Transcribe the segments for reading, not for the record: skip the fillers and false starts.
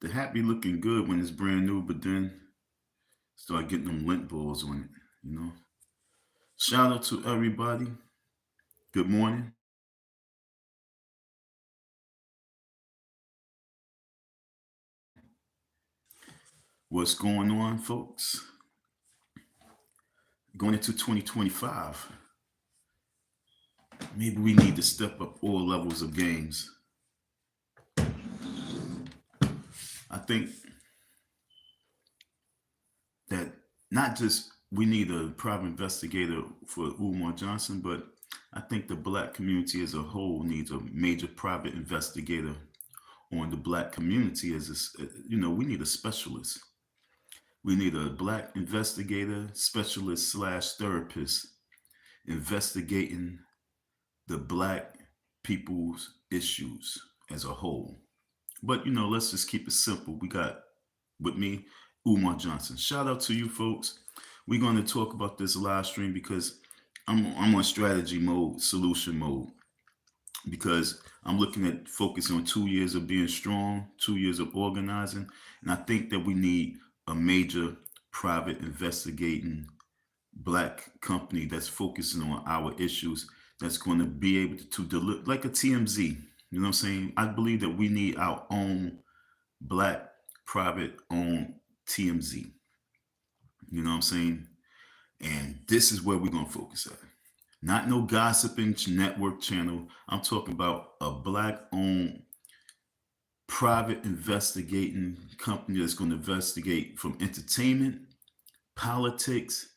The hat be looking good when it's brand new, but then start getting them lint balls on it. Shout out to everybody. Good morning. What's going on, folks? Going into 2025, maybe we need to step up all levels of games. I think that not just we need a private investigator for Umar Johnson, but I think the black community as a whole needs a major private investigator on the black community we need a specialist. We need a black investigator, specialist slash therapist investigating the black people's issues as a whole. But let's just keep it simple. We got with me, Umar Johnson. Shout out to you folks. We're going to talk about this live stream because I'm on strategy mode, solution mode, because I'm looking at focusing on 2 years of being strong, 2 years of organizing, and I think that we need a major private investigating black company that's focusing on our issues, that's going to be able to deliver like a TMZ. You know what I'm saying? I believe that we need our own black private owned TMZ. You know what I'm saying? And this is where we're going to focus at. Not no gossiping network channel. I'm talking about a black owned private investigating company that's going to investigate from entertainment, politics,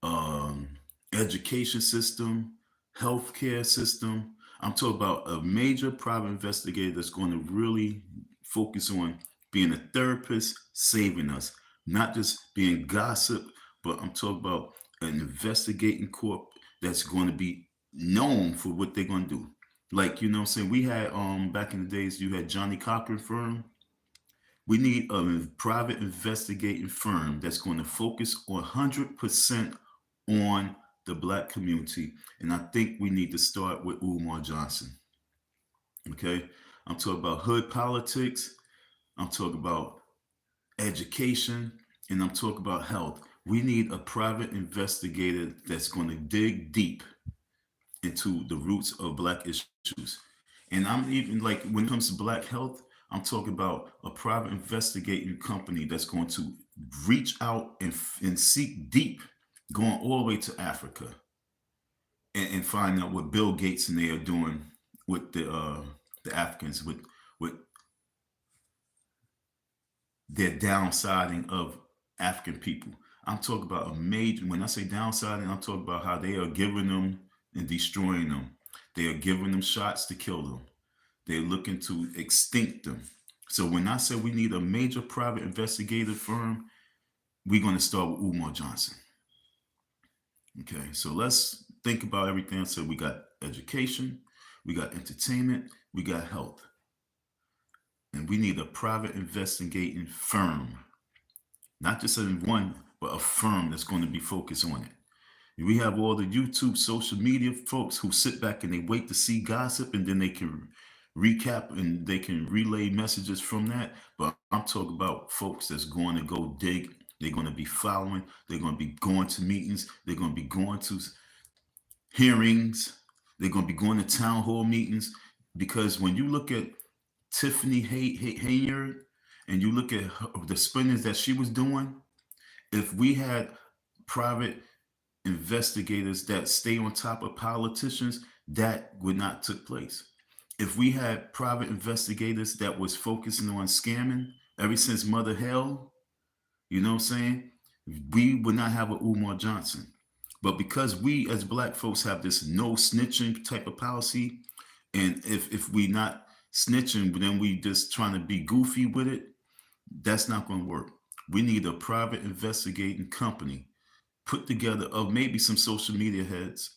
um, education system, healthcare system. I'm talking about a major private investigator that's going to really focus on being a therapist, saving us, not just being gossip, but I'm talking about an investigating corp that's going to be known for what they're going to do. Like, what I'm saying? We had back in the days, you had Johnny Cochran firm. We need a private investigating firm that's going to focus 100% on the black community. And I think we need to start with Umar Johnson. Okay? I'm talking about hood politics. I'm talking about education. And I'm talking about health. We need a private investigator that's going to dig deep into the roots of black issues. And I'm even like, when it comes to black health, I'm talking about a private investigating company that's going to reach out and seek deep, going all the way to Africa, and find out what Bill Gates and they are doing with the Africans, with their downsiding of African people. I'm talking about a major, when I say downsiding, I'm talking about how they are giving them and destroying them. They are giving them shots to kill them. They're looking to extinct them. So when I say we need a major private investigative firm, we're going to start with Umar Johnson. Okay, so let's think about everything. So we got education, we got entertainment, we got health. And we need a private investigating firm. Not just one, but a firm that's going to be focused on it. We have all the YouTube social media folks who sit back and they wait to see gossip, and then they can recap and they can relay messages from that. But I'm talking about folks that's going to go dig. They're going to be following. They're going to be going to meetings. They're going to be going to hearings. They're going to be going to town hall meetings. Because when you look at Tiffany Hayard and you look at the spendings that she was doing, if we had private investigators that stay on top of politicians, that would not took place. If we had private investigators that was focusing on scamming ever since Mother Hell, you know what I'm saying, we would not have a Umar Johnson. But because we as black folks have this no snitching type of policy, and if we not snitching, then we just trying to be goofy with it, that's not going to work. We need a private investigating company put together of maybe some social media heads,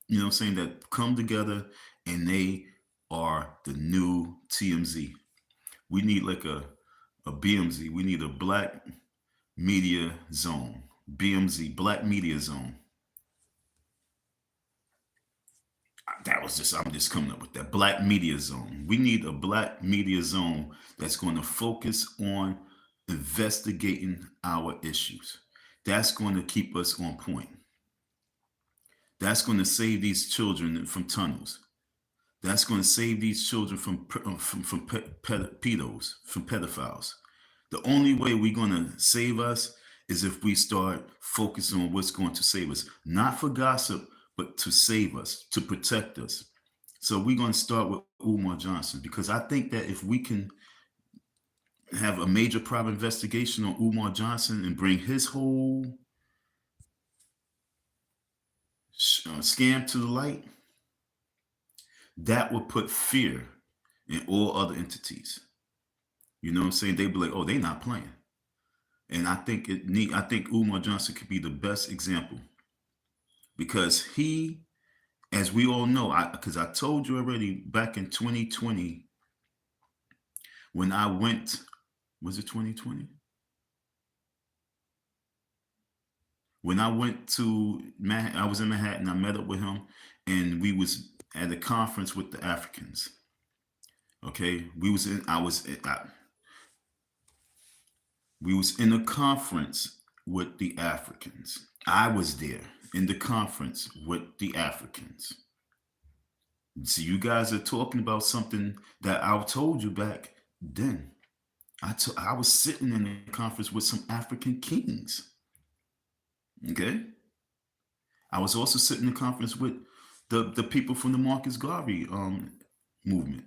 you know what I'm saying, that come together and they are the new TMZ. We need like a BMZ. We need a black media zone. BMZ, black media zone. I'm just coming up with that. Black media zone. We need a black media zone that's going to focus on investigating our issues. That's going to keep us on point. That's going to save these children from tunnels. That's going to save these children from pedos, from pedophiles. The only way we're going to save us is if we start focusing on what's going to save us, not for gossip, but to save us, to protect us. So we're going to start with Umar Johnson, because I think that if we can have a major private investigation on Umar Johnson and bring his whole scam to the light, that would put fear in all other entities. You know what I'm saying? They'd be like, oh, they're not playing. And I think Umar Johnson could be the best example, because he, as we all know, because I told you already back in 2020, when I went, was it 2020? When I went to Manhattan, I was in Manhattan, I met up with him, and we was at a conference with the Africans. Okay, we was in a conference with the Africans. I was there in the conference with the Africans. So you guys are talking about something that I told you back then. I was sitting in a conference with some African kings. Okay. I was also sitting in a conference with the people from the Marcus Garvey movement.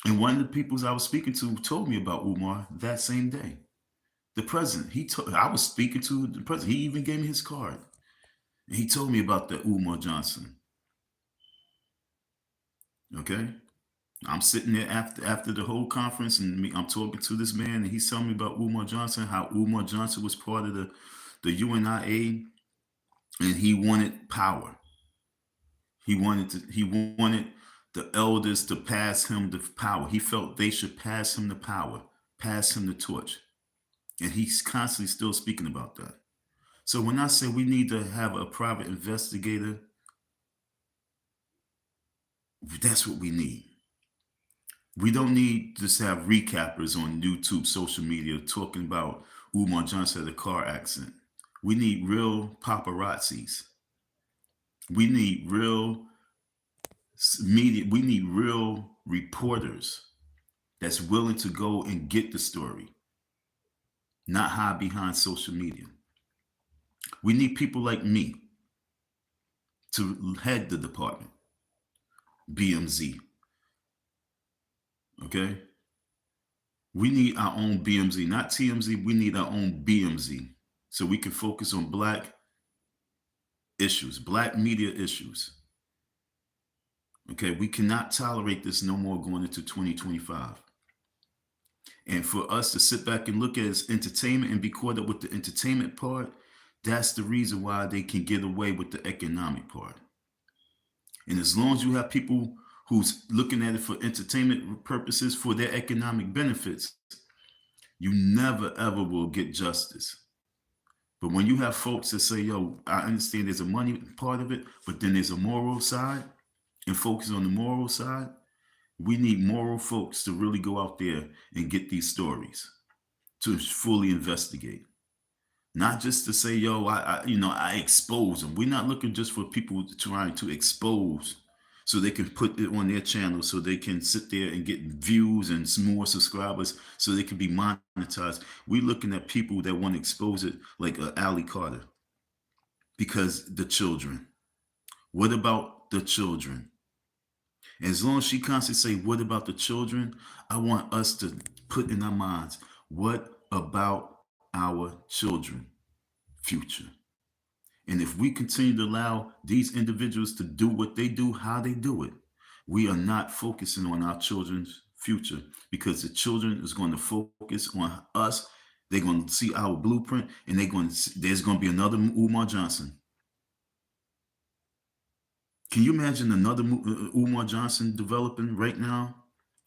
And one of the peoples I was speaking to told me about Umar that same day. The president, I was speaking to the president. He even gave me his card. And he told me about the Umar Johnson. Okay. I'm sitting there after the whole conference, and I'm talking to this man, and he's telling me about Umar Johnson, how Umar Johnson was part of the UNIA, and he wanted power. He wanted the elders to pass him the power. He felt they should pass him the power, pass him the torch. And he's constantly still speaking about that. So when I say we need to have a private investigator, that's what we need. We don't need to have recappers on YouTube, social media, talking about Umar Johnson had a car accident. We need real paparazzis. We need real media. We need real reporters that's willing to go and get the story, not hide behind social media. We need people like me to head the department, BMZ. Okay? We need our own BMZ, not TMZ. We need our own BMZ, so we can focus on black issues, black media issues. Okay? We cannot tolerate this no more going into 2025. And for us to sit back and look at it as entertainment and be caught up with the entertainment part, that's the reason why they can get away with the economic part. And as long as you have people who's looking at it for entertainment purposes, for their economic benefits, you never ever will get justice. But when you have folks that say, yo, I understand there's a money part of it, but then there's a moral side, and focus on the moral side, we need moral folks to really go out there and get these stories, to fully investigate. Not just to say, yo, I expose them. We're not looking just for people trying to expose so they can put it on their channel, so they can sit there and get views and some more subscribers, so they can be monetized. We're looking at people that want to expose it, like Ali Carter. Because the children. What about the children? As long as she constantly say, what about the children? I want us to put in our minds, what about our children future? And if we continue to allow these individuals to do what they do, how they do it, we are not focusing on our children's future, because the children is going to focus on us. They're going to see our blueprint, and there's going to be another Umar Johnson. Can you imagine another Umar Johnson developing right now?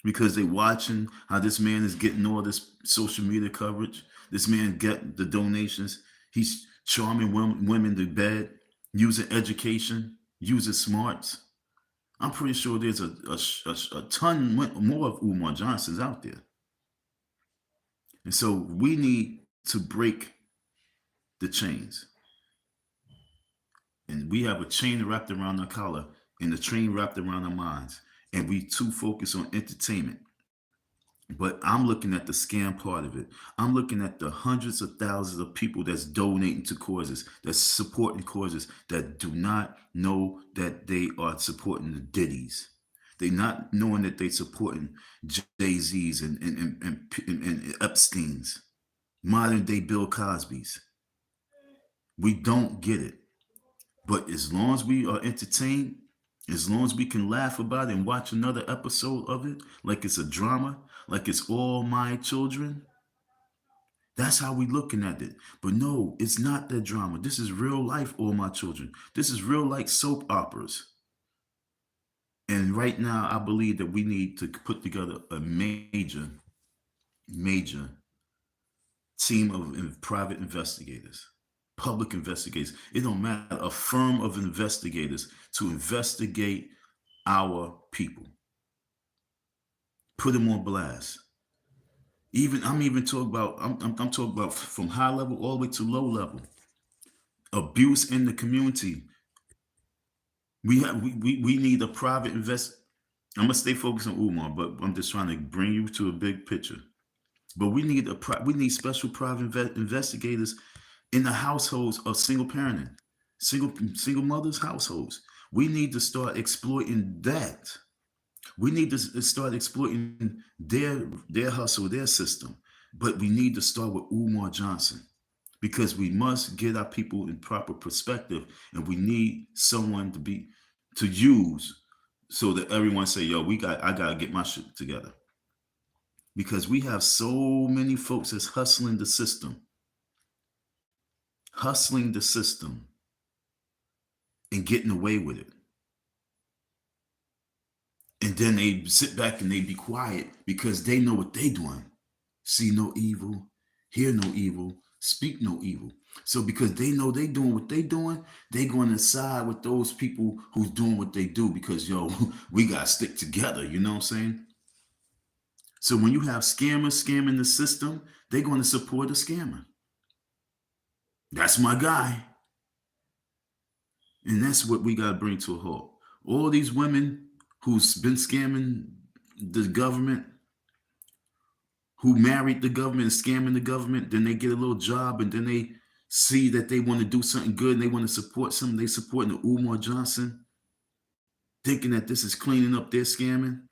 Because they're watching how this man is getting all this social media coverage. This man get the donations. He's charming women to bed, using education, using smarts. I'm pretty sure there's a ton more of Umar Johnsons out there. And so we need to break the chains. And we have a chain wrapped around our collar and the chain wrapped around our minds. And we too focus on entertainment. But I'm looking at the scam part of it. I'm looking at the hundreds of thousands of people that's donating to causes, that's supporting causes that do not know that they are supporting the Diddies. They not knowing that they supporting Jay-Z's and Epstein's, modern day Bill Cosby's. We don't get it. But as long as we are entertained, as long as we can laugh about it and watch another episode of it, like it's a drama, like it's all my children, that's how we looking at it. But no, it's not that drama. This is real life, all my children. This is real life soap operas. And right now, I believe that we need to put together a major team of private investigators, public investigators. It don't matter, a firm of investigators to investigate our people. Put them on blast. I'm even talking about I'm talking about from high level all the way to low level. Abuse in the community. We need a private invest. I'm gonna stay focused on Umar, but I'm just trying to bring you to a big picture. But we need special private investigators in the households of single parenting, single mothers households. We need to start exploiting that. We need to start exploiting their hustle, their system. But we need to start with Umar Johnson because we must get our people in proper perspective, and we need someone to use so that everyone say, "Yo, I gotta get my shit together." Because we have so many folks that's hustling the system, and getting away with it. And then they sit back and they be quiet because they know what they doing. See no evil, hear no evil, speak no evil. So because they know they doing what they doing, they going to side with those people who's doing what they do because, yo, we got to stick together. You know what I'm saying? So when you have scammers scamming the system, they're going to support a scammer. That's my guy. And that's what we got to bring to a halt. All these women who's been scamming the government, who married the government and scamming the government, then they get a little job and then they see that they want to do something good and they want to support something. They supporting the Umar Johnson, thinking that this is cleaning up their scamming.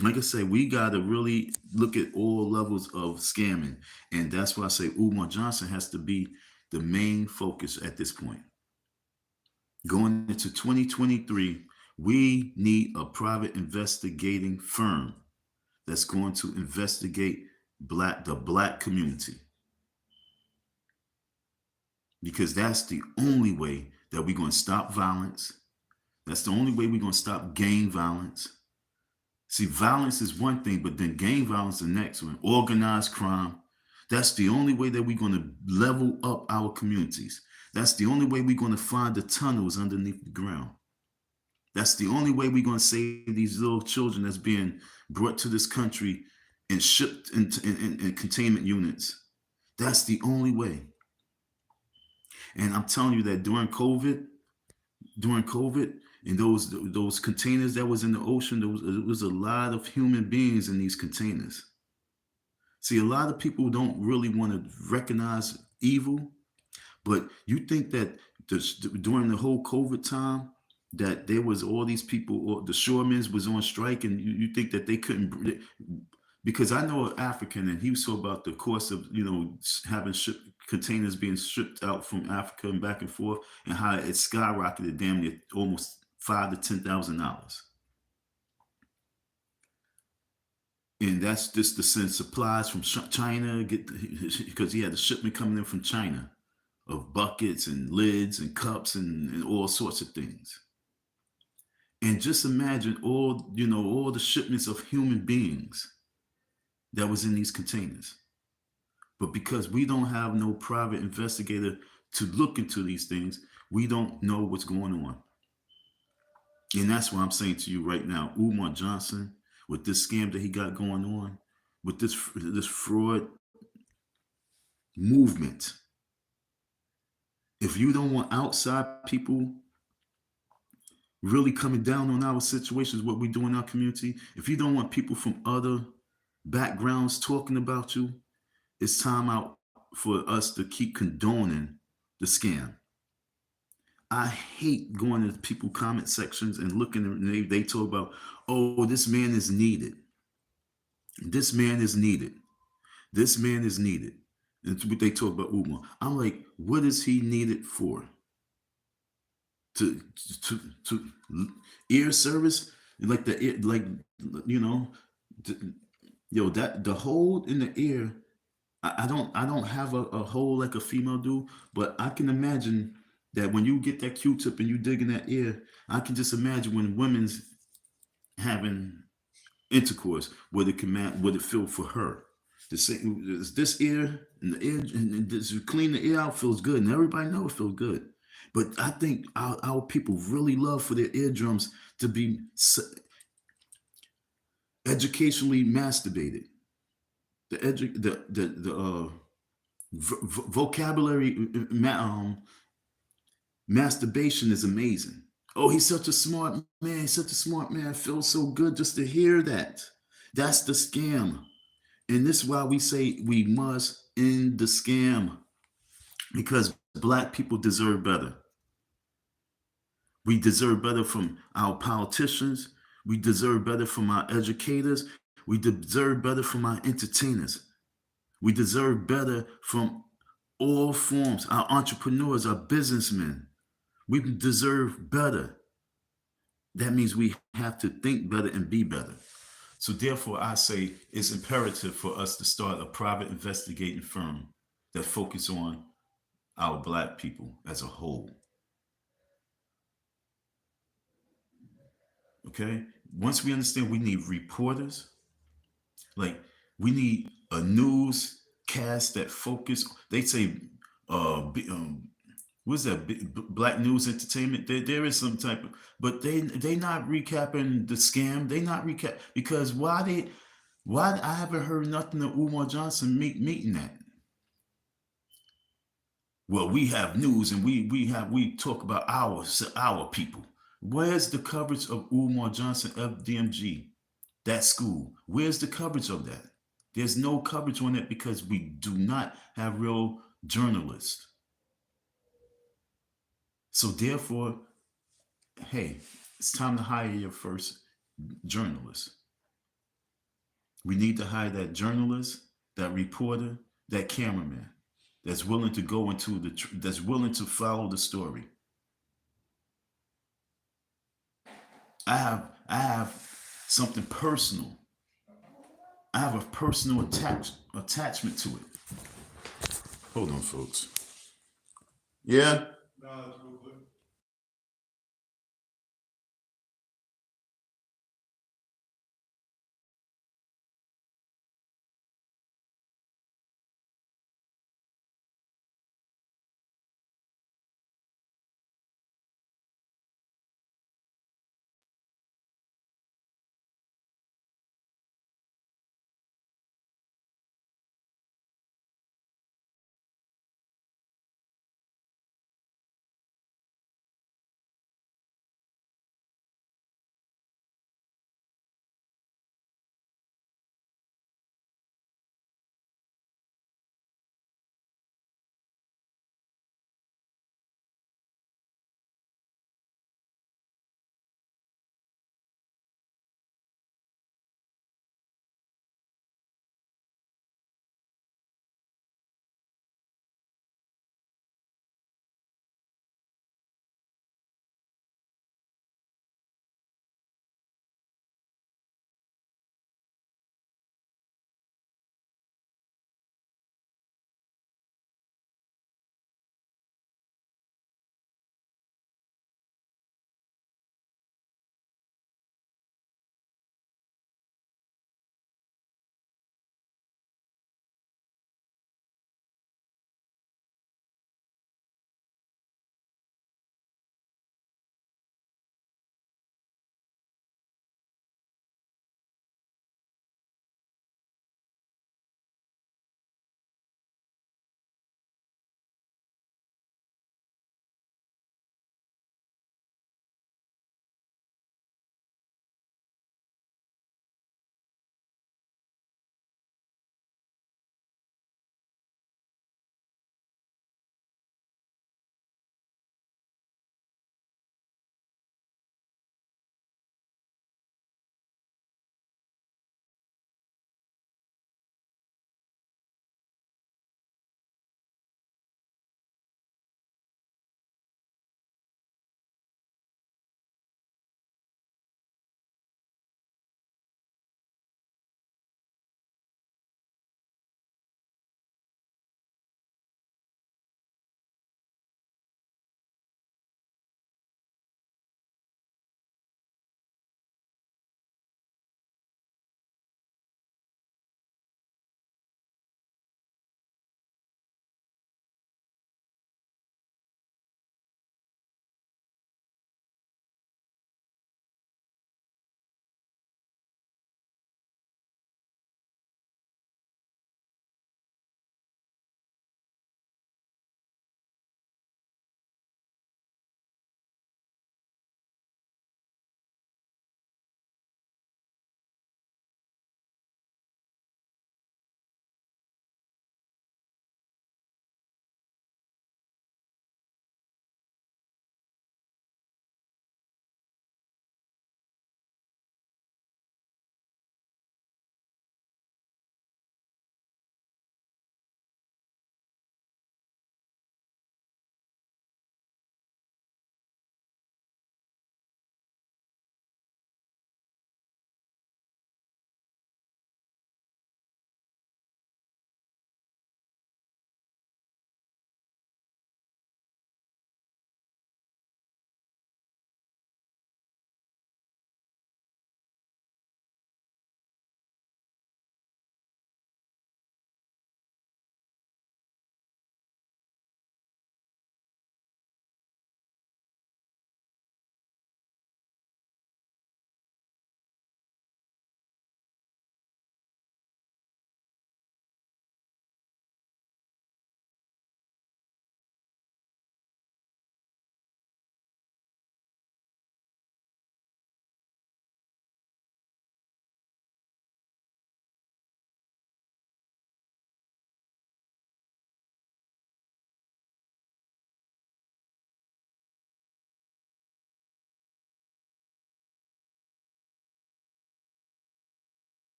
Like I say, we got to really look at all levels of scamming. And that's why I say Umar Johnson has to be the main focus at this point. Going into 2023, we need a private investigating firm that's going to investigate the black community. Because that's the only way that we're going to stop violence. That's the only way we're going to stop gang violence. See, violence is one thing, but then gang violence is the next one. Organized crime. That's the only way that we're going to level up our communities. That's the only way we're going to find the tunnels underneath the ground. That's the only way we're going to save these little children that's being brought to this country and shipped in containment units. That's the only way. And I'm telling you that during COVID, and those containers that was in the ocean, there was a lot of human beings in these containers. See, a lot of people don't really want to recognize evil, but you think that during the whole COVID time, that there was all these people, or the shoremen was on strike, and you think that they couldn't, because I know an African, and he was so about the cost of, having containers being shipped out from Africa and back and forth, and how it skyrocketed damn near almost $5,000 to $10,000. And that's just to send supplies from China, because he had a shipment coming in from China of buckets and lids and cups and all sorts of things. And just imagine all the shipments of human beings that was in these containers. But because we don't have no private investigator to look into these things, we don't know what's going on. And that's why I'm saying to you right now, Umar Johnson, with this scam that he got going on, with this fraud movement, if you don't want outside people really coming down on our situations, what we do in our community, if you don't want people from other backgrounds talking about you, it's time out for us to keep condoning the scam. I hate going to people comment sections and looking and they talk about, oh, this man is needed. This man is needed. This man is needed. That's what they talk about Umar. I'm like, what is he needed for? To to ear service? Like the ear, like you know, yo, that the hole in the ear. I don't have a hole like a female do, but I can imagine that when you get that Q-tip and you dig in that ear, I can just imagine when women's having intercourse, what it what it feel for her. The same, this ear and the ear, and this, you clean the ear out feels good, and everybody know it feels good. But I think our people really love for their eardrums to be educationally masturbated. The vocabulary masturbation is amazing. Oh, he's such a smart man. He's such a smart man. It feels so good just to hear that. That's the scam. And this is why we say we must end the scam because black people deserve better. We deserve better from our politicians. We deserve better from our educators. We deserve better from our entertainers. We deserve better from all forms, our entrepreneurs, our businessmen. We deserve better. That means we have to think better and be better. So therefore, I say it's imperative for us to start a private investigating firm that focus on our black people as a whole. Okay? Once we understand we need reporters, like we need a newscast that focus. They say, what's that? Black News Entertainment. There is some type of, but they not recapping the scam. They not recap because why I haven't heard nothing of Umar Johnson meeting that. Well, we have news and we talk about our people. Where's the coverage of Umar Johnson FDMG? That school. Where's the coverage of that? There's no coverage on it because we do not have real journalists. So therefore, hey, it's time to hire your first journalist. We need to hire that journalist, that reporter, that cameraman that's willing to go into that's willing to follow the story. I have something personal. I have a personal attachment to it. Hold on, folks. Yeah.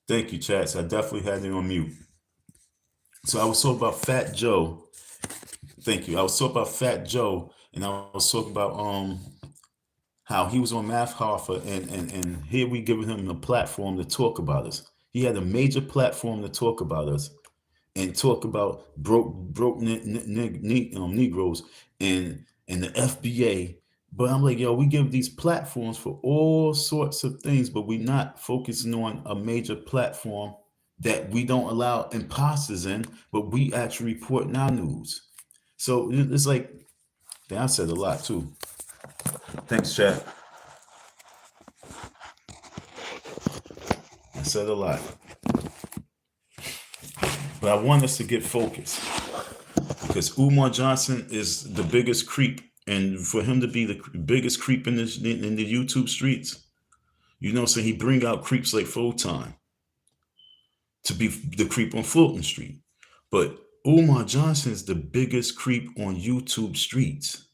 Thank you, Chats. I definitely had it on mute. So I was talking about Fat Joe. Thank you. I was talking about Fat Joe, and I was talking about how he was on Math Hoffa, and here we giving him a platform to talk about us. He had a major platform to talk about us and talk about broke Negroes and the FBA. But I'm like, yo, we give these platforms for all sorts of things, but we're not focusing on a major platform that we don't allow imposters in, but we actually report in our news. So it's like, damn, I said a lot too. Thanks, chat. I said a lot. But I want us to get focused because Umar Johnson is the biggest creep. And for him to be the biggest creep in the YouTube streets, you know, so he bring out creeps like Photon to be the creep on Fulton Street. But Umar Johnson is the biggest creep on YouTube streets.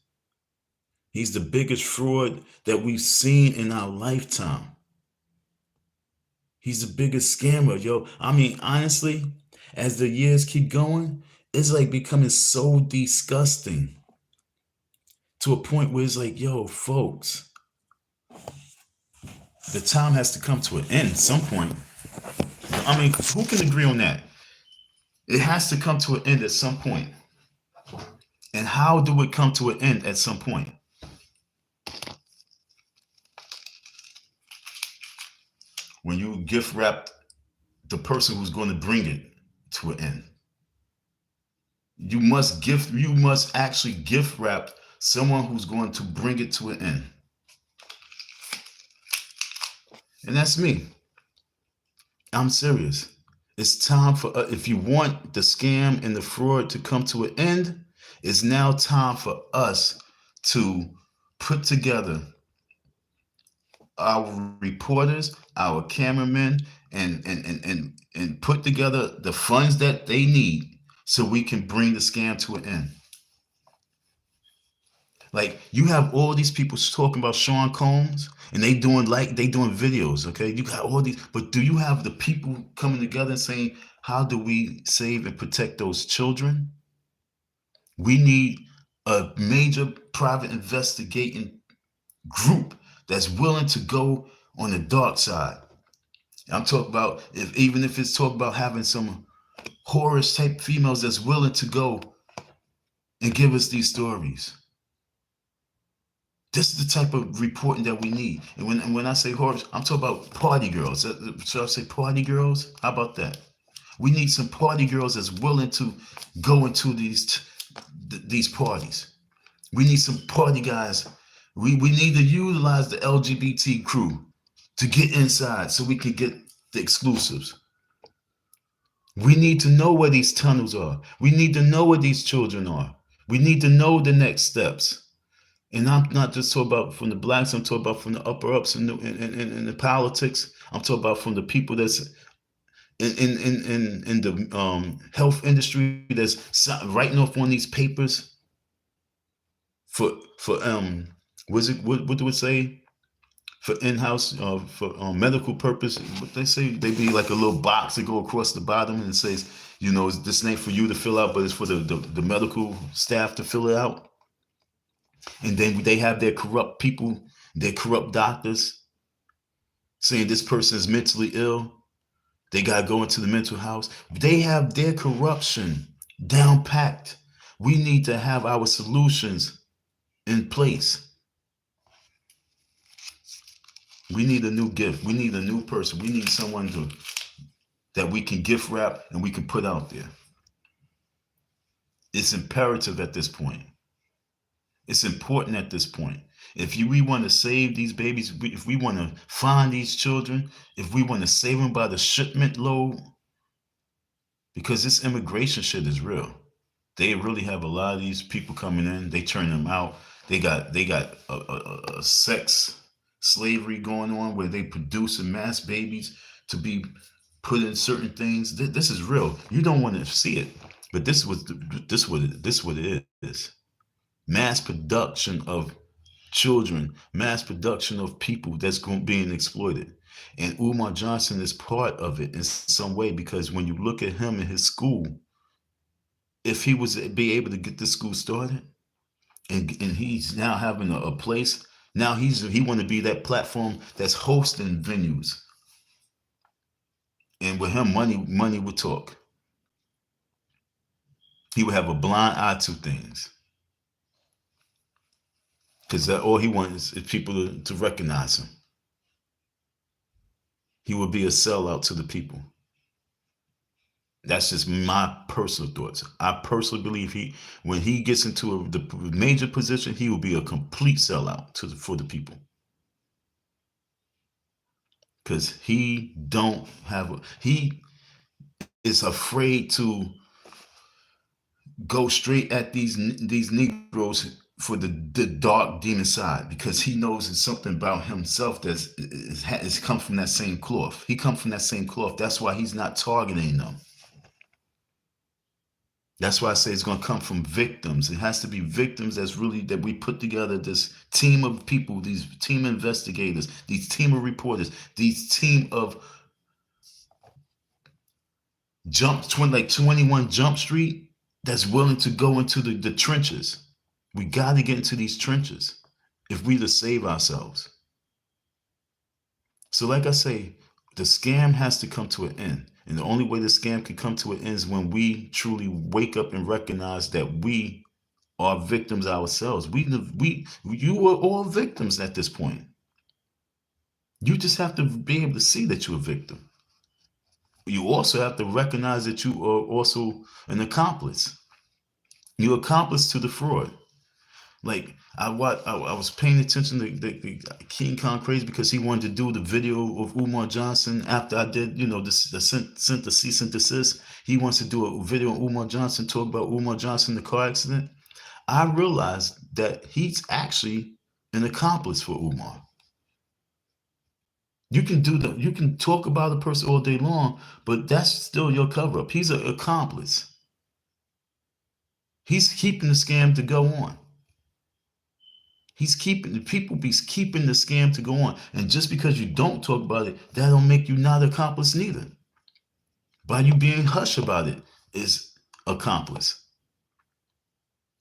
He's the biggest fraud that we've seen in our lifetime. He's the biggest scammer, yo. I mean, honestly, as the years keep going, it's like becoming so disgusting to a point where it's like, yo, folks, the time has to come to an end at some point. I mean, who can agree on that? It has to come to an end at some point. And how do it come to an end at some point? When you gift wrap the person who's going to bring it to an end. You must actually gift wrap someone who's going to bring it to an end. And that's me. I'm serious. It's time for, if you want the scam and the fraud to come to an end, it's now time for us to put together our reporters, our cameramen, and put together the funds that they need so we can bring the scam to an end. Like, you have all these people talking about Sean Combs and they doing videos, okay? You got all these, but do you have the people coming together and saying, how do we save and protect those children? We need a major private investigating group that's willing to go on the dark side. I'm talking about, even if it's talking about having some horror type females that's willing to go and give us these stories. This is the type of reporting that we need. And when I say horrors, I'm talking about party girls. Should I say party girls? How about that? We need some party girls that's willing to go into these parties. We need some party guys. We need to utilize the LGBT crew to get inside so we can get the exclusives. We need to know where these tunnels are. We need to know where these children are. We need to know the next steps. And I'm not just talking about from the blacks, I'm talking about from the upper ups in the politics. I'm talking about from the people that's in the health industry that's writing off on these papers for what do it say? For in-house, for medical purpose. What they say, they be like a little box that go across the bottom and it says, you know, this ain't for you to fill out, but it's for the medical staff to fill it out. And then they have their corrupt people, their corrupt doctors saying this person is mentally ill. They got to go into the mental house. They have their corruption down packed. We need to have our solutions in place. We need a new gift. We need a new person. We need someone that we can gift wrap and we can put out there. It's imperative at this point. It's important at this point. If we want to save these babies, if we want to find these children, if we want to save them by the shipment load, because this immigration shit is real. They really have a lot of these people coming in. They turn them out. They got a sex slavery going on where they produce mass babies to be put in certain things. This is real. You don't want to see it, but this what it is. mass production of children, mass production of people that's being exploited. And Umar Johnson is part of it in some way, because when you look at him in his school, if he was to be able to get the school started, and he's now having a place, now he want to be that platform that's hosting venues, and with him, money would talk. He would have a blind eye to things, because all he wants is people to recognize him. He would be a sellout to the people. That's just my personal thoughts. I personally believe when he gets into the major position, he will be a complete sellout for the people, because he is afraid to go straight at these Negroes for the dark demon side, because he knows it's something about himself that's come from that same cloth. He come from that same cloth. That's why he's not targeting them. That's why I say it's going to come from victims. It has to be victims that we put together, this team of people, these team investigators, these team of reporters, these team of like 21 Jump Street, that's willing to go into the trenches. We got to get into these trenches if we to save ourselves. So like I say, the scam has to come to an end. And the only way the scam can come to an end is when we truly wake up and recognize that we are victims ourselves. You are all victims at this point. You just have to be able to see that you're a victim. You also have to recognize that you are also an accomplice. You're accomplice to the fraud. Like I was paying attention to the King Kong crazy, because he wanted to do the video of Umar Johnson after I did, sent the cease and desist. He wants to do a video of Umar Johnson, talk about Umar Johnson, the car accident. I realized that he's actually an accomplice for Umar. You can talk about a person all day long, but that's still your cover up. He's an accomplice. He's keeping the scam to go on. Keeping the scam to go on. And just because you don't talk about it, that don't make you not accomplice neither. By you being hush about it is accomplice.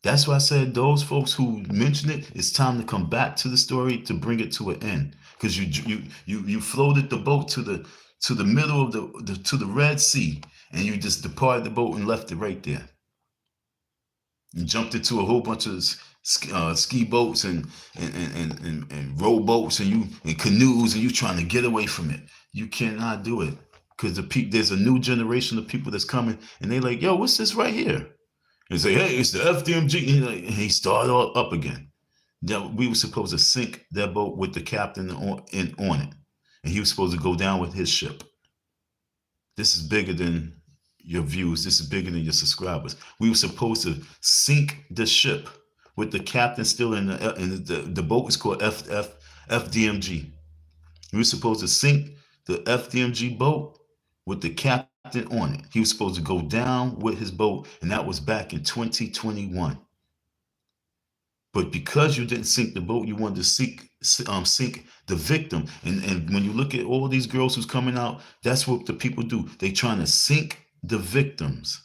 That's why I said those folks who mentioned it, it's time to come back to the story to bring it to an end. Because you floated the boat to the middle of the Red Sea, and you just departed the boat and left it right there. You jumped into a whole bunch of ski boats and rowboats and canoes, and you trying to get away from it. You cannot do it, because there's a new generation of people that's coming, and they like, yo, what's this right here? And say, hey, it's the FDMG. And he started all up again. Now, we were supposed to sink that boat with the captain on it, and he was supposed to go down with his ship. This is bigger than your views. This is bigger than your subscribers. We were supposed to sink the ship with the captain still in the boat is called FDMG. We were supposed to sink the FDMG boat with the captain on it. He was supposed to go down with his boat, and that was back in 2021. But because you didn't sink the boat, you wanted to sink the victim. And when you look at all these girls who's coming out, that's what the people do. They trying to sink the victims.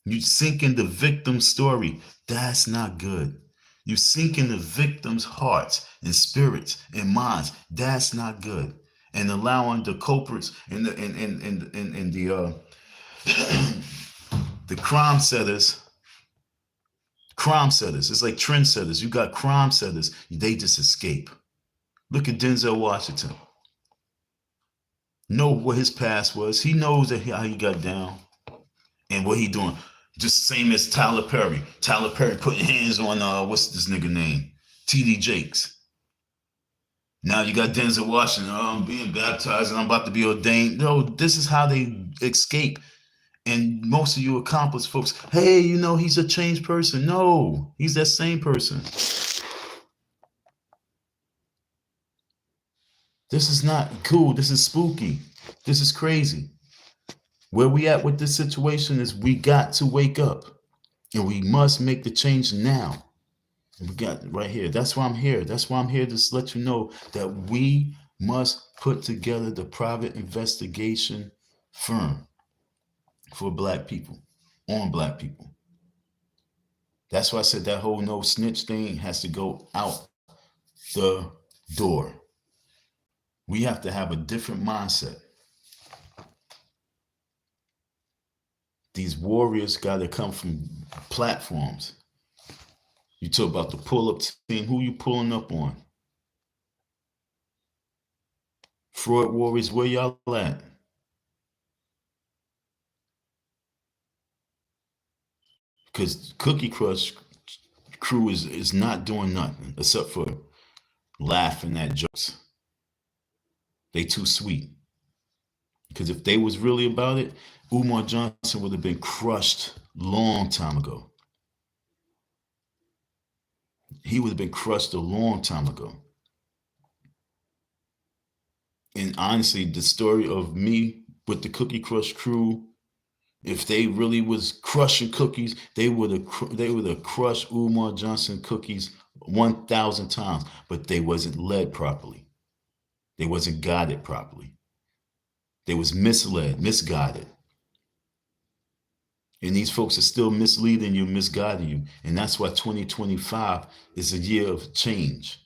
You sink in the victim story. That's not good. You sink in the victim's hearts and spirits and minds. That's not good. And allowing the culprits and the crime setters. It's like trendsetters. You got crime setters. They just escape. Look at Denzel Washington. Know what his past was. He knows how he got down and what he doing. Just same as Tyler Perry. Tyler Perry putting hands on what's this nigga name? TD Jakes. Now you got Denzel Washington. Oh, I'm being baptized and I'm about to be ordained. No, this is how they escape. And most of you accomplice folks, hey, he's a changed person. No, he's that same person. This is not cool. This is spooky. This is crazy. Where we at with this situation is we got to wake up. And we must make the change now. And we got right here. That's why I'm here. That's why I'm here to let you know that we must put together the private investigation firm for black people, on black people. That's why I said that whole no snitch thing has to go out the door. We have to have a different mindset. These warriors got to come from platforms. You talk about the pull-up team. Who you pulling up on? Fraud warriors, where y'all at? Because Cookie Crush crew is not doing nothing except for laughing at jokes. They too sweet. Because if they was really about it, Umar Johnson would have been crushed long time ago. He would have been crushed a long time ago. And honestly, the story of me with the Cookie Crush crew, if they really was crushing cookies, they would have crushed Umar Johnson cookies 1,000 times. But they wasn't led properly. They wasn't guided properly. They was misled, misguided. And these folks are still misleading you, misguiding you. And that's why 2025 is a year of change.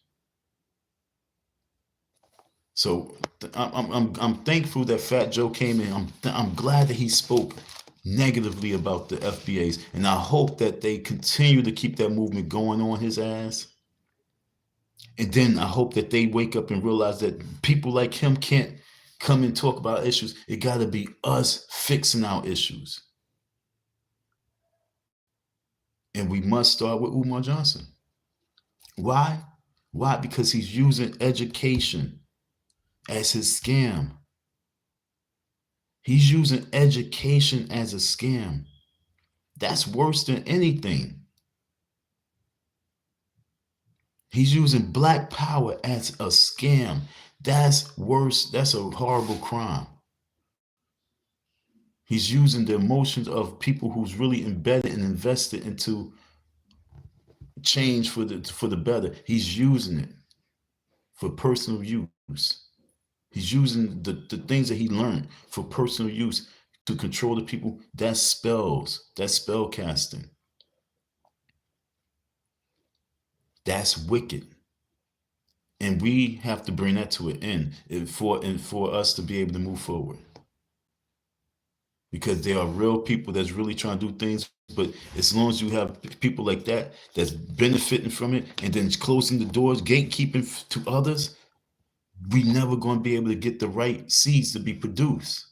So I'm thankful that Fat Joe came in. I'm glad that he spoke negatively about the FBAs, and I hope that they continue to keep that movement going on his ass. And then I hope that they wake up and realize that people like him can't come and talk about issues. It got to be us fixing our issues. And we must start with Umar Johnson. Why? Why? Because he's using education as his scam. He's using education as a scam. That's worse than anything. He's using black power as a scam. That's worse. That's a horrible crime. He's using the emotions of people who's really embedded and invested into change for the better. He's using it for personal use. He's using the things that he learned for personal use to control the people. That's spells. That's spell casting. That's wicked. And we have to bring that to an end for us to be able to move forward. Because there are real people that's really trying to do things, but as long as you have people like that that's benefiting from it and then closing the doors, gatekeeping to others, we never going to be able to get the right seeds to be produced.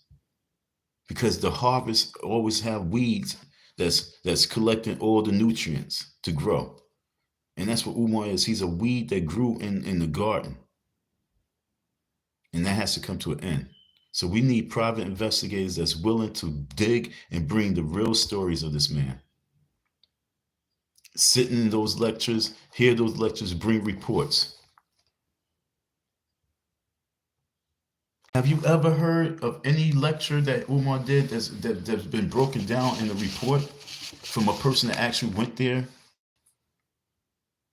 Because the harvest always have weeds that's collecting all the nutrients to grow. And that's what Umar is. He's a weed that grew in the garden. And that has to come to an end. So we need private investigators that's willing to dig and bring the real stories of this man. Sitting in those lectures, hear those lectures, bring reports. Have you ever heard of any lecture that Umar did that's been broken down in a report from a person that actually went there?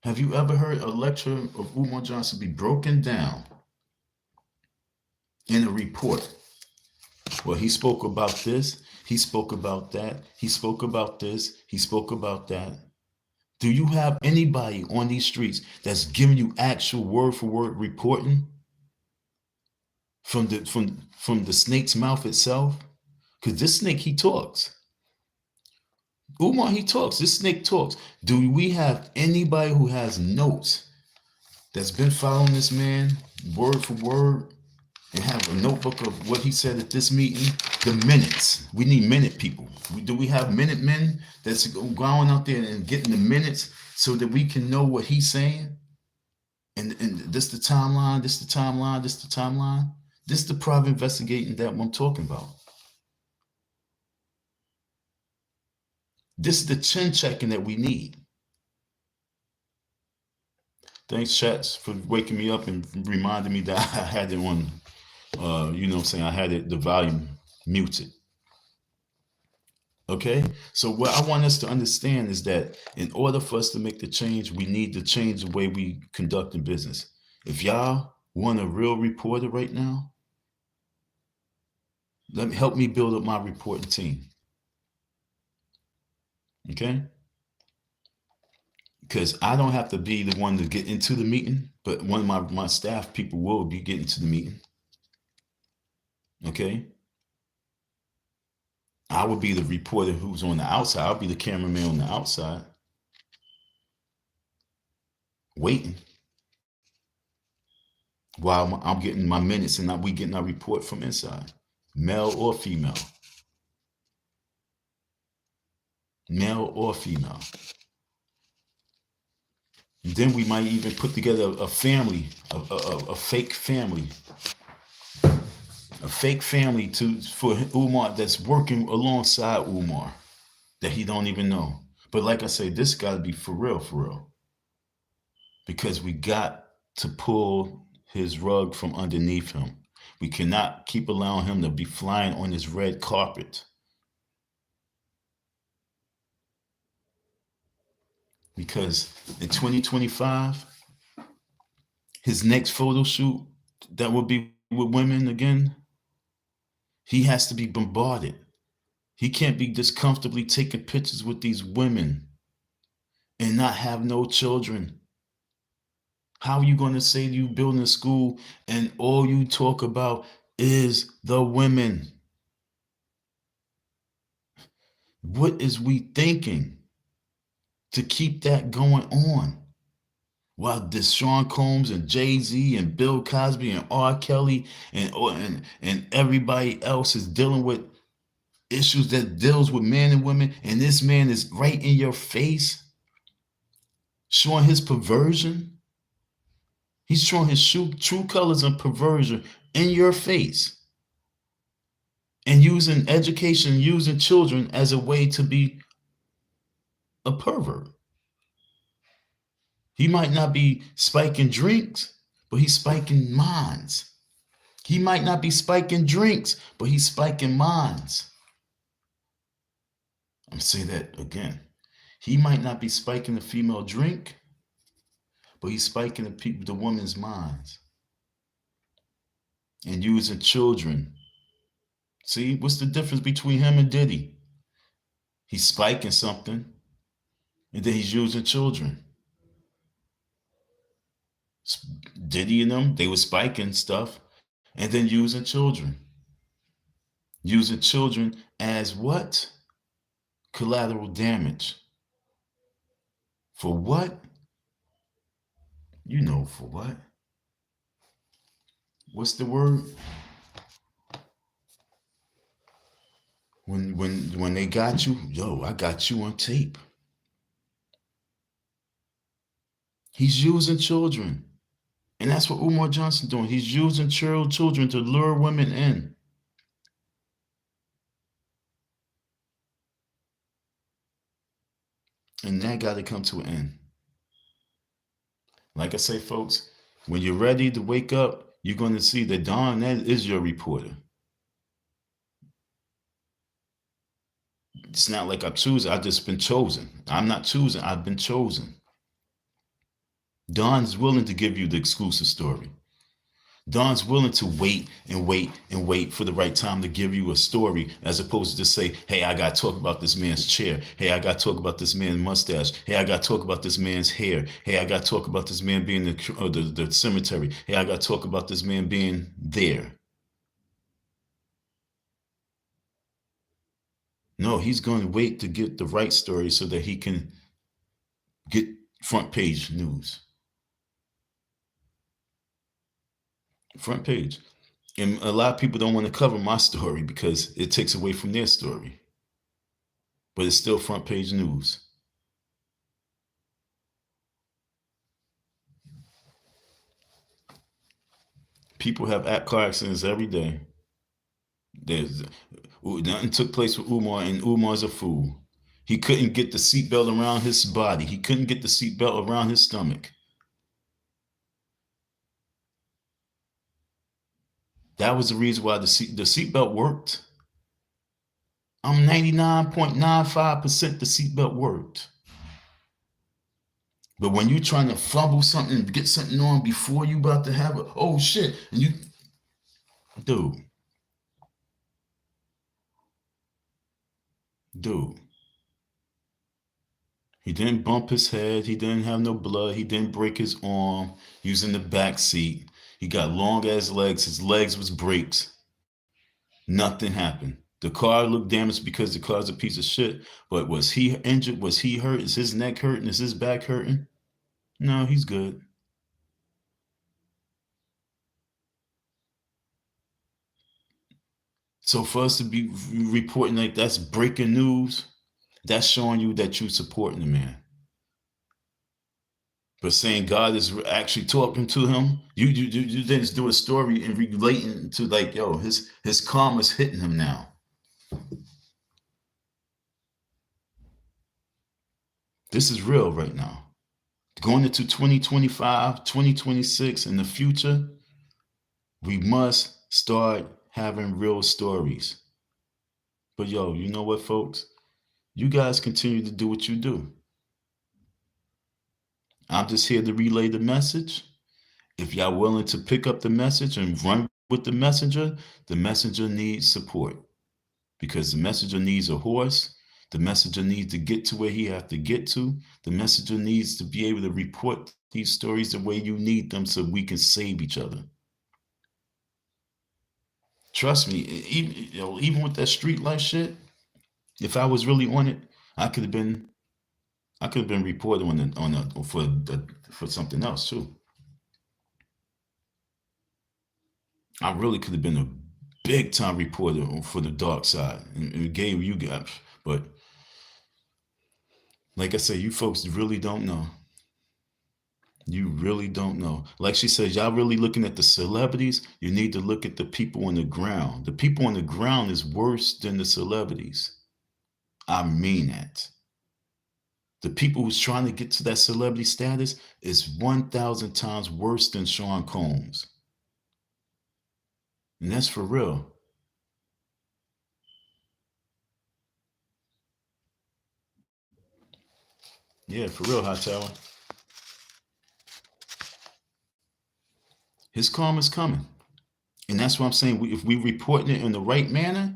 Have you ever heard a lecture of Umar Johnson be broken down in a report? Well, he spoke about this, he spoke about that, he spoke about this, he spoke about that. Do you have anybody on these streets that's giving you actual word for word reporting from the snake's mouth itself? Because this snake, he talks. Umar, he talks. This snake talks. Do we have anybody who has notes that's been following this man word for word and have a notebook of what he said at this meeting? The minutes. We need minute people. Do we have minute men that's going out there and getting the minutes so that we can know what he's saying? And this the timeline, this the timeline, this the timeline. This is the private investigating that I'm talking about. This is the chin checking that we need. Thanks, chats, for waking me up and reminding me that I had it on, you know what I'm saying, I had the volume muted. Okay? So what I want us to understand is that in order for us to make the change, we need to change the way we conduct in business. If y'all want a real reporter right now, help me build up my reporting team. Okay? Because I don't have to be the one to get into the meeting, but one of my staff people will be getting to the meeting. Okay? I would be the reporter who's on the outside. I'll be the cameraman on the outside, waiting while I'm getting my minutes and we getting our report from inside, male or female. Male or female. And then we might even put together a family, a fake family. A fake family for Umar that's working alongside Umar that he don't even know. But like I say, this got to be for real. Because we got to pull his rug from underneath him. We cannot keep allowing him to be flying on this red carpet. Because in 2025, his next photo shoot that will be with women again, he has to be bombarded. He can't be just comfortably taking pictures with these women and not have no children. How are you going to say you building a school and all you talk about is the women? What is we thinking to keep that going on? While Deshaun Combs and Jay-Z and Bill Cosby and R. Kelly and everybody else is dealing with issues that deals with men and women, and this man is right in your face showing his perversion. He's showing his true colors and perversion in your face and using education, using children as a way to be a pervert. He might not be spiking drinks, but he's spiking minds. He might not be spiking drinks, but he's spiking minds. I'm going to say that again. He might not be spiking the female drink, but he's spiking the woman's minds and using children. See, what's the difference between him and Diddy? He's spiking something, and then he's using children. Diddy and them, they were spiking stuff, and then using children. Using children as what? Collateral damage. For what? You know for what? What's the word? When they got you, yo, I got you on tape. He's using children. And that's what Umar Johnson doing. He's using children to lure women in. And that got to come to an end. Like I say, folks, when you're ready to wake up, you're going to see that Don, that is your reporter. It's not like I'm choosing. I've just been chosen. I'm not choosing. I've been chosen. Don's willing to give you the exclusive story. Don's willing to wait and wait and wait for the right time to give you a story, as opposed to just say, hey, I got to talk about this man's chair. Hey, I got to talk about this man's mustache. Hey, I got to talk about this man's hair. Hey, I got to talk about this man being in the cemetery. Hey, I got to talk about this man being there. No, he's going to wait to get the right story so that he can get front page news. Front page. And a lot of people don't want to cover my story because it takes away from their story. But it's still front page news. People have car accidents every day. Nothing took place with Umar, and Umar's a fool. He couldn't get the seatbelt around his body. He couldn't get the seatbelt around his stomach. That was the reason why the seatbelt worked. I'm 99.95% the seatbelt worked. But when you're trying to fumble something, get something on before you about to have it, oh shit, and you, dude, dude, he didn't bump his head, he didn't have no blood, he didn't break his arm using the back seat. He got long ass legs, his legs was brakes. Nothing happened. The car looked damaged because the car's a piece of shit. But was he injured? Was he hurt? Is his neck hurting? Is his back hurting? No, he's good. So for us to be reporting like that's breaking news, that's showing you that you're supporting the man. But saying God is actually talking to him, you didn't do a story and relating to like, yo, his karma's hitting him now. This is real right now. Going into 2025, 2026, in the future, we must start having real stories. But yo, you know what, folks? You guys continue to do what you do. I'm just here to relay the message. If y'all willing to pick up the message and run with the messenger needs support. Because the messenger needs a horse. The messenger needs to get to where he has to get to. The messenger needs to be able to report these stories the way you need them so we can save each other. Trust me, even with that street life shit, if I was really on it, I could have been reported for something else too. I really could have been a big time reporter for the dark side and gave you guys. But like I said, you folks really don't know. You really don't know. Like she says, y'all really looking at the celebrities. You need to look at the people on the ground. The people on the ground is worse than the celebrities. I mean that. The people who's trying to get to that celebrity status is 1,000 times worse than Sean Combs. And that's for real. Yeah, for real, Hot Tower. His karma's coming. And that's what I'm saying. If we reporting it in the right manner,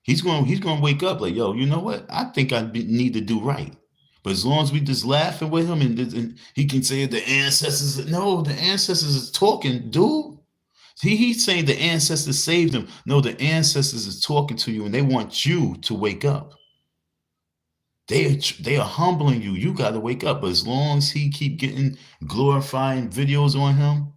he's going to wake up like, yo, you know what? I think need to do right. But as long as we just laughing with him and he can say the ancestors, no, the ancestors is talking, dude. He's saying the ancestors saved him. No, the ancestors is talking to you and they want you to wake up. They are humbling you. You got to wake up. But as long as he keep getting glorifying videos on him,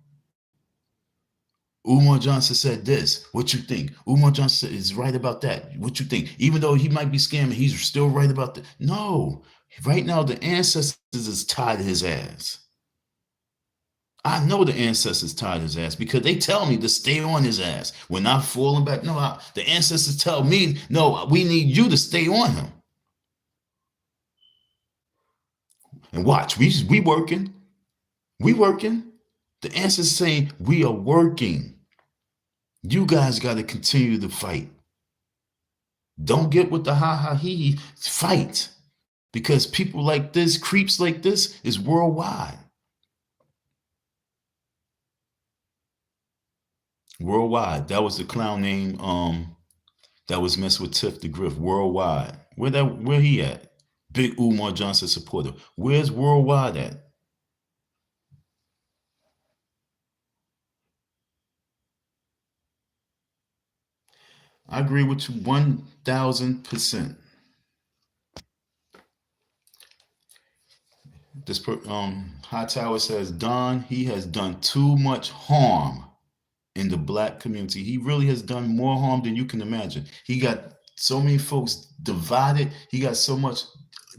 Umar Johnson said this. What you think? Umar Johnson is right about that. What you think? Even though he might be scamming, he's still right about that. No. Right now, the ancestors is tied to his ass. I know the ancestors tied his ass because they tell me to stay on his ass. We're not falling back. No, the ancestors tell me, no, we need you to stay on him. And watch, we working. We working. The ancestors saying we are working. You guys got to continue to fight. Don't get with the ha ha he he. Fight. Because people like this, creeps like this, is worldwide. Worldwide. That was the clown name that was messed with Tiff the Griff. Worldwide. Where he at? Big Umar Johnson supporter. Where's Worldwide at? I agree with you 1,000%. This High Tower says Don, he has done too much harm in the black community. He really has done more harm than you can imagine. He got so many folks divided. He got so much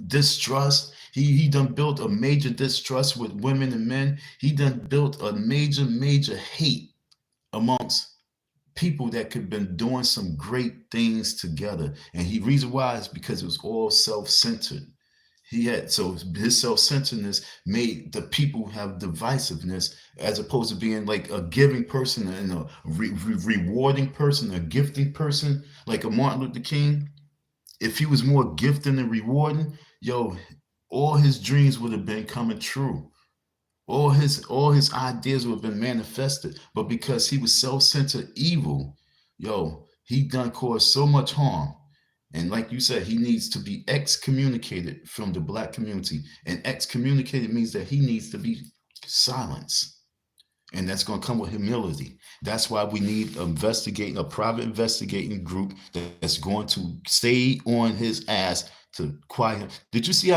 distrust. He done built a major distrust with women and men. He done built a major hate amongst people that could have been doing some great things together. And he reason why is because it was all self-centered. So his self-centeredness made the people have divisiveness as opposed to being like a giving person and a rewarding person, a gifting person, like a Martin Luther King. If he was more gifting and rewarding, yo, all his dreams would have been coming true. All his ideas would have been manifested. But because he was self-centered evil, yo, he done caused so much harm. And like you said, he needs to be excommunicated from the black community. And excommunicated means that he needs to be silenced. And that's going to come with humility. That's why we need a private investigating group that's going to stay on his ass to quiet him. Did you see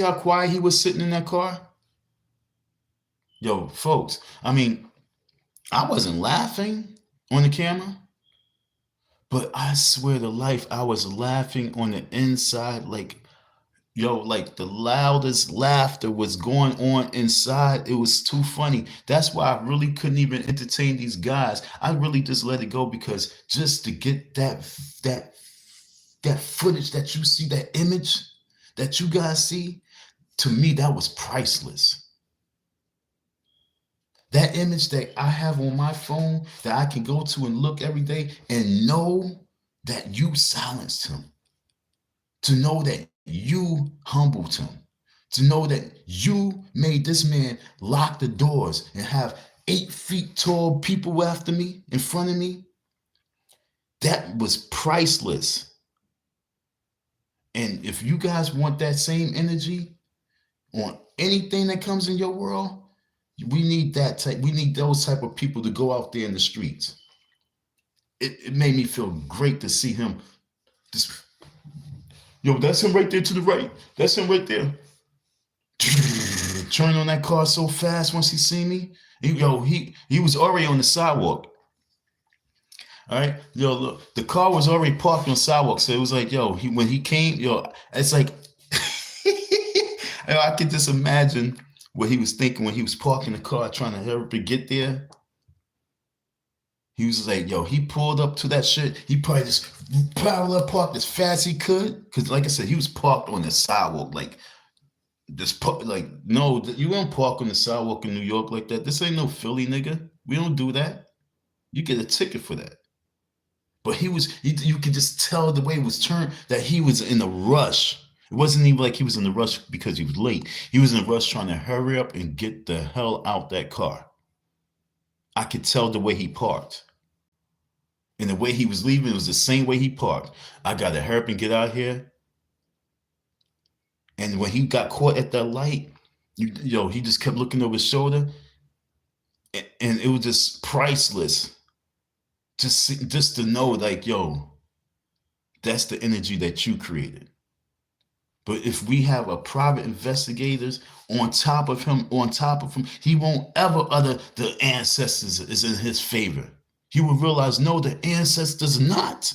how quiet he was sitting in that car? Yo, folks, I mean, I wasn't laughing on the camera, but I swear to life, I was laughing on the inside. Like the loudest laughter was going on inside. It was too funny. That's why I really couldn't even entertain these guys. I really just let it go because just to get that footage that you see, that image that you guys see, to me, that was priceless. That image that I have on my phone that I can go to and look every day and know that you silenced him, to know that you humbled him, to know that you made this man lock the doors and have 8 feet tall people after me, in front of me, that was priceless. And if you guys want that same energy on anything that comes in your world, we need those type of people to go out there in the streets. It made me feel great to see him just, yo, that's him right there to the right. That's him right there. Turn on that car so fast once he seen me. He was already on the sidewalk. All right, yo, look, the car was already parked on the sidewalk, so it was like, yo, when he came, yo, it's like, I could just imagine what he was thinking when he was parking the car, trying to hurry up and get there. He was like, yo, he pulled up to that shit. He probably just parallel parked as fast as he could, because, like I said, he was parked on the sidewalk, like no, you don't park on the sidewalk in New York like that. This ain't no Philly, nigga. We don't do that. You get a ticket for that. But you could just tell the way it was turned that he was in a rush. It wasn't even like he was in a rush because he was late. He was in a rush trying to hurry up and get the hell out that car. I could tell the way he parked. And the way he was leaving, it was the same way he parked. I got to hurry up and get out here. And when he got caught at that light, he just kept looking over his shoulder. And it was just priceless. Just to know, like, yo, that's the energy that you created. But if we have a private investigators on top of him, he won't ever utter the ancestors is in his favor. He will realize, no, the ancestors not.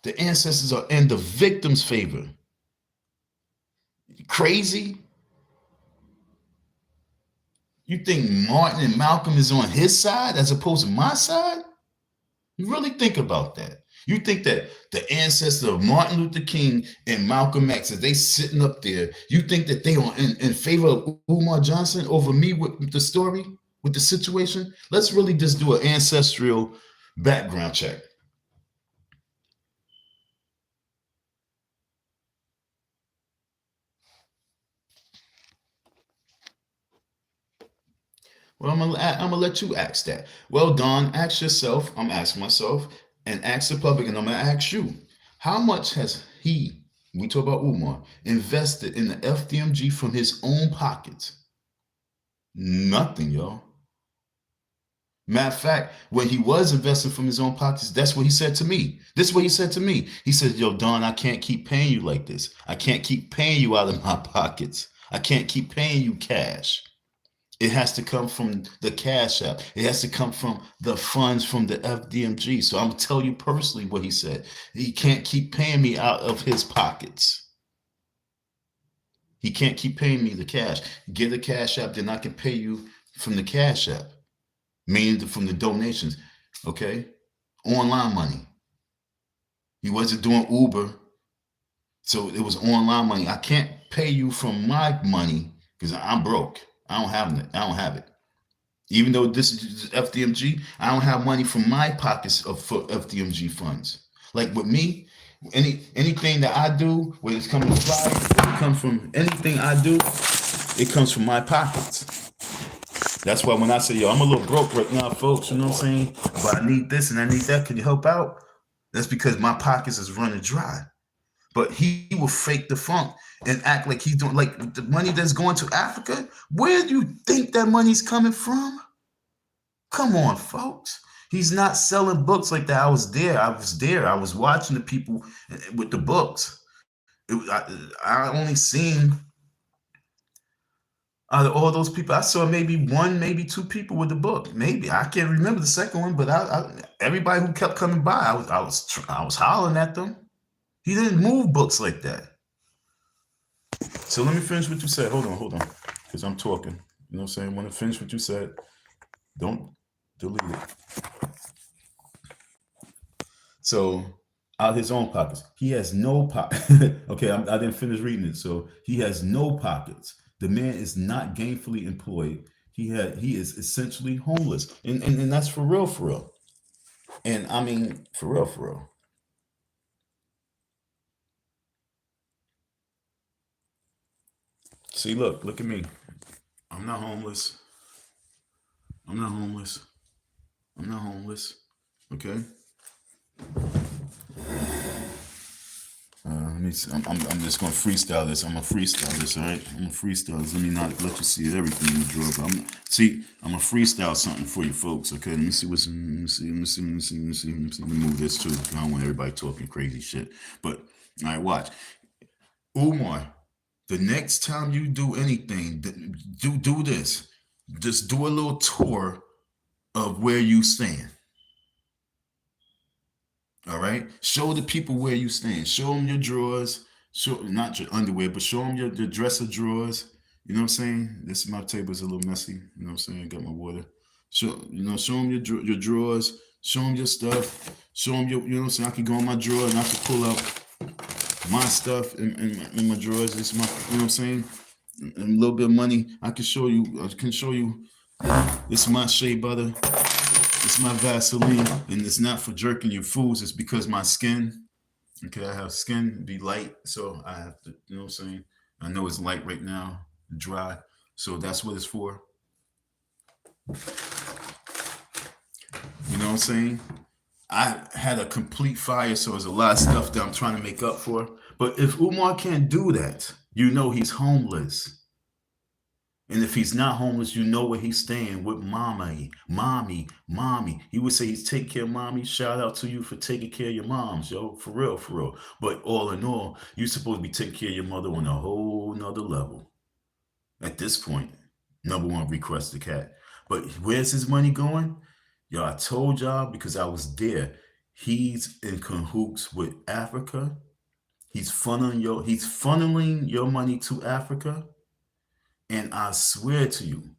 The ancestors are in the victim's favor. Crazy? You think Martin and Malcolm is on his side as opposed to my side? You really think about that. You think that the ancestors of Martin Luther King and Malcolm X, as they sitting up there, you think that they are in favor of Umar Johnson over me with the story, with the situation? Let's really just do an ancestral background check. Well, I'm gonna let you ask that. Well, Don, ask yourself. I'm asking myself, and ask the public, and I'm gonna ask you: how much has he? We talk about Umar invested in the FDMG from his own pockets. Nothing, y'all. Matter of fact, when he was investing from his own pockets, that's what he said to me. This is what he said to me. He said, yo, Don, I can't keep paying you like this. I can't keep paying you out of my pockets. I can't keep paying you cash. It has to come from the Cash App. It has to come from the funds from the FDMG. So I'm going to tell you personally what he said. He can't keep paying me out of his pockets. He can't keep paying me the cash. Get a Cash App, then I can pay you from the Cash App, meaning from the donations, okay? Online money. He wasn't doing Uber, so it was online money. I can't pay you from my money because I'm broke. I don't have it. Even though this is FDMG, I don't have money from my pockets for FDMG funds. Like with me, anything that I do, whether it's coming from flyers, it comes from anything I do, it comes from my pockets. That's why when I say, yo, I'm a little broke right now, folks, you know what I'm saying? But I need this and I need that. Can you help out? That's because my pockets is running dry. But he will fake the funk and act like he's doing, like the money that's going to Africa. Where do you think that money's coming from? Come on, folks. He's not selling books like that. I was there. I was watching the people with the books. I only seen out of all those people, I saw maybe one, maybe two people with the book. Maybe I can't remember the second one, but everybody who kept coming by, I was hollering at them. He didn't move books like that. So let me finish what you said. Hold on, because I'm talking. You know what I'm saying? When I finish what you said, don't delete it. So out his own pockets, he has no pocket. Okay, I didn't finish reading it. So he has no pockets. The man is not gainfully employed. He is essentially homeless, and that's for real, for real. And I mean, for real, for real. See, look at me. I'm not homeless. I'm not homeless. I'm not homeless. Okay. Let me see. I'm just gonna freestyle this. I'm gonna freestyle this, all right? I'm gonna freestyle this. Let me not let you see everything in the drawer. But I'm gonna freestyle something for you folks. Okay, let me see what's. Let me see. Let me see. Let me see. Let me see. Let me see. Let me move this too. I don't want everybody talking crazy shit. But all right, watch. Umar, the next time you do anything, do this. Just do a little tour of where you stand. All right. Show the people where you stand. Show them your drawers. Show not your underwear, but show them your dresser drawers. You know what I'm saying? This my table is a little messy. You know what I'm saying? I got my water. Show them your drawers. Show them your stuff. Show them you know what I'm saying? I can go in my drawer and I can pull out my stuff in my drawers. This is my, you know what I'm saying? And a little bit of money. I can show you. I can show you. This is my shea butter. It's my Vaseline, and it's not for jerking your foods. It's because my skin, okay, I have skin be light, so I have to, you know what I'm saying? I know it's light right now, dry, so that's what it's for. You know what I'm saying? I had a complete fire, so there's a lot of stuff that I'm trying to make up for. But if Umar can't do that, you know he's homeless. And if he's not homeless, you know where he's staying with mommy. He would say he's taking care of mommy. Shout out to you for taking care of your moms, yo. For real, for real. But all in all, you're supposed to be taking care of your mother on a whole nother level. At this point, number one, request the cat. But where's his money going? Yo, I told y'all because I was there. He's in cahoots with Africa. He's funneling your money to Africa. And I swear to you,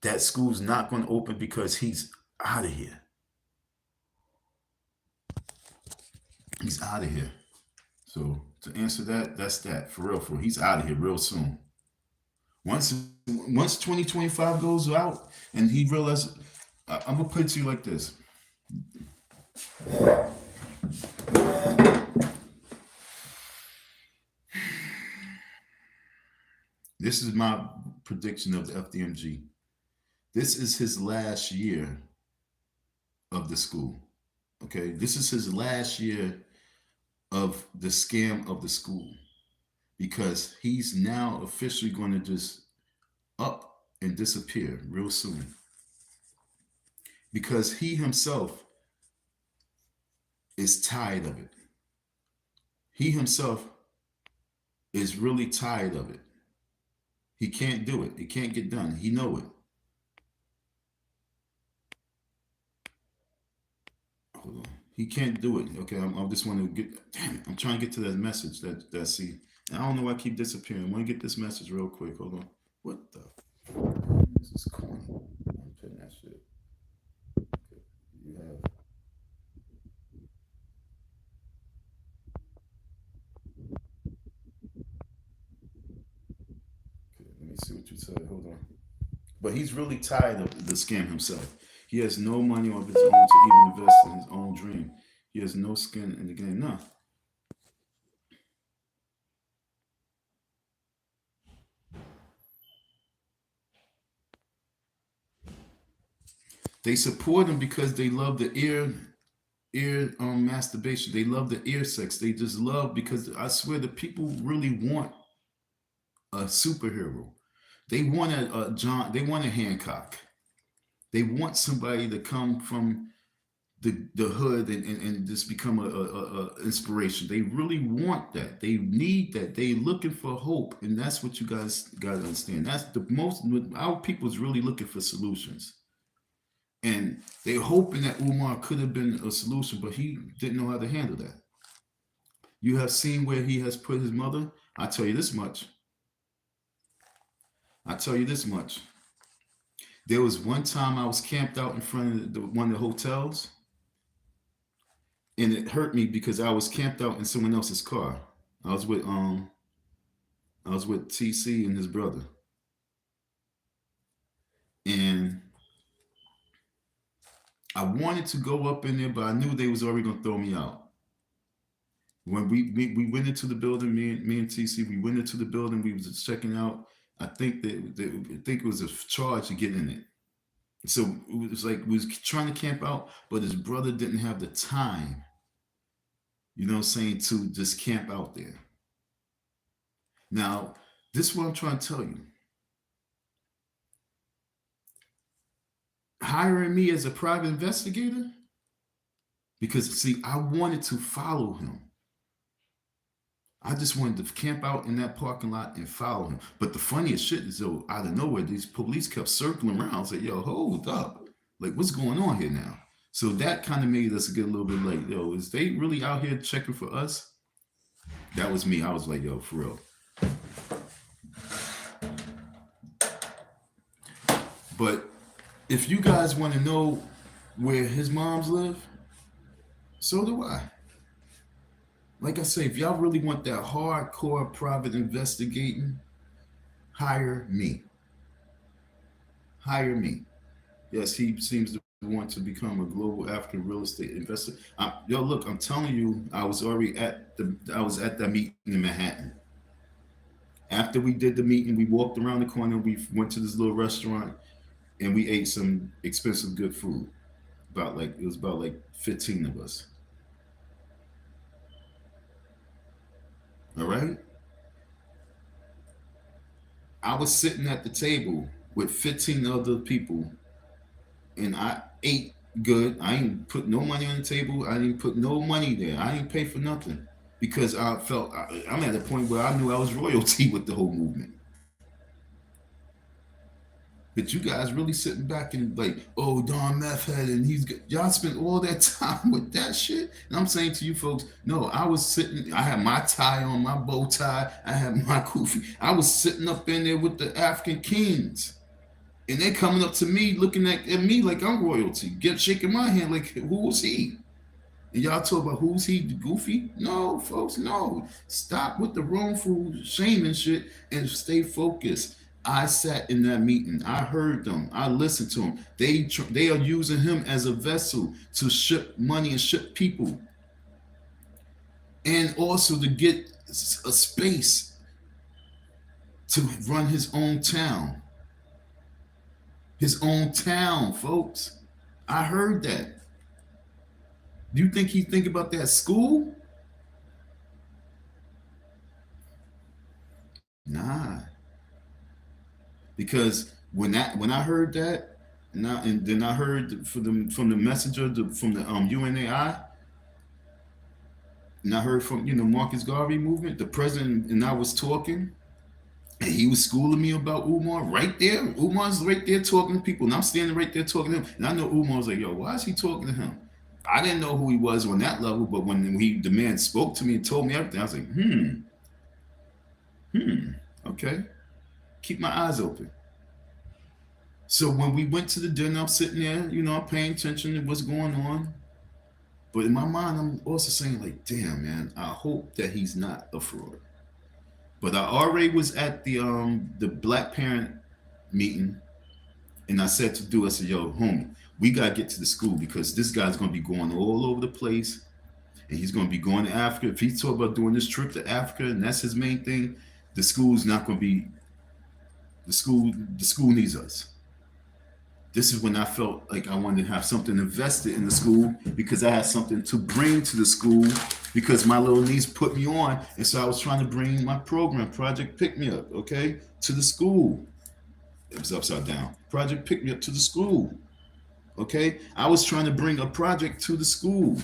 that school's not going to open because he's out of here. He's out of here. So to answer that, that's that. For real, for real. He's out of here real soon. Once once 2025 goes out and he realizes, I'm gonna put it to you like this. This is my prediction of the FDMG. This is his last year of the school. Okay, this is his last year of the scam of the school because he's now officially going to just up and disappear real soon because he himself is tired of it. He himself is really tired of it. He can't do it. It can't get done. He know it. Hold on. He can't do it. Okay, I just want to get. Damn it! I'm trying to get to that message. That see. I don't know why I keep disappearing. I want to get this message real quick. Hold on. What the? This is corny. I'm putting that shit. Okay. You have. Okay. Let me see what you said. Hold on. But he's really tired of the scam himself. He has no money of his own to even invest in his own dream. He has no skin in the game. No. They support him because they love the ear masturbation. They love the ear sex. They just love, because I swear the people really want a superhero. They want a John. They want a Hancock. They want somebody to come from the hood and just become a inspiration. They really want that. They need that. They looking for hope, and that's what you guys got to understand. That's the most. Our people's really looking for solutions, and they're hoping that Umar could have been a solution, but he didn't know how to handle that. You have seen where he has put his mother. I tell you this much. I tell you this much. There was one time I was camped out in front of one of the hotels, and it hurt me because I was camped out in someone else's car. I was with TC and his brother, and I wanted to go up in there, but I knew they was already gonna throw me out. When we went into the building, me and TC, we went into the building. We was just checking out. I think I think it was a charge to get in it. So it was like we was trying to camp out, but his brother didn't have the time, you know what I'm saying, to just camp out there. Now, this is what I'm trying to tell you. Hiring me as a private investigator, because see, I wanted to follow him. I just wanted to camp out in that parking lot and follow him. But the funniest shit is, though, out of nowhere, these police kept circling around, say, "Yo, hold up, like what's going on here now?" So that kind of made us get a little bit like, "Yo, is they really out here checking for us?" That was me. I was like, "Yo, for real." But if you guys want to know where his moms live, so do I. Like I say, if y'all really want that hardcore private investigating, hire me. Hire me. Yes, he seems to want to become a global African real estate investor. Yo, look, I'm telling you, I was at that meeting in Manhattan. After we did the meeting, we walked around the corner. We went to this little restaurant, and we ate some expensive good food. It was about like 15 of us. All right. I was sitting at the table with 15 other people, and I ate good. I ain't put no money on the table. I didn't put no money there. I didn't pay for nothing because I felt I'm at a point where I knew I was royalty with the whole movement. But you guys really sitting back and like, "Oh, Don Meth head, and y'all spent all that time with that shit." And I'm saying to you folks, no, I was sitting, I had my tie on, my bow tie, I had my kufi. I was sitting up in there with the African kings. And they coming up to me, looking at me like I'm royalty, shaking my hand like, "Who was he?" And y'all talk about who's he, goofy? No, folks, no. Stop with the wrongful shaming shit and stay focused. I sat in that meeting. I heard them. I listened to them. They are using him as a vessel to ship money and ship people, and also to get a space to run his own town. His own town, folks. I heard that. Do you think he think about that school? Nah, because when I heard that, and then I heard from the messenger from the UNAI, and I heard from Marcus Garvey movement, the president, and I was talking, and he was schooling me about Umar right there. Umar's right there talking to people, and I'm standing right there talking to him, and I know Umar's like, "Yo, why is he talking to him?" I didn't know who he was on that level, but when the man spoke to me and told me everything, I was like, okay, keep my eyes open. So when we went to the dinner, I'm sitting there, I'm paying attention to what's going on. But in my mind, I'm also saying, like, damn, man, I hope that he's not a fraud. But I already was at the Black Parent meeting, And I said to do, I said, yo, homie, we got to get to the school because this guy's going to be going all over the place and he's going to be going to Africa. If he's talking about doing this trip to Africa and that's his main thing, the school's not going to be, the school needs us. This is when I felt like I wanted to have something invested in the school because I had something to bring to the school because my little niece put me on. And so I was trying to bring my program, Project Pick Me Up, okay, to the school. It was upside down. Project Pick Me Up to the school, okay? I was trying to bring a project to the school.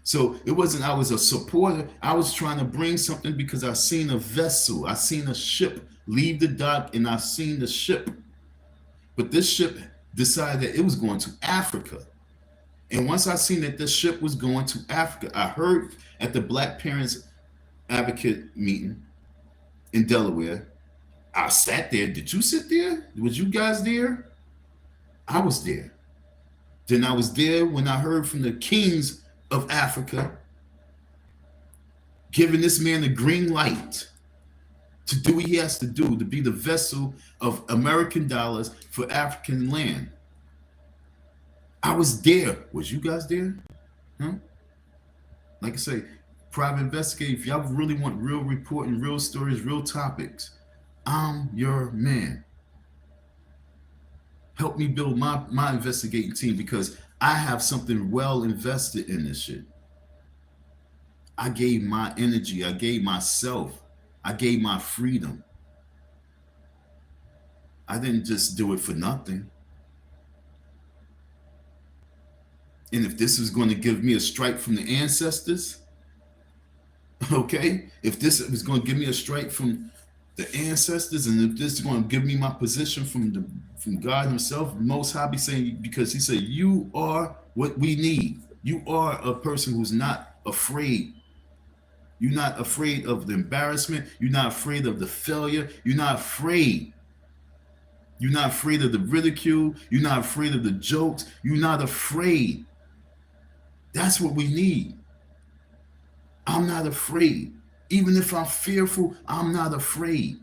So it wasn't I was a supporter. I was trying to bring something because I seen a vessel. I seen a ship leave the dock and I seen the ship. But this ship decided that it was going to Africa. And once I seen that this ship was going to Africa, I heard at the Black Parents Advocate meeting in Delaware, I sat there. Did you sit there? Was you guys there? I was there. Then I was there when I heard from the kings of Africa giving this man the green light to do what he has to do, to be the vessel of American dollars for African land. I was there. Was you guys there? Huh? Like I say, private investigator, if y'all really want real reporting, real stories, real topics, I'm your man. Help me build my investigating team because I have something well invested in this shit. I gave my energy. I gave myself. I gave my freedom. I didn't just do it for nothing. And if this is going to give me a strike from the ancestors, okay, if this is going to give me a strike from the ancestors, and if this is going to give me my position from God Himself, Most High, be saying, because He said, "You are what we need. You are a person who's not afraid. You're not afraid of the embarrassment. You're not afraid of the failure. You're not afraid. You're not afraid of the ridicule. You're not afraid of the jokes. You're not afraid." That's what we need. I'm not afraid. Even if I'm fearful, I'm not afraid.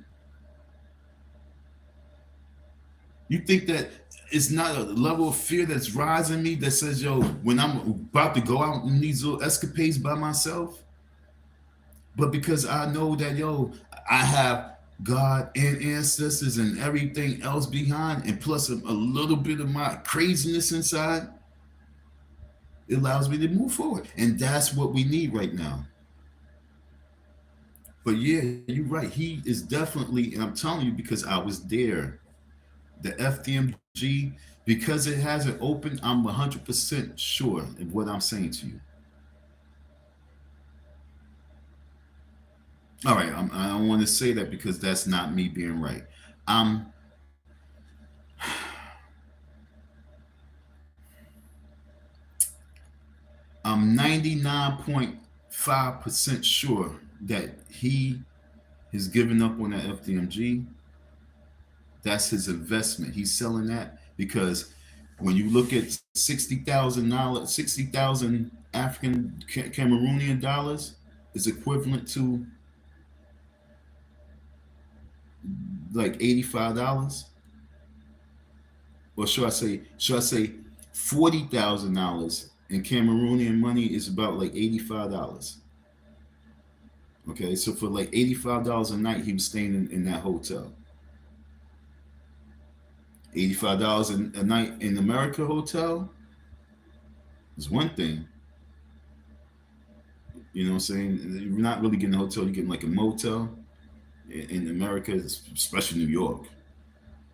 You think that it's not a level of fear that's rising me that says, yo, when I'm about to go out in these little escapades by myself? But because I know that, yo, I have God and ancestors and everything else behind, and plus a little bit of my craziness inside, it allows me to move forward. And that's what we need right now. But yeah, you're right. He is definitely, and I'm telling you because I was there. The FDMG, because it hasn't opened, I'm 100% sure of what I'm saying to you. All right, I don't want to say that because that's not me being right. I'm 99.5% sure that he has given up on that FDMG. That's his investment. He's selling that because when you look at $60,000, 60,000 African Cameroonian dollars is equivalent to like $85. Or should I say $40,000 in Cameroonian money is about like $85. Okay, so for like $85 a night, he was staying in that hotel. $85 a night in America hotel is one thing. You know what I'm saying? You're not really getting a hotel, you're getting like a motel in America, especially New York.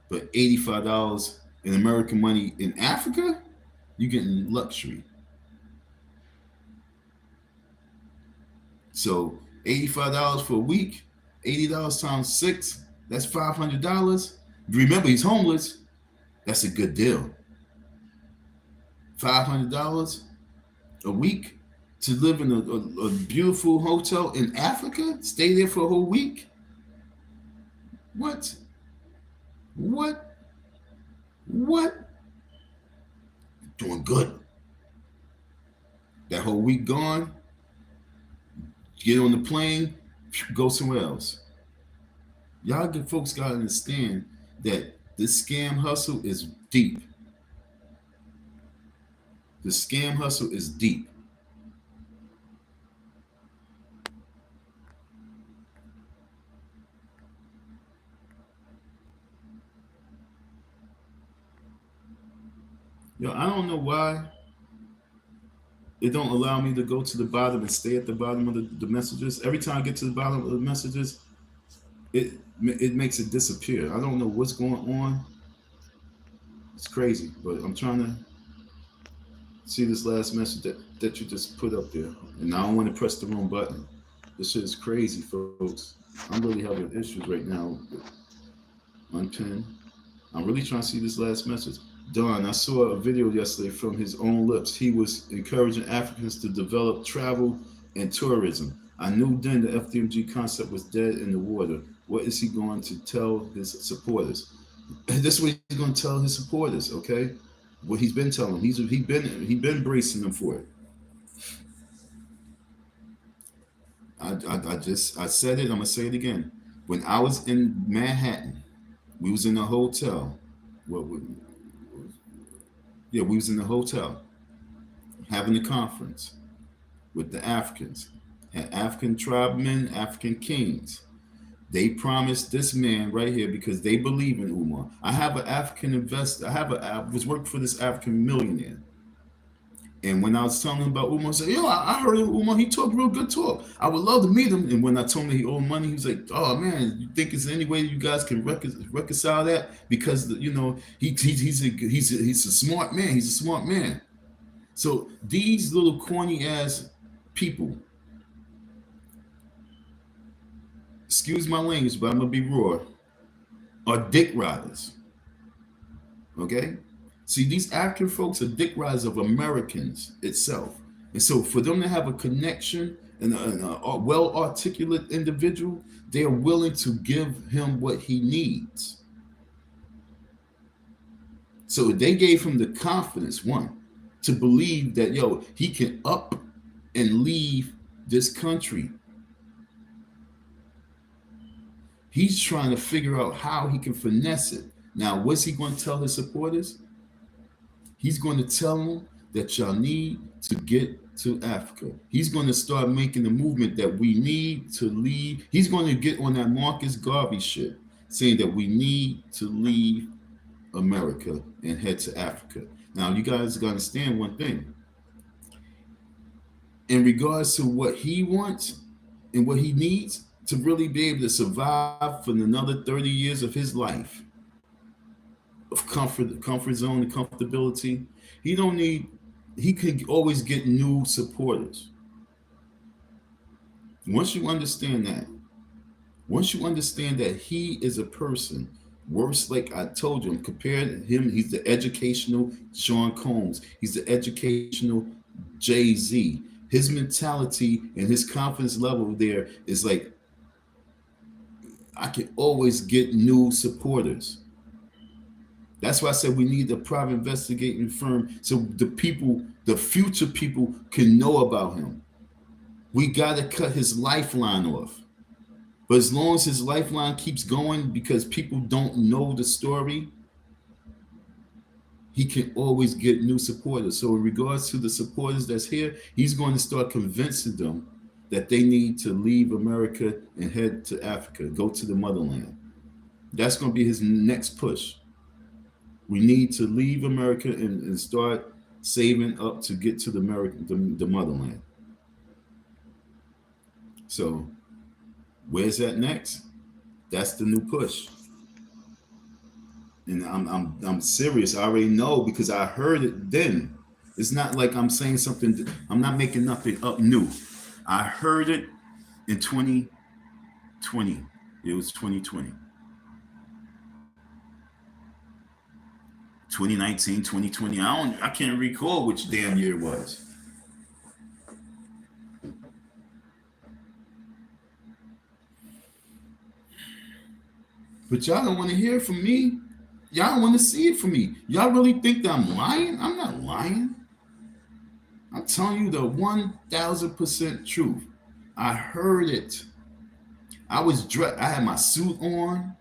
But $85 in American money in Africa, you're getting luxury. So $85 for a week, $80 times 6, that's $500. Remember, he's homeless. That's a good deal. $500 a week to live in a beautiful hotel in Africa, stay there for a whole week. What? Doing good. That whole week gone, get on the plane, go somewhere else. Y'all folks gotta understand that This scam hustle is deep. The scam hustle is deep. Yo, I don't know why it don't allow me to go to the bottom and stay at the bottom of the messages. Every time I get to the bottom of the messages, it it makes it disappear. I don't know what's going on. It's crazy, but I'm trying to see this last message that you just put up there, and I don't want to press the wrong button. This shit is crazy, folks. I'm really having issues right now. Unpin. I'm really trying to see this last message. Don, I saw a video yesterday from his own lips. He was encouraging Africans to develop travel and tourism. I knew then the FDMG concept was dead in the water. What is he going to tell his supporters? This is what he's going to tell his supporters, okay? What he's been telling them. He been bracing them for it. I said it. I'm gonna say it again. When I was in Manhattan, we was in a hotel. What? Yeah, we was in the hotel having a conference with the Africans, and African tribemen, African kings. They promised this man right here because they believe in Umar. I have an African investor. I was working for this African millionaire. And when I was telling him about Umar, I said, yo, I heard of Umar. He talked real good talk. I would love to meet him. And when I told him he owed money, he was like, oh, man, you think there's any way you guys can reconcile that? Because, you know, he's a smart man. He's a smart man. So these little corny ass people, excuse my language, but I'm going to be raw, are dick riders. Okay? See, these African folks are dick riders of Americans itself. And so for them to have a connection and a well-articulate individual, they are willing to give him what he needs. So they gave him the confidence, one, to believe that, yo, he can up and leave this country. He's trying to figure out how he can finesse it. Now, what's he going to tell his supporters? He's going to tell them that y'all need to get to Africa. He's going to start making the movement that we need to leave. He's going to get on that Marcus Garvey shit, saying that we need to leave America and head to Africa. Now, you guys got to understand one thing. In regards to what he wants and what he needs to really be able to survive for another 30 years of his life, of comfort zone and comfortability, he could always get new supporters. Once you understand that he is a person worse, like I told you, compared to him, he's the educational Sean Combs, he's the educational Jay-Z. His mentality and his confidence level there is like, I can always get new supporters. That's why I said we need a private investigating firm so the future people can know about him. We got to cut his lifeline off. But as long as his lifeline keeps going because people don't know the story, he can always get new supporters. So in regards to the supporters that's here, he's going to start convincing them that they need to leave America and head to Africa, go to the motherland. That's going to be his next push. We need to leave America and start saving up to get to the motherland. So where's that next? That's the new push. And I'm serious. I already know because I heard it then. It's not like I'm saying something. I'm not making nothing up new. I heard it in 2020. It was 2020. 2019, 2020. I can't recall which damn year it was. But y'all don't want to hear from me. Y'all don't want to see it from me. Y'all really think that I'm lying? I'm not lying. I'm telling you the 1000% truth. I heard it. I was dressed. I had my suit on.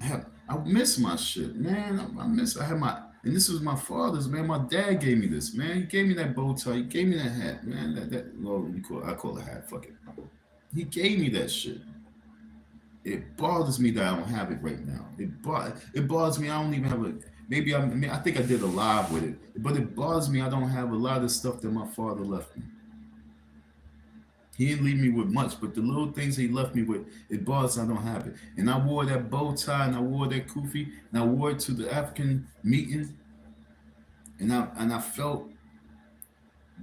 I miss my shit, man. I had my, and this was my father's, man. My dad gave me this, man. He gave me that bow tie. He gave me that hat, man. Well, I call it a hat. Fuck it. He gave me that shit. It bothers me that I don't have it right now. It bothers me. I don't even have a. Maybe I think I did a live with it, but it bothers me. I don't have a lot of stuff that my father left me. He didn't leave me with much, but the little things he left me with, it bothers I don't have it. And I wore that bow tie, and I wore that kufi, and I wore it to the African meeting, and I felt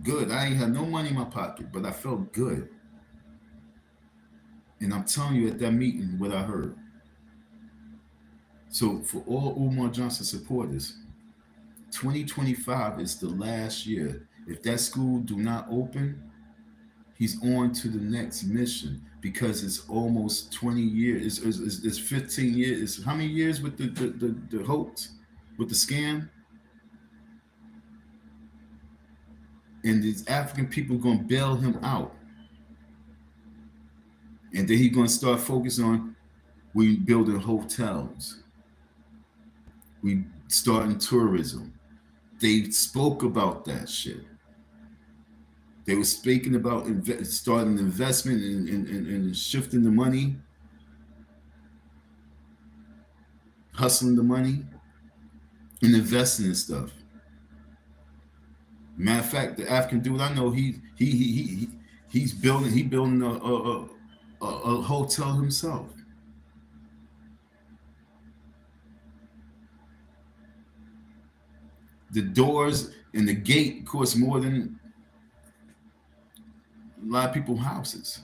good. I ain't had no money in my pocket, but I felt good. And I'm telling you, at that meeting, what I heard. So for all Umar Johnson supporters, 2025 is the last year. If that school do not open, he's on to the next mission, because it's almost 20 years. It's 15 years. It's how many years with the hoax, with the scam? And these African people going to bail him out. And then he's going to start focusing on, we building hotels. We starting tourism. They spoke about that shit. They were speaking about starting investment and shifting the money, hustling the money, and investing in stuff. Matter of fact, the African dude I know, he's building a hotel himself. The doors and the gate cost more than a lot of people's houses.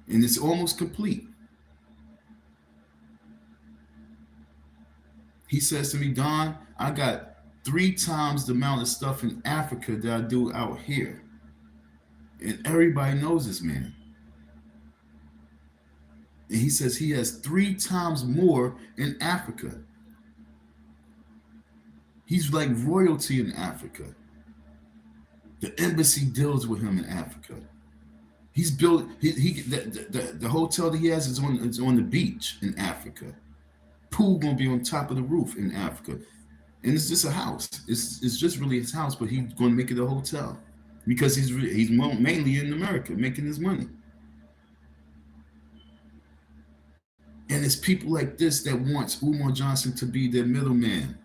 And it's almost complete. He says to me, Don, I got 3 times the amount of stuff in Africa that I do out here. And everybody knows this man. And he says he has 3 times more in Africa. He's like royalty in Africa. The embassy deals with him in Africa. He's built the hotel that he has is on the beach in Africa. Pool gonna be on top of the roof in Africa, and it's just a house. It's just really his house, but he's gonna make it a hotel because he's mainly in America making his money. And it's people like this that wants Umar Johnson to be their middleman.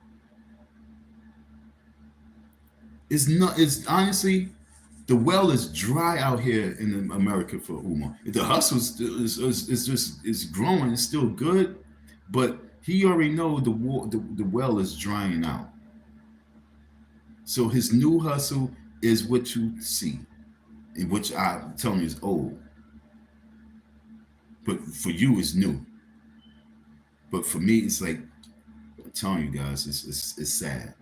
It's honestly, the well is dry out here in America for Umar. The hustle is growing. It's still good, but he already know the well is drying out. So his new hustle is what you see, and which I'm telling you is old. But for you, it's new. But for me, it's like, I'm telling you guys, it's sad.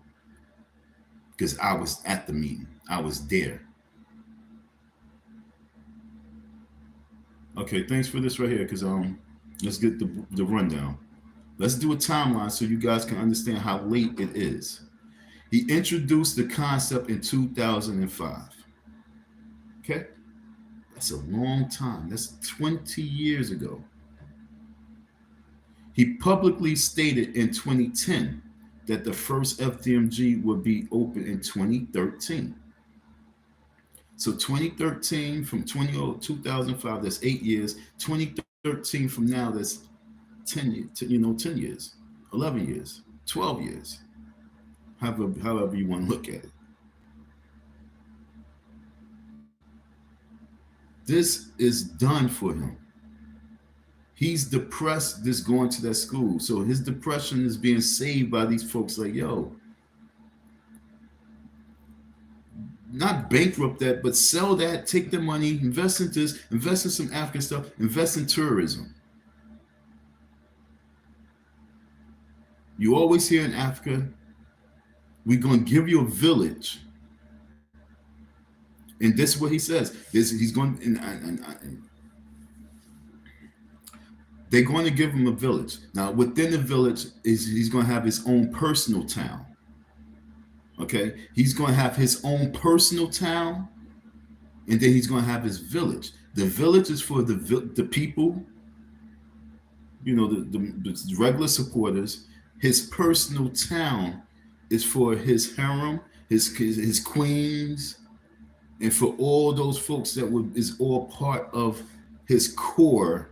Because I was at the meeting. I was there. Okay, thanks for this right here, because let's get the rundown. Let's do a timeline so you guys can understand how late it is. He introduced the concept in 2005. Okay? That's a long time. That's 20 years ago. He publicly stated in 2010 that the first FDMG would be open in 2013. So 2013 from 2005, that's 8 years. 2013 from now, that's 10 years, 10 years, 11 years, 12 years, however you want to look at it. This is done for him. He's depressed just going to that school. So his depression is being saved by these folks like, yo, not bankrupt that, but sell that, take the money, invest in this, invest in some African stuff, invest in tourism. You always hear in Africa, we're going to give you a village. And this is what he says. He's going, they're going to give him a village. Now, within the village, he's going to have his own personal town. Okay? He's going to have his own personal town, and then he's going to have his village. The village is for the people you know, the regular supporters. His personal town is for his harem, his queens, and for all those folks that is all part of his core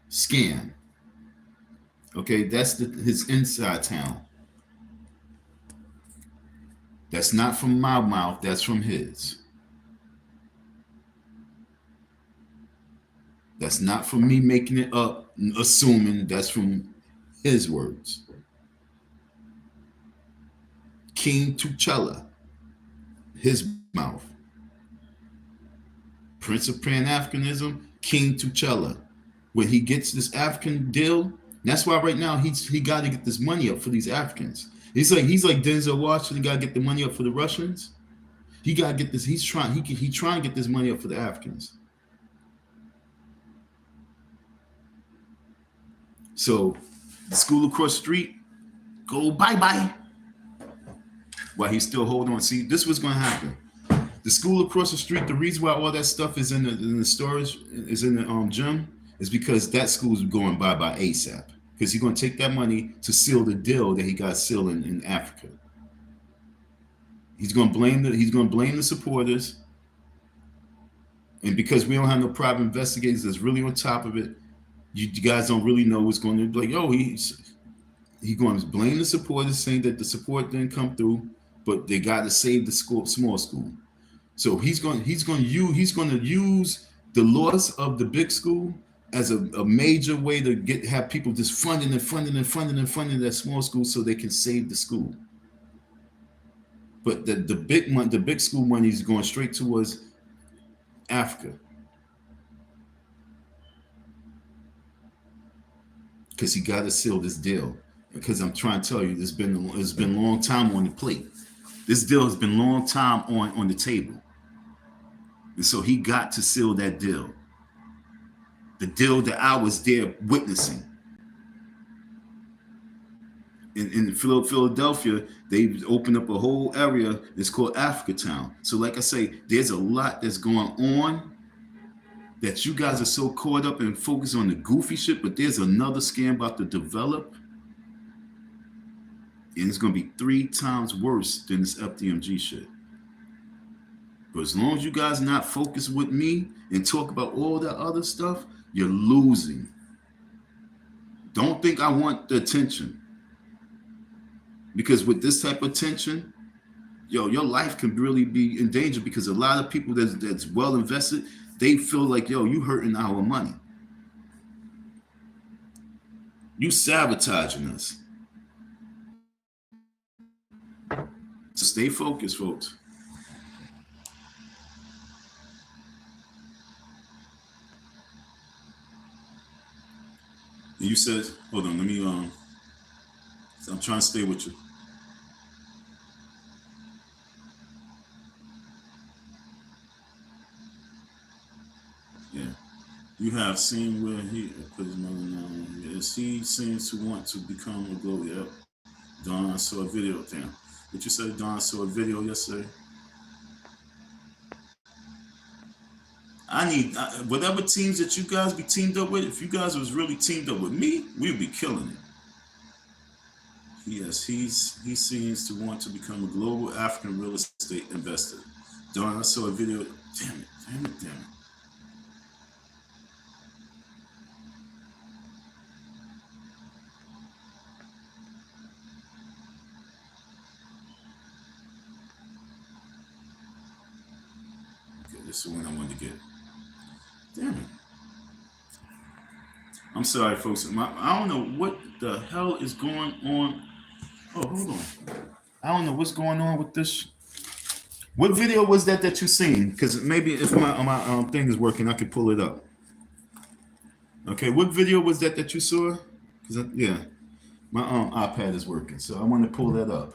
scam. Okay, that's his inside town. That's not from my mouth. That's from his. That's not from me making it up, assuming. That's from his words. King T'Challa, his mouth. Prince of Pan Africanism, King T'Challa. When he gets this African deal, that's why right now he got to get this money up for these Africans. He's like Denzel Washington. Got to get the money up for the Russians. He got to get this. He's trying. He trying to get this money up for the Africans. So the school across the street go bye-bye while he's still holding on. See, this was going to happen. The school across the street, the reason why all that stuff is in the storage, is in the gym, is because that school is going bye-bye ASAP. Because he's going to take that money to seal the deal that he got sealed in Africa. He's going to blame the supporters. And because we don't have no private investigators that's really on top of it, you guys don't really know what's going to be like. Oh, he's going to blame the supporters, saying that the support didn't come through, but they got to save the small school. So he's going to use the loss of the big school as a major way to have people just funding that small school so they can save the school. But the big school money is going straight towards Africa. Because he got to seal this deal. Because I'm trying to tell you, it's been a long time on the plate. This deal has been a long time on the table. And so he got to seal that deal. The deal that I was there witnessing. In Philadelphia, they've opened up a whole area that's called Africa Town. So like I say, there's a lot that's going on that you guys are so caught up and focused on the goofy shit, but there's another scam about to develop. And it's going to be 3 times worse than this FDMG shit. But as long as you guys not focused with me and talk about all that other stuff, you're losing. Don't think I want the attention. Because with this type of attention, your life can really be in danger, because a lot of people that's well invested, they feel like, you hurting our money. You sabotaging us. So stay focused, folks. And you said, hold on, let me, I'm trying to stay with you. Yeah. You have seen where he put his mother down. Yes, he seems to want to become a global. Yep. Don, I saw a video. Damn. What you said, Don, I saw a video yesterday. I need whatever teams that you guys be teamed up with. If you guys was really teamed up with me, we'd be killing it. Yes, he seems to want to become a global African real estate investor. Don, I saw a video. Damn it. Okay, this is the one I wanted to get. Damn it. I'm sorry, folks. I don't know what the hell is going on. Oh, hold on. I don't know what's going on with this. What video was that you seen? Because maybe if my thing is working, I could pull it up. Okay, what video was that you saw? Because yeah, my iPad is working, so I want to pull that up.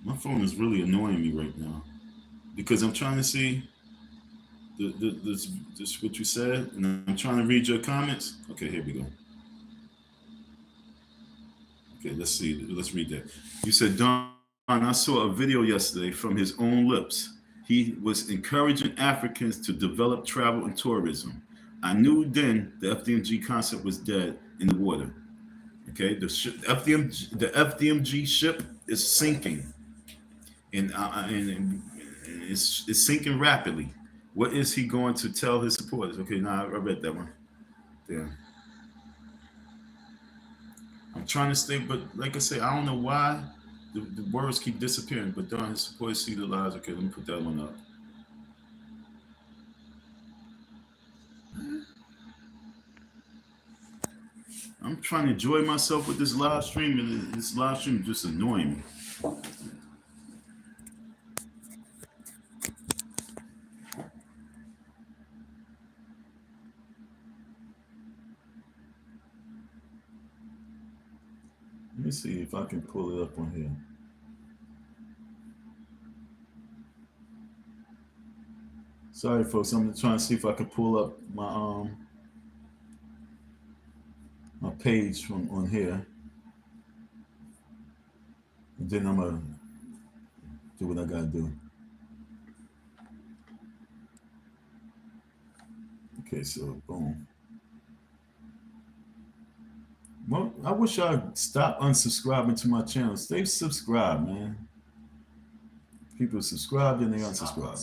My phone is really annoying me right now because I'm trying to see this what you said, and I'm trying to read your comments. Okay, here we go. Okay, let's see. Let's read that. You said, Don, I saw a video yesterday from his own lips. He was encouraging Africans to develop travel and tourism. I knew then the FDMG concept was dead in the water. Okay, the FDMG ship is sinking, and it's sinking rapidly. What is he going to tell his supporters? Okay, now I read that one. Yeah, I'm trying to stay, but like I say, I don't know why the words keep disappearing. But darn, his supporters see the lies. Okay, let me put that one up. I'm trying to enjoy myself with this live stream, and this live stream is just annoying me. Let me see if I can pull it up on here. Sorry, folks. I'm trying to see if I can pull up my page from on here, and then I'm gonna do what I gotta do. Okay, so boom. Well, I wish I'd stop unsubscribing to my channel. Stay subscribed, man. People subscribe, then they unsubscribe.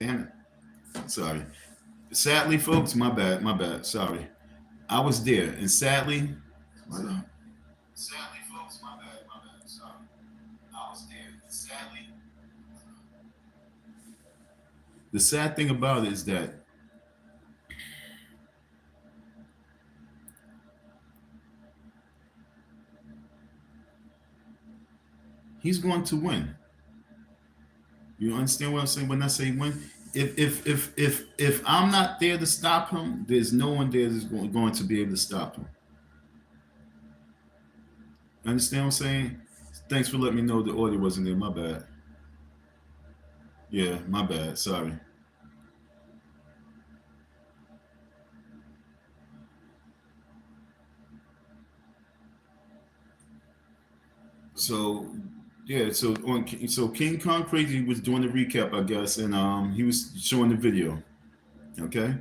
Damn it. Sorry. Sadly, folks, my bad. Sorry. I was there, and sadly, Sadly, folks, my bad, sorry. I was there. The sad thing about it is that he's going to win. You understand what I'm saying when I say win? If I'm not there to stop him, there's no one there that's going to be able to stop him. Understand what I'm saying? Thanks for letting me know the audio wasn't there. My bad. Yeah, my bad. Sorry. So yeah, so King Kong Crazy was doing the recap, I guess, and he was showing the video. Okay,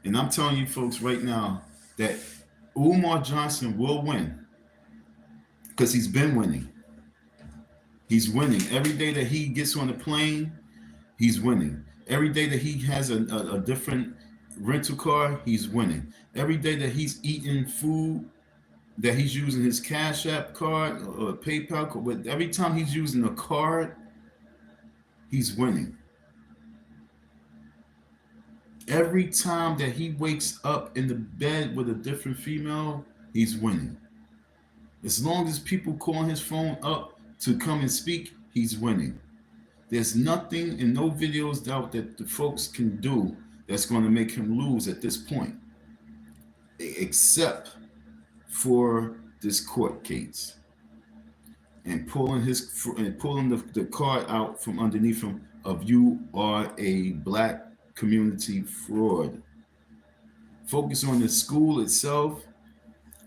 and I'm telling you folks right now that Umar Johnson will win because he's been winning. He's winning every day that he gets on the plane. He's winning every day that he has a different rental car. He's winning every day that he's eating food that he's using his Cash App card or PayPal card. But every time he's using a card, he's winning. Every time that he wakes up in the bed with a different female, he's winning. As long as people call his phone up to come and speak, he's winning. There's nothing and no videos out that the folks can do that's going to make him lose at this point, except for this court case and pulling the card out from underneath him of you are a black community fraud. Focus on the school itself,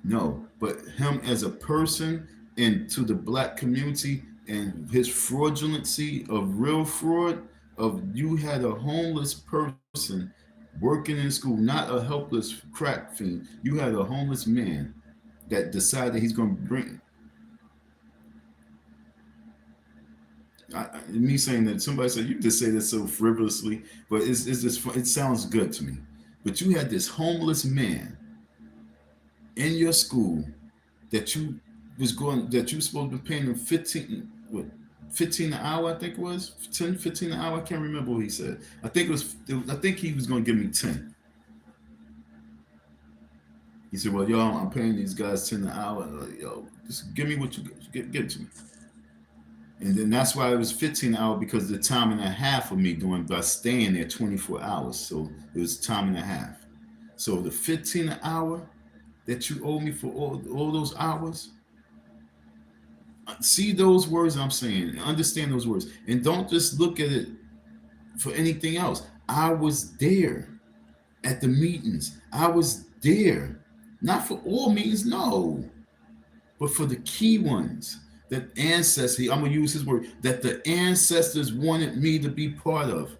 no, but him as a person and to the black community and his fraudulency of real fraud of you had a homeless person working in school, not a helpless crack fiend. You had a homeless man that decided he's going to bring. Me saying that somebody said you just say this so frivolously, but it's just it sounds good to me. But you had this homeless man in your school that you were supposed to be paying him 15 an hour, I think it was 10, 15 an hour. I can't remember what he said. I think I think he was going to give me 10. He said, "Well, yo, I'm paying these guys 10 an hour. Yo, just give me what you get it to me." And then that's why it was 15 an hour because the time and a half of me doing by staying there 24 hours. So it was time and a half. So the 15 an hour that you owe me for all those hours, see those words I'm saying, understand those words, and don't just look at it for anything else. I was there at the meetings. I was there, not for all meetings, no, but for the key ones that ancestors, I'm gonna use his word, that the ancestors wanted me to be part of.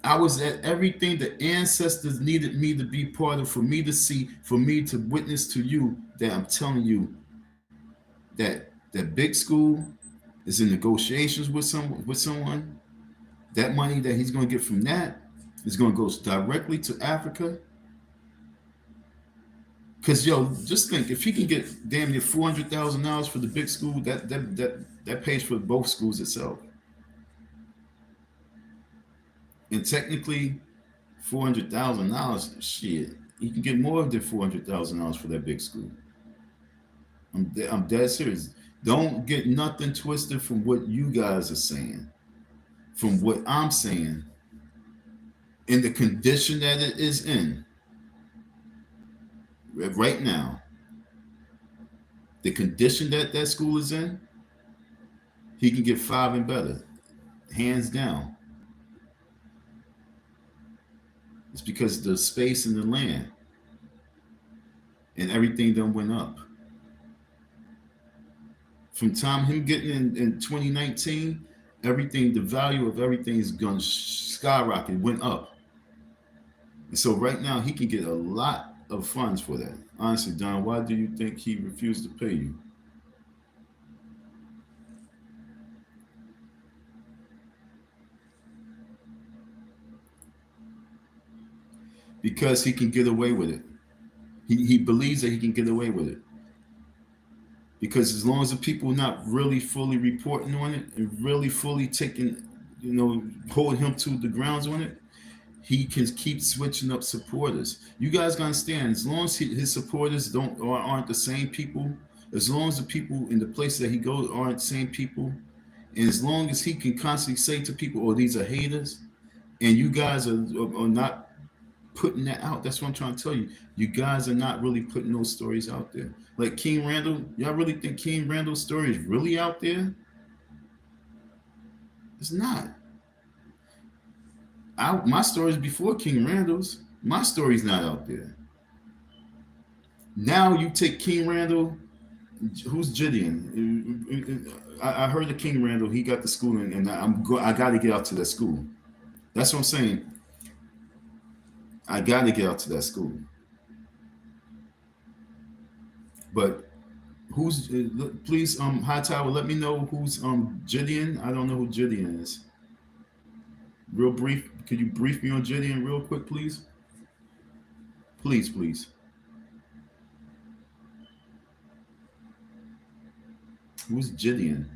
I was at everything the ancestors needed me to be part of, for me to see, for me to witness to you that I'm telling you that big school is in negotiations with someone. That money that he's going to get from that is going to go directly to Africa. Because yo, just think, if he can get damn near $400,000 for the big school, that pays for both schools itself. And technically, $400,000, shit, he can get more than $400,000 for that big school. I'm dead serious. Don't get nothing twisted from what you guys are saying, from what I'm saying, in the condition that it is in right now. The condition that that school is in, he can get 5 and better, hands down. It's because the space and the land and everything done went up. From time him getting in 2019, everything, the value of everything is gonna skyrocket, went up. And so right now he can get a lot of funds for that. Honestly, Don, why do you think he refused to pay you? Because he can get away with it. He believes that he can get away with it. because as long as the people not really fully reporting on it and really fully taking, holding him to the grounds on it, he can keep switching up supporters. You guys gotta understand, as long as his supporters aren't the same people, as long as the people in the place that he goes aren't the same people, and as long as he can constantly say to people, "Oh, these are haters," and you guys are not putting that out. That's what I'm trying to tell you. You guys are not really putting those stories out there. Like King Randall, y'all really think King Randall's story is really out there? It's not. My story is before King Randall's. My story's not out there. Now you take King Randall. Who's Gideon? I heard of King Randall. He got the schooling, and I got to get out to that school. That's what I'm saying. I got to get out to that school. But who's? Please, High Tower, let me know who's Gideon. I don't know who Gideon is. Real brief. Could you brief me on Gideon real quick, please? Please, please. Who's Gideon?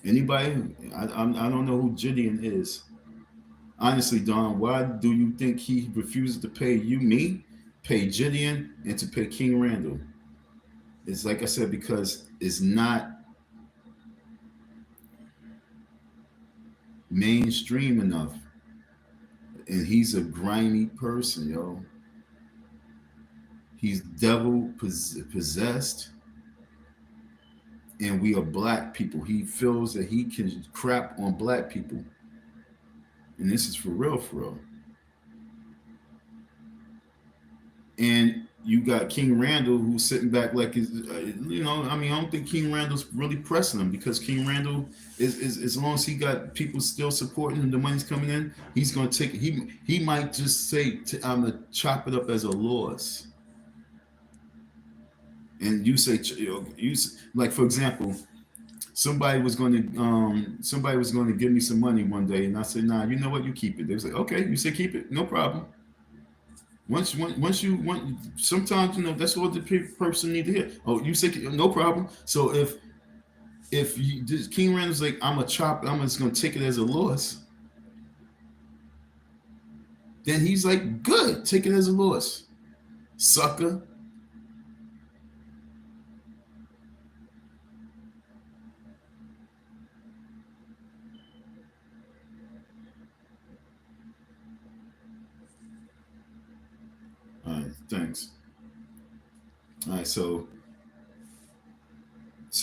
Anybody? I don't know who Gideon is. Honestly, Don, why do you think he refuses to pay me, pay Gideon, and to pay King Randall? It's like I said, because it's not mainstream enough. And he's a grimy person, yo. He's devil possessed. And we are black people. He feels that he can crap on black people. And this is for real, for real. And you got King Randall who's sitting back like, I don't think King Randall's really pressing him, because King Randall is as long as he got people still supporting him, the money's coming in, he's going to take it. He might just say, I'm going to chop it up as a loss. And you say, like, for example, somebody was going to give me some money one day, and I said, nah, you know what, you keep it. They was like, okay, you say keep it, no problem. Once you want, sometimes that's what the person need to hear. Oh, you say no problem. So if King Randall's like, I'm just gonna take it as a loss, then he's like, good, take it as a loss, sucker. All right, thanks. All right, so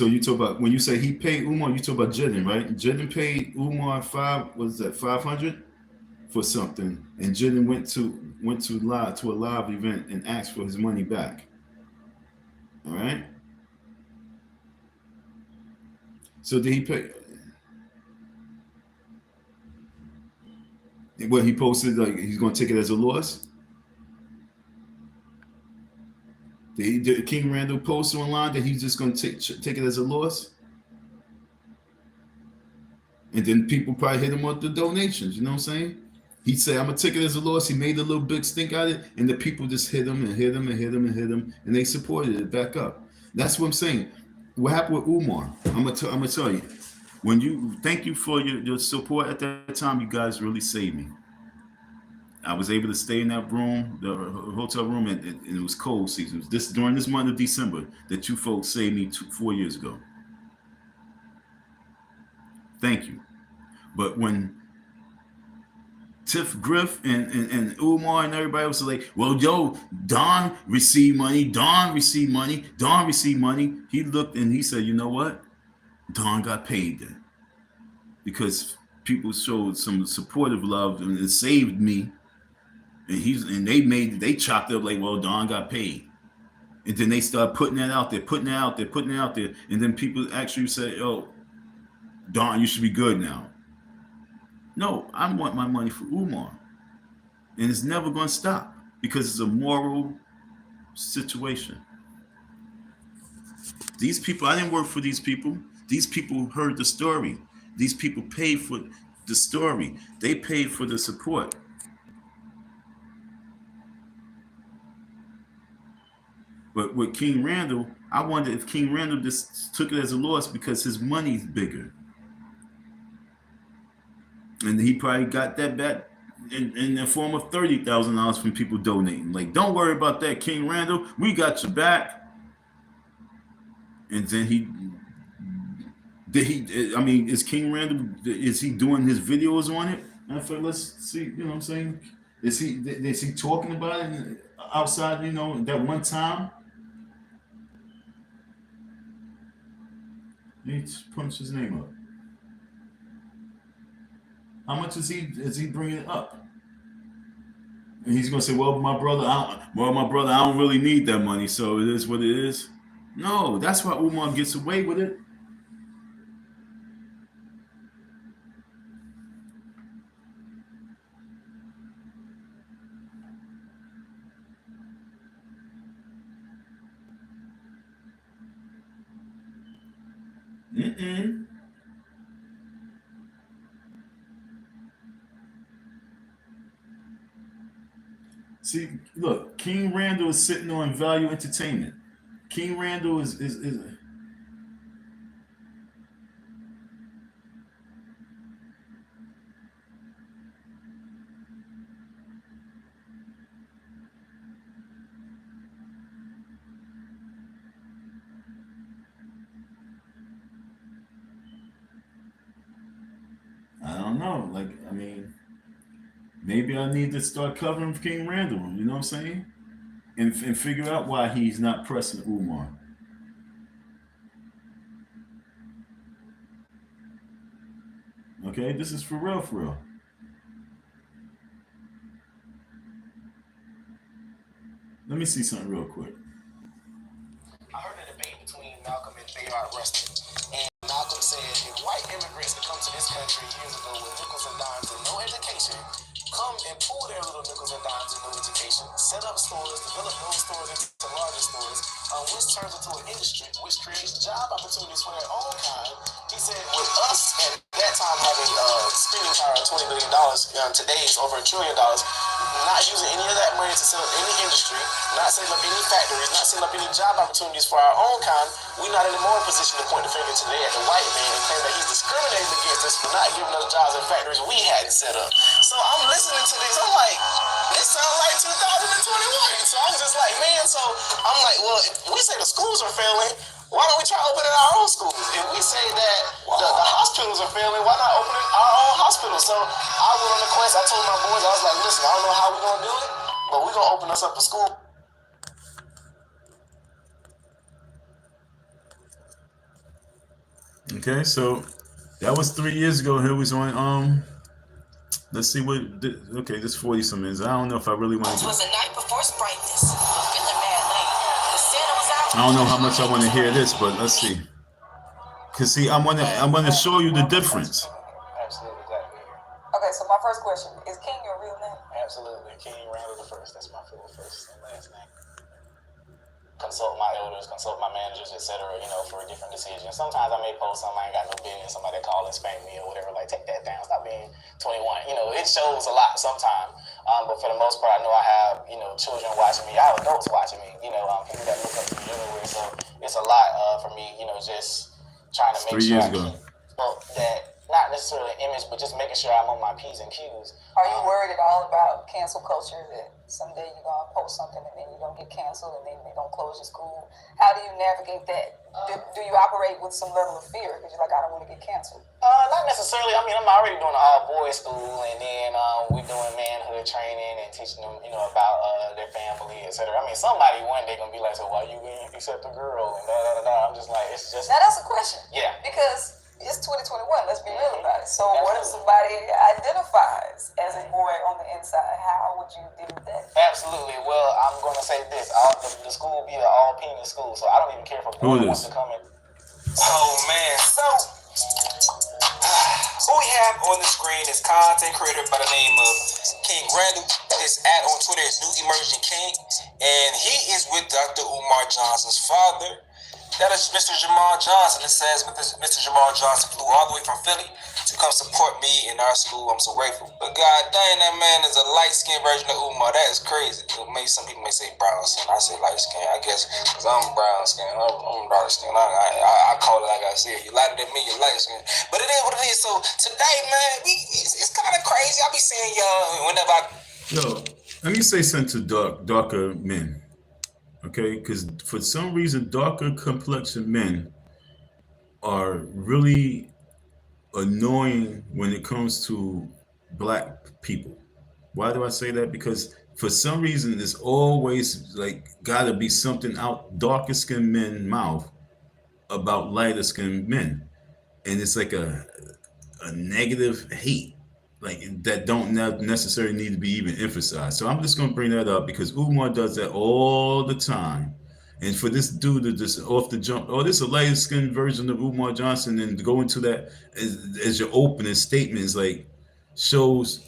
you talk about, when you say he paid Umar, you talk about Jidden, right? Jidden paid Umar 500 for something, and Jidden went to a live event and asked for his money back. All right. So did he pay? What he posted, like he's going to take it as a loss? Did King Randall post online that he's just going to take it as a loss? And then people probably hit him with the donations. You know what I'm saying? He said, I'm going to take it as a loss. He made a little big stink out of it, and the people just hit him and hit him and hit him and hit him, and they supported it back up. That's what I'm saying. What happened with Umar? I'm gonna tell you. Thank you for your support at that time. You guys really saved me. I was able to stay in that room, the hotel room, and it was cold season. During this month of December that you folks saved me 4 years ago. Thank you. But when Tiff Griff and Umar and everybody was like, well, yo, Don received money, Don received money, Don received money. He looked and he said, you know what? Don got paid then. Because people showed some supportive love and it saved me. And they chopped up like, well, Don got paid. And then they start putting that out there, and then people actually say, oh, Don, you should be good now. No, I want my money for Umar. And it's never going to stop because it's a moral situation. These people, I didn't work for these people. These people heard the story. These people paid for the story. They paid for the support. But with King Randall, I wonder if King Randall just took it as a loss because his money's bigger. And he probably got that back in the form of $30,000 from people donating. Like, don't worry about that, King Randall. We got your back. And then I mean, is King Randall, is he doing his videos on it? Let's see, you know what I'm saying? Is he talking about it outside, you know, that one time? He punch his name up. How much is he bringing up? And he's gonna say, "Well, my brother, I don't really need that money, so it is what it is." No, that's why Umar gets away with it. See, look, King Randall is sitting on Value Entertainment. King Randall is I don't know. Like, I mean, maybe I need to start covering King Randall. You know what I'm saying? And figure out why he's not pressing Umar. Okay, this is for real, for real. Let me see something real quick. I heard a debate between Malcolm and Bayard Rustin. And Malcolm said if white immigrants that come to this country years ago with nickels and dimes and no education come and pull their little nickels and dimes and no education, set up stores, develop those stores into larger stores, which turns into an industry, which creates job opportunities for their own kind. He said with us at that time having spending power of $20 billion, today it's over $1 trillion, not using any of that money to set up any industry, not setting up any factories, not setting up any job opportunities for our own kind, we're not anymore in a position to point the finger today at the white man and claim that he's discriminating against us for not giving us jobs in factories we hadn't set up. So I'm listening to this, I'm like, this sounds like 2021. So I'm just like, man, so I'm like, well, if we say the schools are failing, why don't we try opening our own schools? If we say that the hospitals are failing, why not open our own hospitals? So I went on the quest. I told my boys, I was like, listen, I don't know how we're going to do it, but we're going to open us up a school. Okay, so that was 3 years ago. Here was on let's see what. Okay, this 40 some minutes. I don't know if I really want to. It was the night before Sprightness. Feeling mad late. The center was out. I don't know how much I want to hear this, but let's see. Cause see, I'm gonna show you the difference. Absolutely, exactly. Okay, so my first question is King your real name? Absolutely, King Randall the First. That's my full first and last name. Consult my elders, consult my managers, etc. You know, for different decisions. Sometimes I may post something I ain't got no business. Somebody call and spank me or whatever. Like, take that down. Stop being 21. You know, it shows a lot sometimes. But for the most part, I know I have, you know, children watching me. I have adults watching me. You know, people that look up to me everywhere. So it's a lot for me. You know, just trying to make sure I keep that, not necessarily an image, but just making sure I'm on my P's and Q's. Are you worried at all about cancel culture, that someday you're going to post something and then you don't get canceled and then they don't close your school? How do you navigate that? Do you operate with some level of fear because you're like, I don't want to get canceled? Not necessarily. I mean, I'm already doing an all-boys school, and then we're doing manhood training and teaching them, you know, about their family, etc. I mean, somebody one day going to be like, so why you accept a girl and da-da-da-da. I'm just like, it's just... Now, that's a question. Yeah. Because it's 2021. Let's be real about it. So what if somebody identifies as a boy on the inside? How would you deal with that? Absolutely. Well, I'm going to say this. The school will be an all-penis school, so I don't even care if a boy wants to come in. Oh, man. So, who we have on the screen is content creator by the name of King Randall. His ad on Twitter is New Emerging King, and he is with Dr. Umar Johnson's father. That is Mr. Jamal Johnson. It says Mr. Jamal Johnson flew all the way from Philly to to come support me in our school. I'm so grateful. But god dang, that man is a light-skinned version of Umar. That is crazy. Maybe some people may say brown skin. I say light skin, I guess, because I'm brown skin. I'm dark skin. I call it like I said. You lighter than me, you light skin. But it is what it is. So today, man, it's kind of crazy. I be seeing y'all whenever I... Yo, let me say something to darker men. Okay, because for some reason, darker complexion men are really annoying when it comes to black people. Why do I say that? Because for some reason, there's always like gotta be something out darker skinned men's mouth about lighter skinned men, and it's like a negative hate like that don't necessarily need to be even emphasized. So I'm just gonna bring that up because Umar does that all the time. And for this dude to just off the jump, oh, this is a lighter skinned version of Umar Johnson, and to go into that as your opening statement is like shows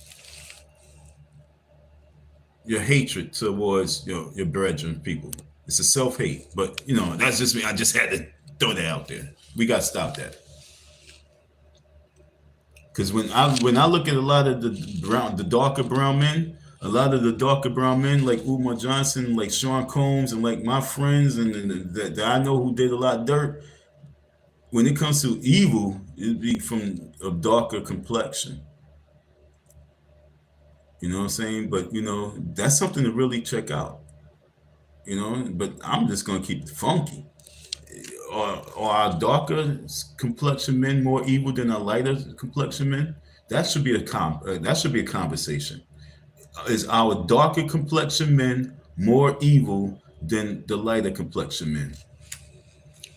your hatred towards your brethren people. It's a self-hate. But you know, that's just me. I just had to throw that out there. We gotta stop that. Because when I look at a lot of the darker brown men, a lot of the darker brown men like Umar Johnson, like Sean Combs, and like my friends and that I know who did a lot of dirt, when it comes to evil, it'd be from a darker complexion. You know what I'm saying? But you know, that's something to really check out. You know, but I'm just gonna keep it funky. Are darker complexion men more evil than our lighter complexion men? That should be a conversation. Is our darker complexion men more evil than the lighter complexion men?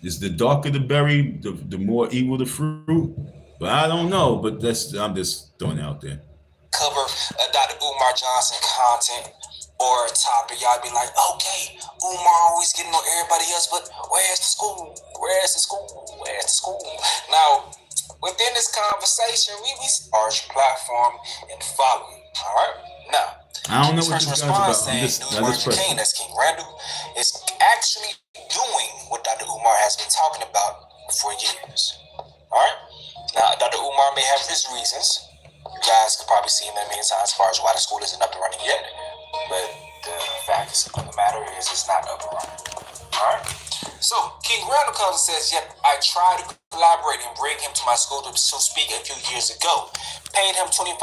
Is the darker the berry, the more evil the fruit? But I don't know. But I'm just throwing it out there. Cover Dr. Umar Johnson content or a topic, y'all be like, okay, Umar always getting on everybody else, but where's the school? Where's the school? Where's the school? Now, within this conversation, we large platform and following. All right. Now, I don't know what this guy's about. King, that's King Randall, is actually doing what Dr. Umar has been talking about for years. All right. Now, Dr. Umar may have his reasons. You guys could probably see him many times as far as why the school isn't up and running yet. But the facts of the matter is it's not up and running. Alright? So King Randall comes and says, yep, I tried to collaborate and bring him to my school to speak a few years ago. Paid him $2,500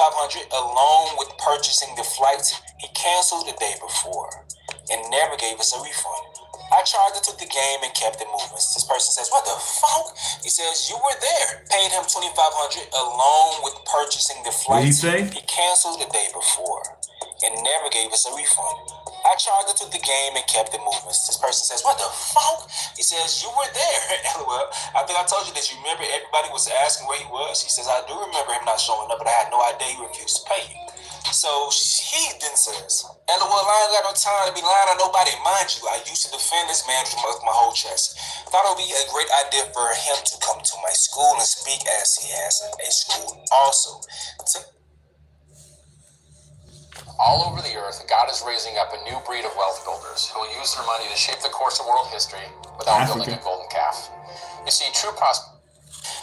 along with purchasing the flights he canceled the day before and never gave us a refund. I tried to took the game and kept it moving. This person says, what the fuck? He says, you were there. Paid him $2,500 along with purchasing the flights he canceled the day before and never gave us a refund. I tried to took the game and kept it moving. This person says, what the fuck? He says, you were there. Well, I think I told you that you remember everybody was asking where he was. He says, I do remember him not showing up, but I had no idea he refused to pay you. So he then says, LOL, I ain't got no time to be lying on nobody. Mind you, I used to defend this man with my whole chest. Thought it would be a great idea for him to come to my school and speak as he has a school also. All over the earth, God is raising up a new breed of wealth builders who will use their money to shape the course of world history without building a golden calf. You see, true prosperity.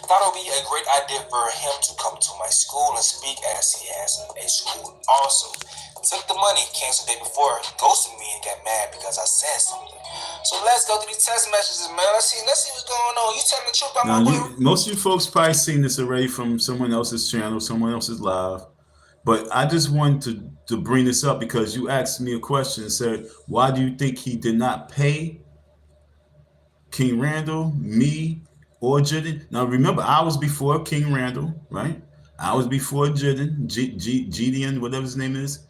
Thought it would be a great idea for him to come to my school and speak as he has a school also. Took the money, canceled the day before, ghosted me and got mad because I said something. So let's go through these text messages, man. Let's see what's going on. You telling the truth about my boy? Most of you folks probably seen this already from someone else's channel, someone else's live. But I just wanted to bring this up because you asked me a question and said, why do you think he did not pay King Randall, me, or Jiden? Now remember, I was before King Randall, right? I was before Jiden, Gideon, whatever his name is.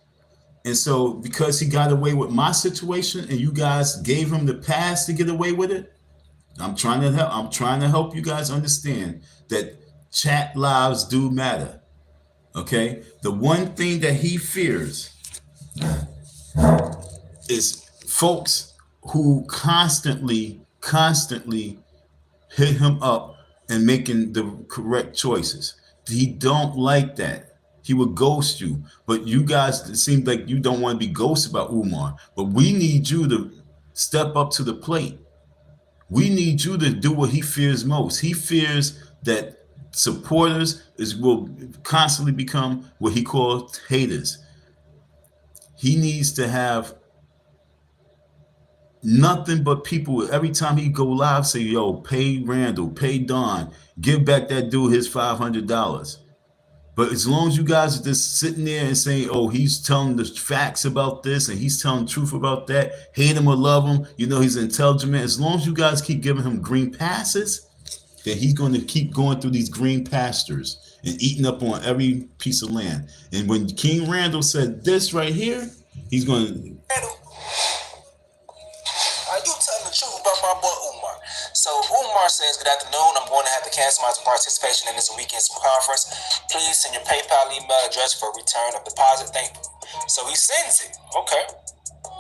And so because he got away with my situation and you guys gave him the pass to get away with it, I'm trying to help you guys understand that chat lives do matter. Okay? The one thing that he fears is folks who constantly hit him up and making the correct choices. He don't like that. He would ghost you. But you guys, it seems like you don't want to be ghosted by Umar. But we need you to step up to the plate. We need you to do what he fears most. He fears that supporters will constantly become what he calls haters. He needs to have nothing but people every time he go live say, yo, pay Randall, pay Don, give back that dude his $500. But as long as you guys are just sitting there and saying, oh, he's telling the facts about this and he's telling the truth about that, hate him or love him, you know, he's intelligent man. As long as you guys keep giving him green passes, then he's going to keep going through these green pastures and eating up on every piece of land. And when King Randall said this right here, he's going to... Randall, are you telling the truth about my boy Umar? So Umar says, good afternoon, I'm going to have to cancel my participation in this weekend's conference. Please send your PayPal email address for return of deposit. Thank you. So he sends it. Okay.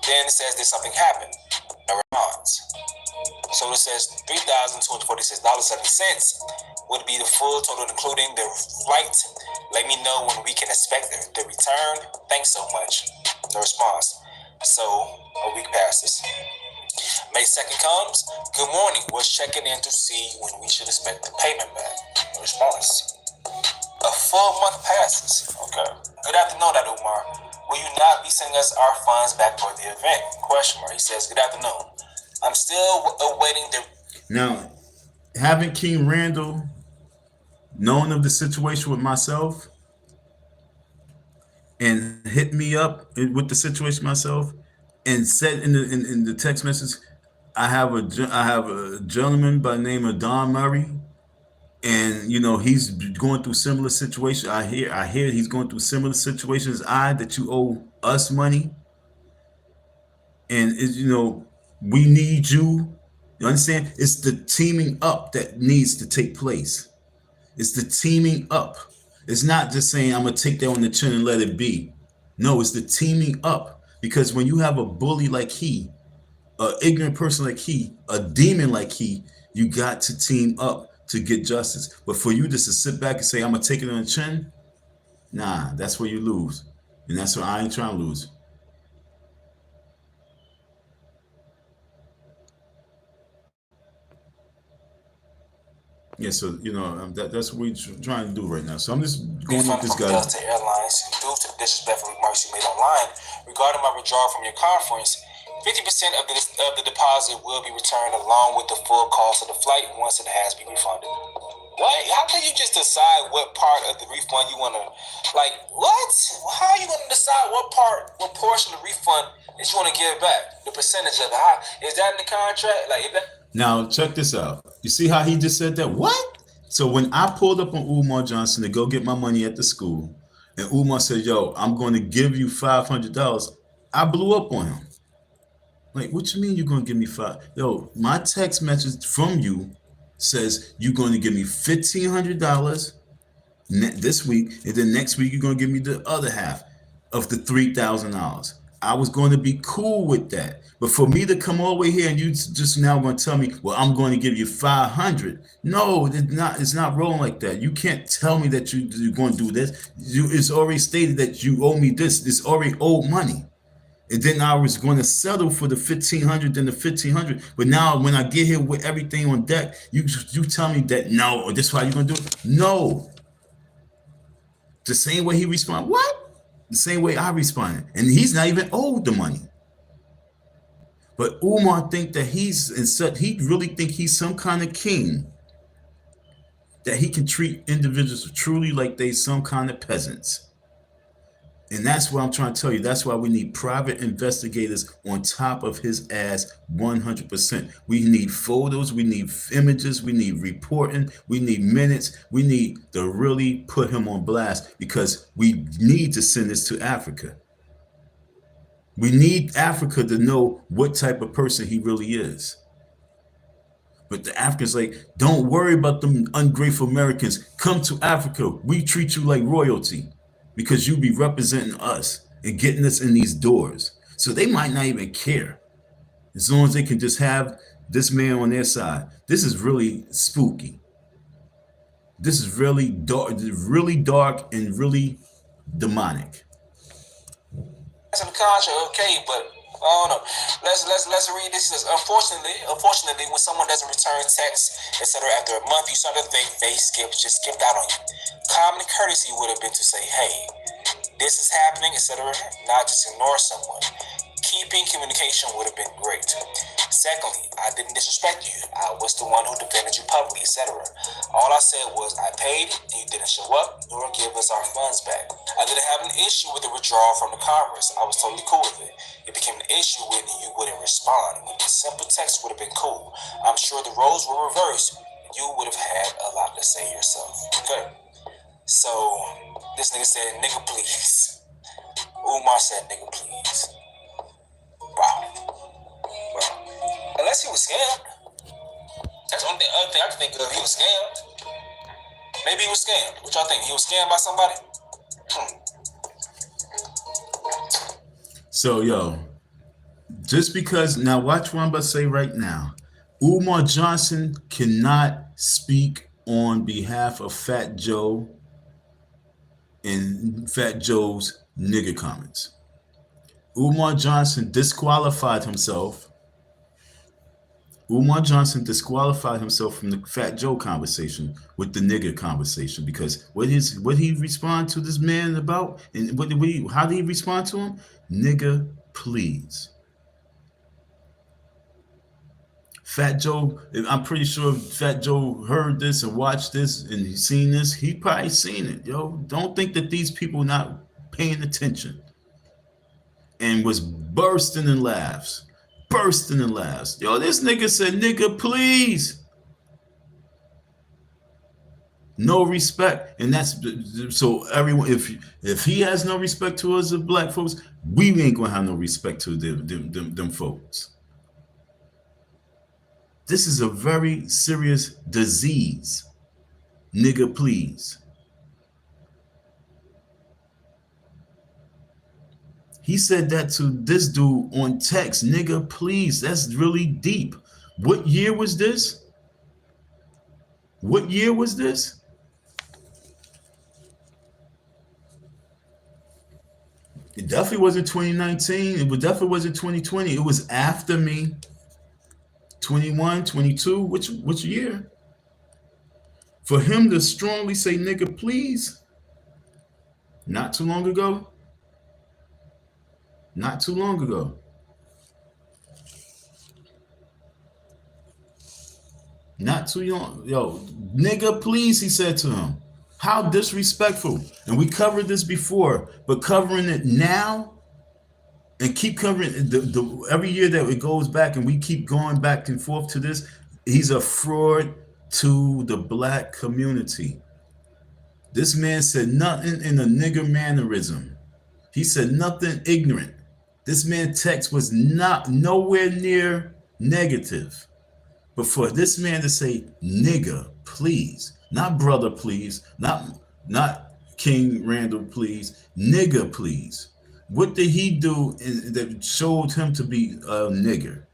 Then it says, did something happen? No response. So it says $3,246.70 would be the full total, including the flight. Let me know when we can expect the return. Thanks so much. No response. So a week passes. May 2nd comes. Good morning. Was checking in to see when we should expect the payment back. No response. A full month passes. Okay. Good afternoon, Dr. Umar. Will you not be sending us our funds back for the event? Question mark. He says, good afternoon. I'm still awaiting the... Now, having King Randall, knowing of the situation with myself, and hit me up with the situation myself, and said in the text message, I have a gentleman by the name of Don Murray, and you know he's going through similar situations. I hear he's going through similar situations. That you owe us money, and you know we need you. You understand? It's the teaming up that needs to take place. It's the teaming up. It's not just saying I'm gonna take that on the chin and let it be. No, it's the teaming up. Because when you have a bully like he, an ignorant person like he, a demon like he, you got to team up to get justice. But for you just to sit back and say, I'm going to take it on the chin, nah, that's where you lose. And that's where I ain't trying to lose. Yeah, so, you know, that's what we're trying to do right now. So I'm just going with this guy. Delta Airlines, due to the disrespectful remarks you made online regarding my withdrawal from your conference, 50% of the deposit will be returned along with the full cost of the flight once it has been refunded. What? How can you just decide what part of the refund you want to, like, what? How are you going to decide what portion of the refund that you want to give back? The percentage of it. Is that in the contract? Like, now, check this out. You see how he just said that? What? So when I pulled up on Umar Johnson to go get my money at the school, and Umar said, yo, I'm going to give you $500, I blew up on him. Like, what you mean you're going to give me Yo, my text message from you says you're going to give me $1,500 this week, and then next week you're going to give me the other half of the $3,000. I was going to be cool with that. But for me to come all the way here and you just now going to tell me, well, I'm going to give you $500. No, it's not rolling like that. You can't tell me that you're going to do this. It's already stated that you owe me this. It's already owed money. And then I was going to settle for the $1,500, then the $1,500. But now when I get here with everything on deck, you tell me that no, this is how you're going to do it. No. The same way he responded. What? The same way I responded. And he's not even owed the money. But Umar think that he really think he's some kind of king. That he can treat individuals truly like they some kind of peasants. And that's what I'm trying to tell you. That's why we need private investigators on top of his ass 100%. We need photos, we need images, we need reporting, we need minutes. We need to really put him on blast because we need to send this to Africa. We need Africa to know what type of person he really is. But the Africans like, don't worry about them ungrateful Americans. Come to Africa. We treat you like royalty. Because you be representing us and getting us in these doors. So they might not even care. As long as they can just have this man on their side. This is really spooky. This is really dark and really demonic. That's in the contract, okay, but Oh no. Let's read this. It says, unfortunately, when someone doesn't return texts, etc., after a month, you start to think they just skipped out on you. Common courtesy would have been to say, hey, this is happening, etc., not just ignore someone. Keeping communication would have been great. Secondly, I didn't disrespect you. I was the one who defended you publicly, etc. All I said was I paid and you didn't show up nor give us our funds back. I didn't have an issue with the withdrawal from the Congress. I was totally cool with it. It became an issue when you wouldn't respond. When a simple text would have been cool. I'm sure the roles were reversed. You would have had a lot to say yourself. Okay. So this nigga said, nigga, please. Umar said, nigga, please. Wow. Well, unless he was scammed. That's the only other thing I can think of. He was scammed. Maybe he was scammed. What y'all think? He was scammed by somebody? So, yo, just because, now watch what I'm about to say right now. Umar Johnson cannot speak on behalf of Fat Joe and Fat Joe's nigger comments. Umar Johnson disqualified himself. Umar Johnson disqualified himself from the Fat Joe conversation with the nigger conversation, because what he respond to this man about, and how did he respond to him? Nigga, please. Fat Joe, I'm pretty sure Fat Joe heard this and watched this and he's seen this. He probably seen it, yo. Don't think that these people not paying attention. And was bursting in laughs. Yo, this nigga said, nigga, please. No respect. And that's, so everyone, if he has no respect towards the black folks, we ain't gonna have no respect to them folks. This is a very serious disease. Nigga, please. He said that to this dude on text, nigga, please. That's really deep. What year was this? What year was this? It definitely wasn't 2019. It definitely wasn't 2020. It was after me. 21, 22, which year? For him to strongly say, nigga, please, not too long ago. Not too long ago. Not too long. Yo, nigga, please, he said to him. How disrespectful. And we covered this before, but covering it now and keep covering the every year that it goes back and we keep going back and forth to this, he's a fraud to the black community. This man said nothing in a nigger mannerism. He said nothing ignorant. This man's text was not nowhere near negative. But for this man to say, nigga, please, not brother, please, not King Randall, please, nigga, please. What did he do that showed him to be a nigger?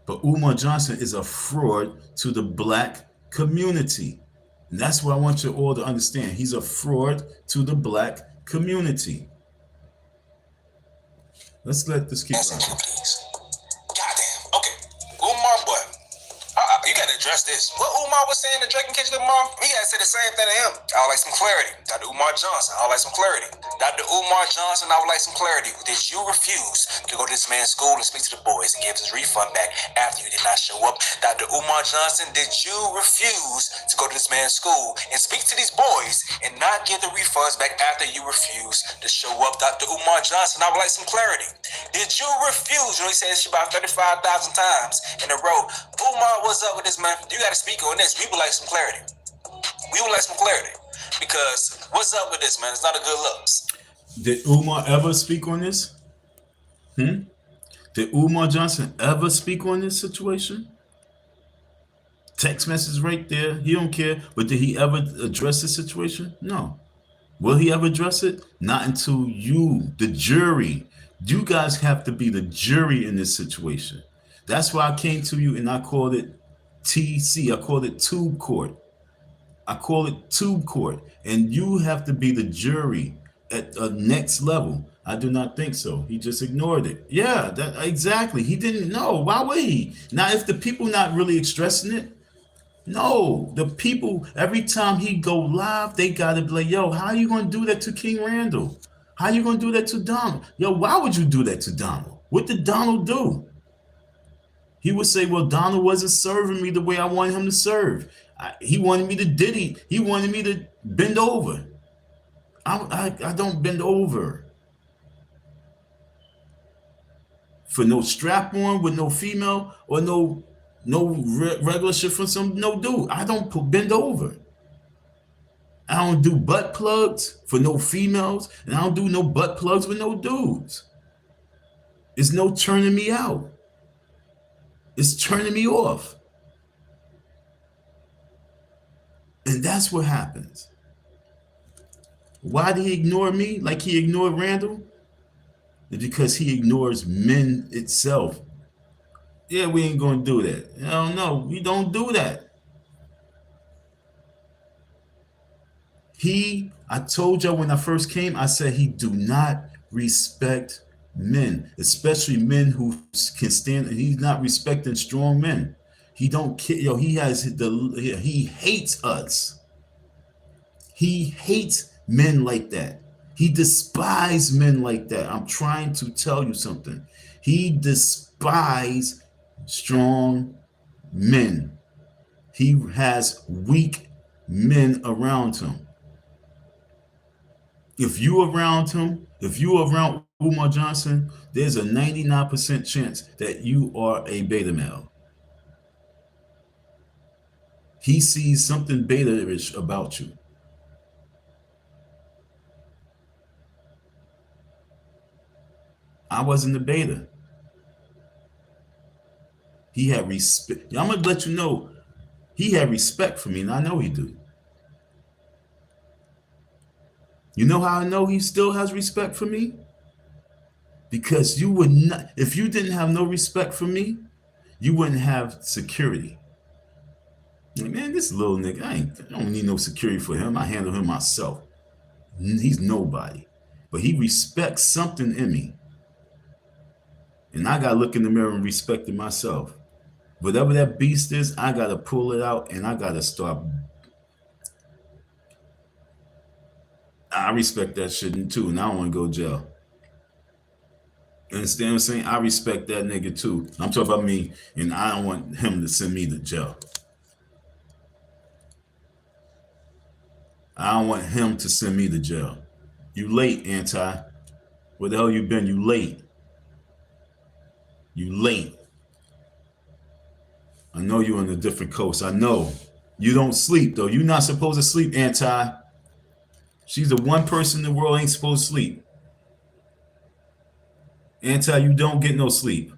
But Umar Johnson is a fraud to the black community. And that's what I want you all to understand. He's a fraud to the black community. Let's let this keep going. Goddamn. Okay. Umar, what? You gotta address this. What Umar was saying to Drake and Kendrick Lamar, he gotta say the same thing to him. I would like some clarity. Dr. Umar Johnson, I would like some clarity. Dr. Umar Johnson, I would like some clarity. Did you refuse to go to this man's school and speak to the boys and give his refund back after you did not show up? Dr. Umar Johnson, did you refuse to go to this man's school and speak to these boys and not give the refunds back after you refused to show up? Dr. Umar Johnson, I would like some clarity. Did you refuse? You know, he said this about 35,000 times in a row. Umar, what's up with this, man? You got to speak on this. We would like some clarity. We would like some clarity. Because what's up with this, man? It's not a good look. Did Umar ever speak on this? Did Umar Johnson ever speak on this situation? Text message right there. He don't care. But did he ever address the situation? No. Will he ever address it? Not until you, the jury. You guys have to be the jury in this situation. That's why I came to you and I called it TC. I called it Tube Court. I call it Tube Court. And you have to be the jury at a next level. I do not think so. He just ignored it. Yeah, exactly. He didn't know. Why would he? Now, if the people not really expressing it, no. The people, every time he go live, they got to be like, yo, how are you going to do that to King Randall? How are you going to do that to Donald? Yo, why would you do that to Donald? What did Donald do? He would say, well, Donald wasn't serving me the way I wanted him to serve. He wanted me to diddy. He wanted me to bend over. I don't bend over for no strap on with no female or no regular shit from some no dude. I don't bend over. I don't do butt plugs for no females, and I don't do no butt plugs with no dudes. It's no turning me out. It's turning me off. And that's what happens. Why did he ignore me like he ignored Randall? It's because he ignores men itself. Yeah, we ain't gonna do that. Hell no, we don't do that. I told y'all when I first came, I said he do not respect men, especially men who can stand. He's not respecting strong men. He don't care. Yo, he hates us. He hates men like that. He despises men like that. I'm trying to tell you something. He despises strong men. He has weak men around him. If you around him, if you around Umar Johnson, there's a 99% chance that you are a beta male. He sees something beta-ish about you. I wasn't a beta. He had respect. I'm gonna let you know, he had respect for me, and I know he do. You know how I know he still has respect for me? Because you would not, if you didn't have no respect for me, you wouldn't have security. Like, man, this little nigga, I don't need no security for him. I handle him myself. He's nobody. But he respects something in me. And I gotta look in the mirror and respect it myself. Whatever that beast is, I gotta pull it out and I gotta start. I respect that shit too, and I don't want to go to jail. You understand what I'm saying? I respect that nigga too. I'm talking about me, and I don't want him to send me to jail. I don't want him to send me to jail. You late, Anti. Where the hell you been? You late. You late. I know you're on a different coast. I know. You don't sleep, though. You're not supposed to sleep, Anti. She's the one person in the world ain't supposed to sleep. Anti, you don't get no sleep.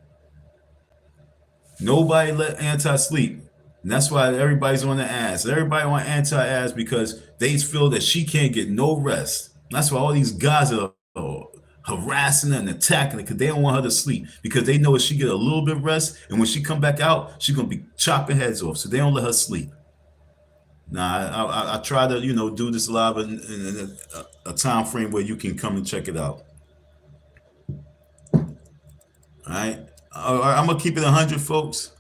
Nobody let Anti sleep. And that's why everybody's on the ass. Everybody on Anti-ass because they feel that she can't get no rest. That's why all these guys are harassing her and attacking her because they don't want her to sleep. Because they know if she get a little bit of rest and when she come back out, she's going to be chopping heads off. So they don't let her sleep. Now, I try to, do this live in a time frame where you can come and check it out. All right? I'm going to keep it 100, folks.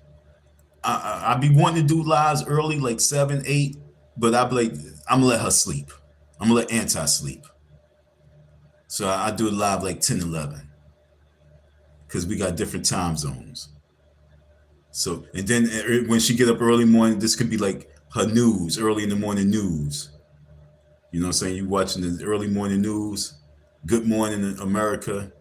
I be wanting to do lives early, like 7, 8, but I'm going to let her sleep. I'm going to let Anti sleep. So I do it live like 10, 11. Because we got different time zones. So, and then when she get up early morning, this could be like her news, early in the morning news. You know what I'm saying? You watching the early morning news, Good Morning America.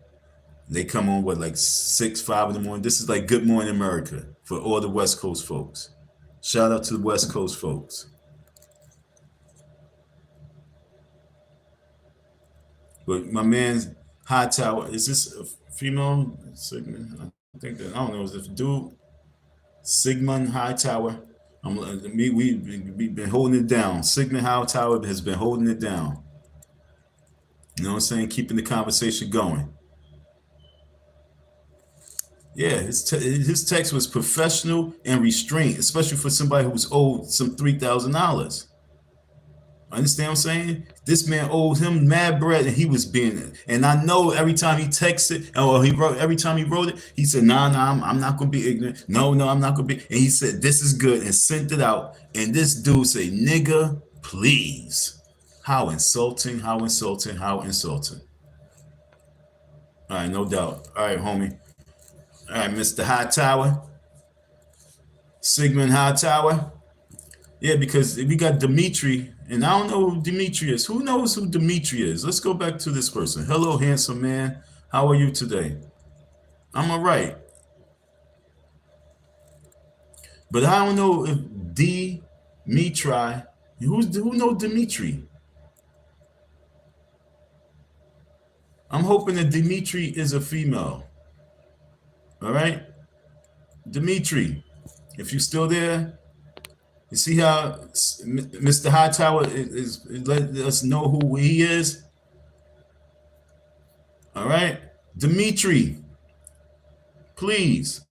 They come on, like 6, 5 in the morning. This is like Good Morning America for all the West Coast folks. Shout out to the West Coast folks. But my man's Hightower, is this a female? Sigmund? I think that, I don't know, is it a dude? Sigmund Hightower. We've been holding it down. Sigmund Hightower has been holding it down. You know what I'm saying? Keeping the conversation going. Yeah, his text was professional and restrained, especially for somebody who's owed some $3,000. Understand what I'm saying? This man owed him mad bread, and he was being. And I know every time he texted, or he wrote, every time he wrote it, he said, "Nah, I'm not gonna be ignorant. No, I'm not gonna be." And he said, "This is good," and sent it out. And this dude say, "Nigga, please." How insulting! How insulting! How insulting! All right, no doubt. All right, homie. All right, Mr. Hightower, Sigmund Hightower. Yeah, because we got Dimitri, and I don't know who Dimitri is. Who knows who Dimitri is? Let's go back to this person. Hello, handsome man. How are you today? I'm all right. But I don't know if Dimitri, who knows Dimitri? I'm hoping that Dimitri is a female. All right? Dimitri, if you're still there, you see how Mr. Hightower is letting us know who he is? All right? Dimitri, please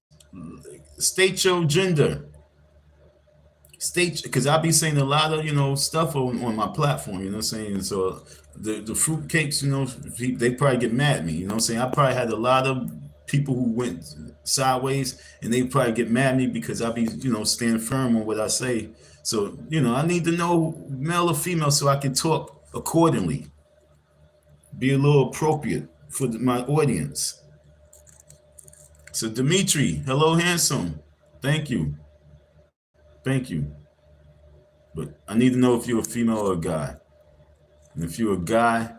state your gender. State, because I'll be saying a lot of stuff on my platform, you know what I'm saying? So the fruit cakes, they probably get mad at me, you know what I'm saying? I probably had a lot of people who went sideways, and they probably get mad at me because I'll be staying firm on what I say. So I need to know male or female so I can talk accordingly, be a little appropriate for my audience. So Dimitri, hello, handsome. Thank you. Thank you. But I need to know if you're a female or a guy. And if you're a guy,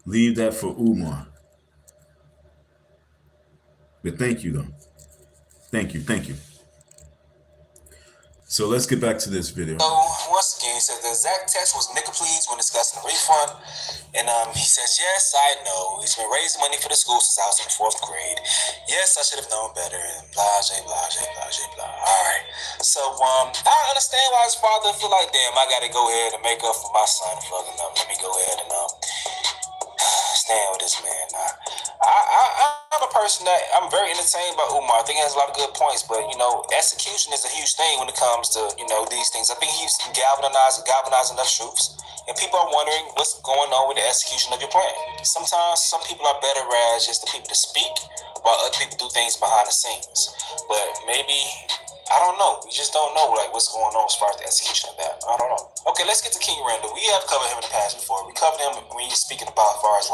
leave that for Umar. But thank you, though. Thank you. Thank you. So let's get back to this video. So once again, he said the exact text was "nigga please" when discussing the refund, and he says, "Yes, I know. He's been raising money for the school since I was in the 4th grade. Yes, I should have known better." And blah, blah, blah, blah, blah. All right. So I understand why his father feel like, damn, I gotta go ahead and make up for my son fucking up. Let me go ahead and stand with this man. I'm a person that I'm very entertained by Umar. I think he has a lot of good points, but execution is a huge thing when it comes to these things. I think he's galvanized enough troops, and people are wondering what's going on with the execution of your plan. Sometimes some people are better as just the people to speak, while other people do things behind the scenes. But maybe, I don't know. We just don't know what's going on as far as the execution of that. I don't know. Okay, let's get to King Randall. We have covered him in the past before. We covered him when he's speaking about as far as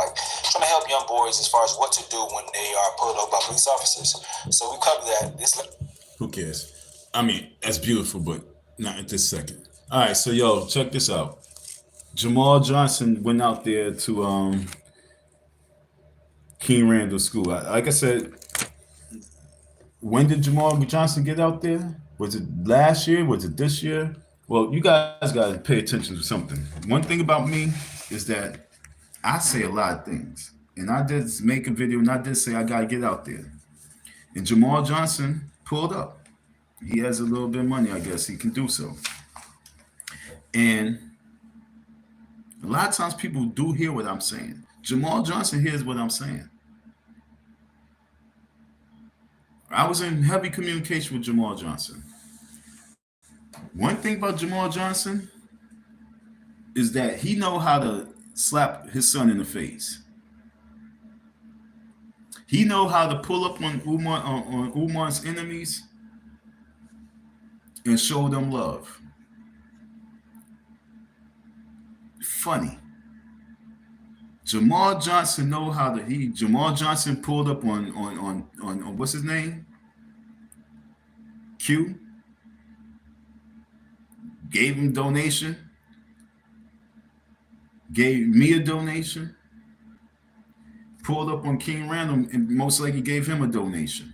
trying to help young boys as far as what to do when they are pulled over by police officers. So we covered that. Who cares? I mean, that's beautiful, but not at this second. All right, so yo, check this out. Jamal Johnson went out there to King Randall School. Like I said, when did Jamal Johnson get out there? Was it last year? Was it this year? Well, you guys got to pay attention to something. One thing about me is that I say a lot of things. And I did make a video, and I did say I got to get out there. And Jamal Johnson pulled up. He has a little bit of money, I guess. He can do so. And a lot of times people do hear what I'm saying. Jamal Johnson hears what I'm saying. I was in heavy communication with Jamal Johnson. One thing about Jamal Johnson is that he know how to slap his son in the face. He know how to pull up on Umar's enemies and show them love. Funny. Jamal Johnson know how to. Jamal Johnson pulled up on what's his name? Q. Gave him donation. Gave me a donation. Pulled up on King Randall and most likely gave him a donation.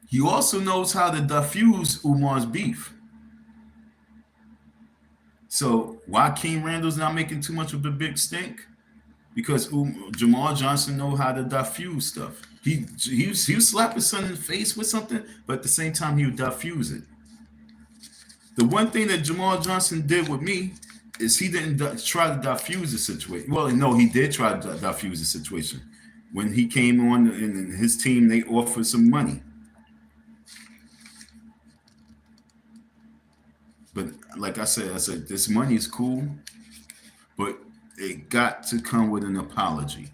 He also knows how to diffuse Umar's beef. So why King Randall's not making too much of a big stink? Because Jamal Johnson know how to diffuse stuff. He would slap his son in the face with something, but at the same time he would diffuse it. The one thing that Jamal Johnson did with me is he didn't try to diffuse the situation. Well, no, he did try to diffuse the situation. When he came on and his team, they offered some money. But like I said this money is cool, but it got to come with an apology.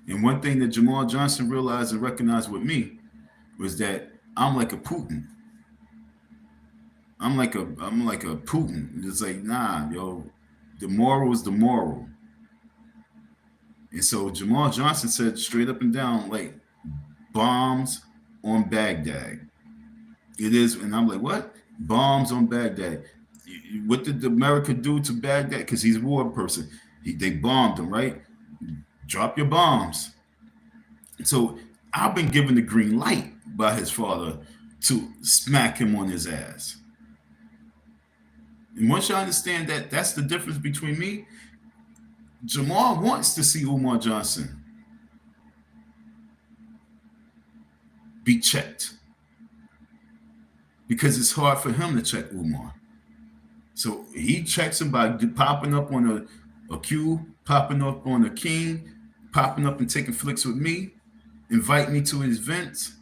And one thing that Jamal Johnson realized and recognized with me was that I'm like a Putin. I'm like a Putin. It's like, nah, yo, the moral is the moral. And so Jamal Johnson said straight up and down, like, bombs on Baghdad. It is, and I'm like, what? Bombs on Baghdad. What did America do to Baghdad? Because he's a war person. They bombed him, right? Drop your bombs. So I've been given the green light by his father to smack him on his ass. And once you understand that, that's the difference between me. Jamal wants to see Umar Johnson be checked because it's hard for him to check Umar. So he checks him by popping up on a Q, popping up on a King, popping up and taking flicks with me, invite me to his events.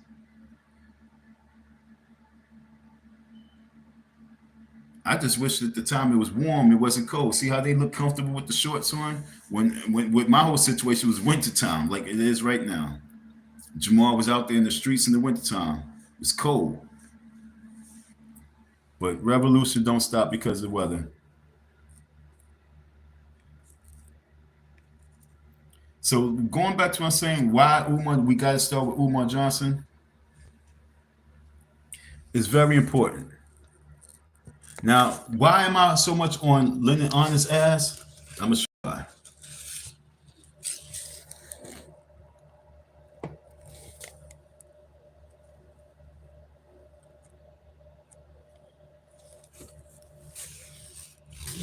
I just wish at the time it was warm, it wasn't cold. See how they look comfortable with the shorts on? When with my whole situation was wintertime, like it is right now. Jamal was out there in the streets in the wintertime. It's cold. But revolution don't stop because of weather. So going back to what I'm saying, why Umar, we got to start with Umar Johnson. It's very important. Now, why am I so much on Lennon on his ass? I'm gonna show you why.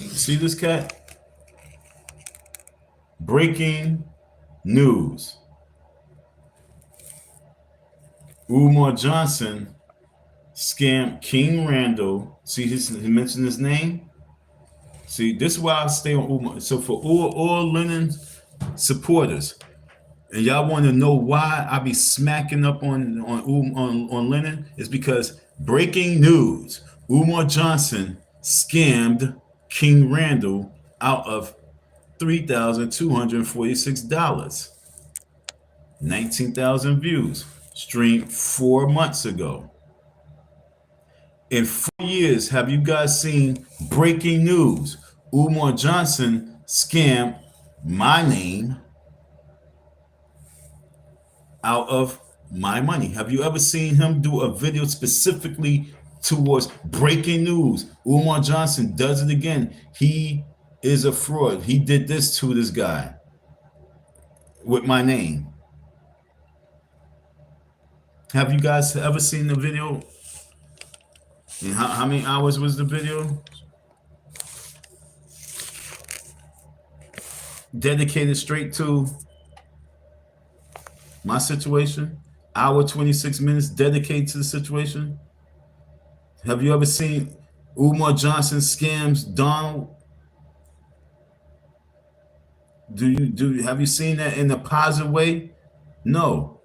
See this cat? Breaking news. Umar Johnson scammed King Randall. See, he mentioned his name. See, this is why I stay on Umar. So for all Lennon supporters, and y'all want to know why I be smacking up on Lennon, is because breaking news: Umar Johnson scammed King Randall out of $3,246. 19,000 views. Streamed 4 months ago. In 4 years, have you guys seen breaking news? Umar Johnson scammed my name out of my money. Have you ever seen him do a video specifically towards breaking news? Umar Johnson does it again. He is a fraud. He did this to this guy with my name. Have you guys ever seen the video? And how many hours was the video? Dedicated straight to my situation. Hour 26 minutes dedicated to the situation. Have you ever seen Umar Johnson scams Donald? Have you seen that in a positive way? No.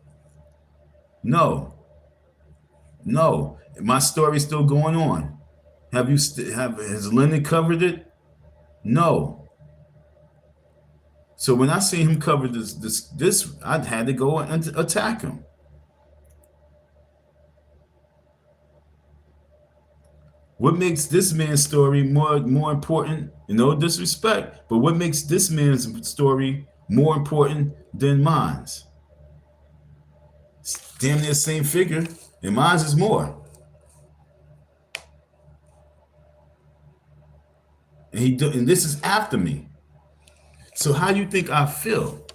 My story's still going on. Has Lennon covered it? No. So when I see him cover this, I had to go and attack him. What makes this man's story more important? No disrespect, but what makes this man's story more important than mine's? It's damn near the same figure, and mine's is more. And this is after me. So how do you think I feel?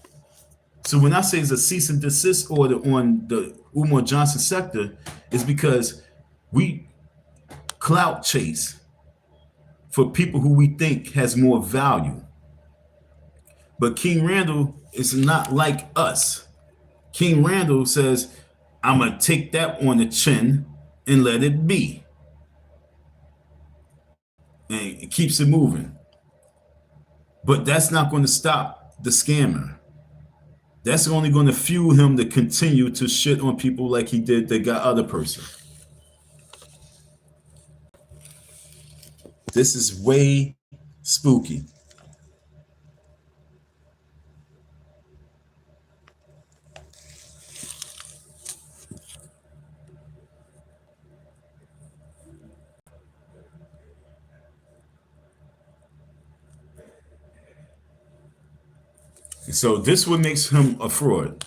So when I say it's a cease and desist order on the Umar Johnson sector, it's because we clout chase for people who we think has more value. But King Randall is not like us. King Randall says, I'm going to take that on the chin and let it be. And it keeps it moving. But that's not going to stop the scammer. That's only going to fuel him to continue to shit on people like he did that got other person. This is way spooky. So this what makes him a fraud.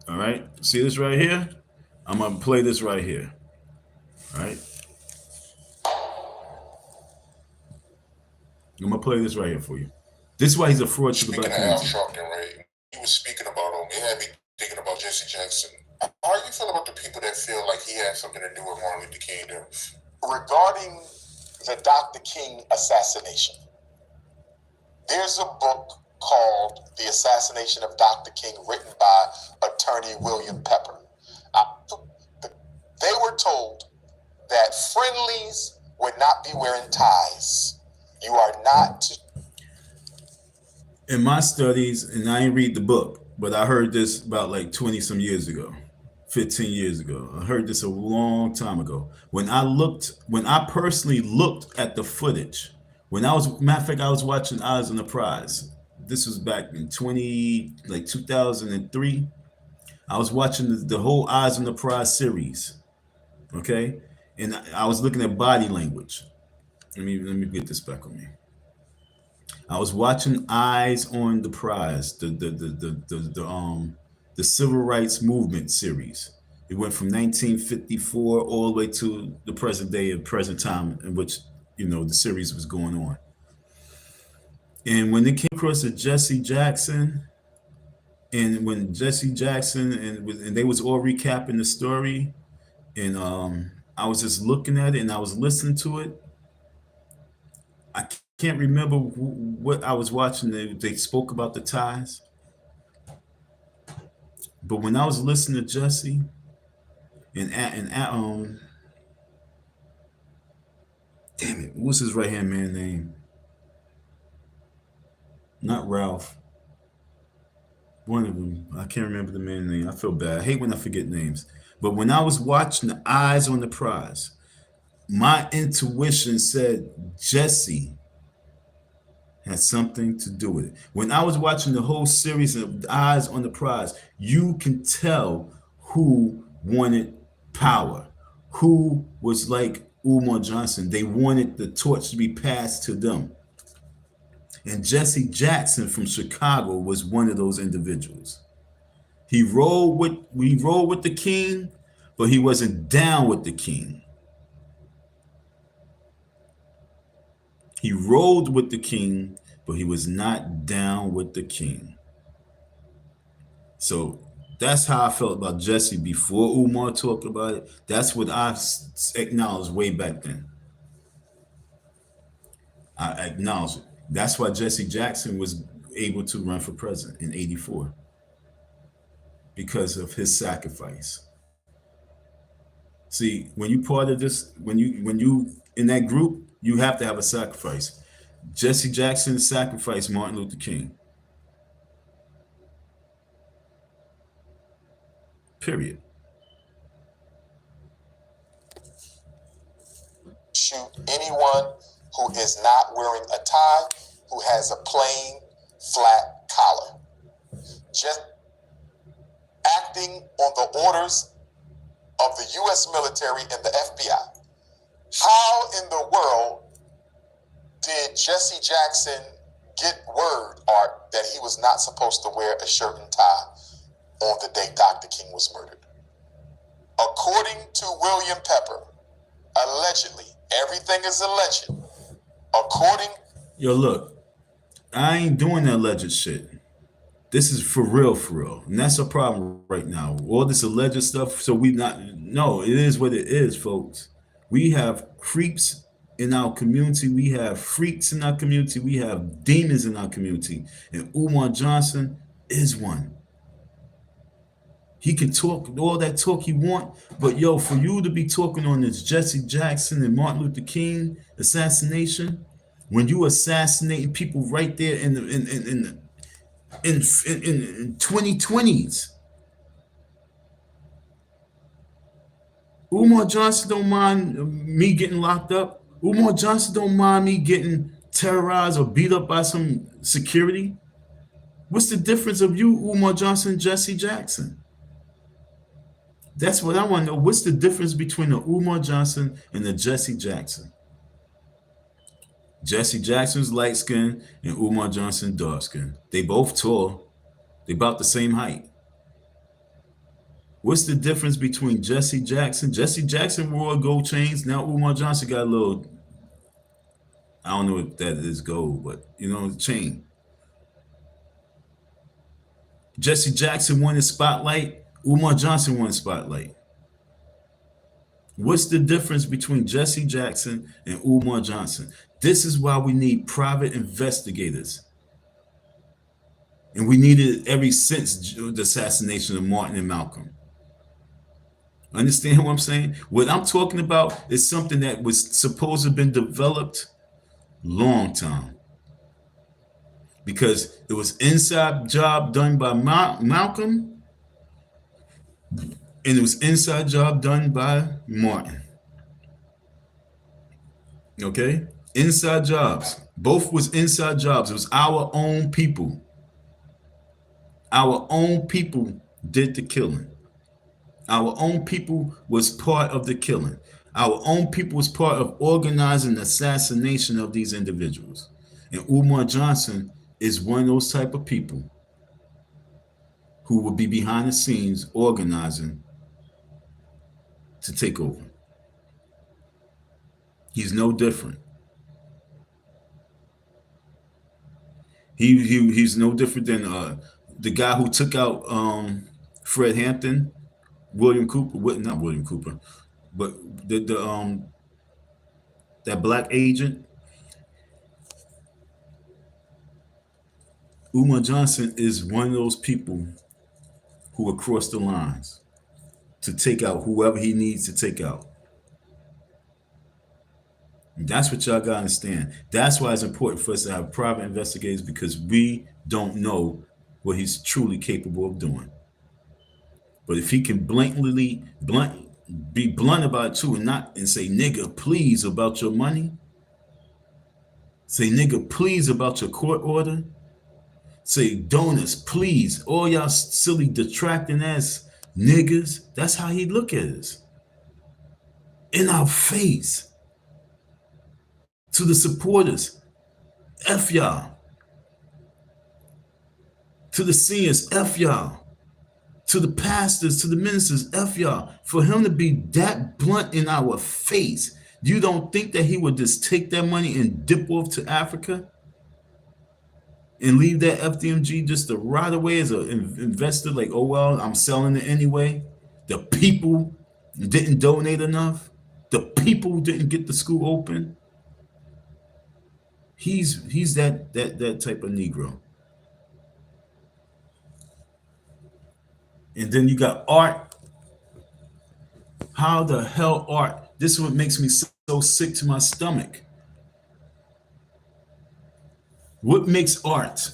All right. See this right here? I'm gonna play this right here. All right. I'm gonna play this right here for you. This is why he's a fraud to the black community. He was speaking about him. It had me thinking about Jesse Jackson. How do you feel about the people that feel like he had something to do with Martin Luther King? Regarding the Dr. King assassination, there's a book called The Assassination of Dr. King, written by attorney William Pepper. They were told that friendlies would not be wearing ties. You are not to. In my studies, and I didn't read the book, but I heard this about like 20 some years ago, 15 years ago. I heard this a long time ago. When I personally looked at the footage, matter of fact, I was watching Eyes on the Prize. This was back in 2003. I was watching the whole Eyes on the Prize series. Okay. And I was looking at body language. Let me get this back on me. I was watching Eyes on the Prize, the civil rights movement series. It went from 1954 all the way to the present day and present time in which, the series was going on. And when they came across the Jesse Jackson, and when Jesse Jackson and they was all recapping the story, and I was just looking at it and I was listening to it. I can't remember what I was watching. They spoke about the ties. But when I was listening to Jesse and damn it, what's his right hand man name? Not Ralph. One of them. I can't remember the man's name. I feel bad. I hate when I forget names. But when I was watching the Eyes on the Prize, my intuition said Jesse had something to do with it. When I was watching the whole series of Eyes on the Prize, you can tell who wanted power, who was like Umar Johnson. They wanted the torch to be passed to them. And Jesse Jackson from Chicago was one of those individuals. We rolled with the king, but he wasn't down with the king. He rolled with the king, but he was not down with the king. So that's how I felt about Jesse before Umar talked about it. That's what I acknowledged way back then. I acknowledge it. That's why Jesse Jackson was able to run for president in '84, because of his sacrifice. See, when you part of this, when you in that group, you have to have a sacrifice. Jesse Jackson sacrificed Martin Luther King. Period. Shoot anyone who is not wearing a tie, who has a plain, flat collar. Just acting on the orders of the U.S. military and the FBI. How in the world did Jesse Jackson get word, Art, that he was not supposed to wear a shirt and tie on the day Dr. King was murdered? According to William Pepper, allegedly, everything is alleged. According... Yo, look, I ain't doing that alleged shit. This is for real, for real. And that's a problem right now. All this alleged stuff, so no, it is what it is, folks. We have creeps in our community. We have freaks in our community. We have demons in our community. And Umar Johnson is one. He can talk all that talk he want, but yo, for you to be talking on this Jesse Jackson and Martin Luther King assassination, when you assassinating people right there in 2020s, Umar Johnson don't mind me getting locked up. Umar Johnson don't mind me getting terrorized or beat up by some security. What's the difference of you, Umar Johnson, and Jesse Jackson? That's what I want to know. What's the difference between the Umar Johnson and the Jesse Jackson? Jesse Jackson's light skin and Umar Johnson dark skin. They both tall. They about the same height. What's the difference between Jesse Jackson? Jesse Jackson wore gold chains. Now Umar Johnson got a little, I don't know if that is gold, but you know, chain. Jesse Jackson won the spotlight. Umar Johnson won the spotlight. What's the difference between Jesse Jackson and Umar Johnson? This is why we need private investigators. And we needed it ever since the assassination of Martin and Malcolm. Understand what I'm saying? What I'm talking about is something that was supposed to have been developed long time. Because it was inside job done by Malcolm, and it was inside job done by Martin. Okay? Inside jobs. Both was inside jobs. It was our own people. Our own people did the killing. Our own people was part of the killing. Our own people was part of organizing the assassination of these individuals. And Umar Johnson is one of those type of people who will be behind the scenes organizing to take over. He's no different. He's no different than the guy who took out Fred Hampton, William Cooper, not William Cooper, but that black agent. Umar Johnson is one of those people who will cross the lines to take out whoever he needs to take out. And that's what y'all gotta understand. That's why it's important for us to have private investigators, because we don't know what he's truly capable of doing. But if he can be blunt about it too, and say nigga please about your money, say nigga please about your court order, say donors please, all y'all silly detracting ass niggas, that's how he look at us. In our face. To the supporters, F y'all. To the seniors, F y'all. To the pastors, to the ministers, F y'all. For him to be that blunt in our face, you don't think that he would just take that money and dip off to Africa? And leave that FDMG just to rot away as an investor, like, oh, well, I'm selling it anyway. The people didn't donate enough. The people didn't get the school open. He's that type of Negro. And then you got Art. How the hell Art? This is what makes me so sick to my stomach. What makes Art,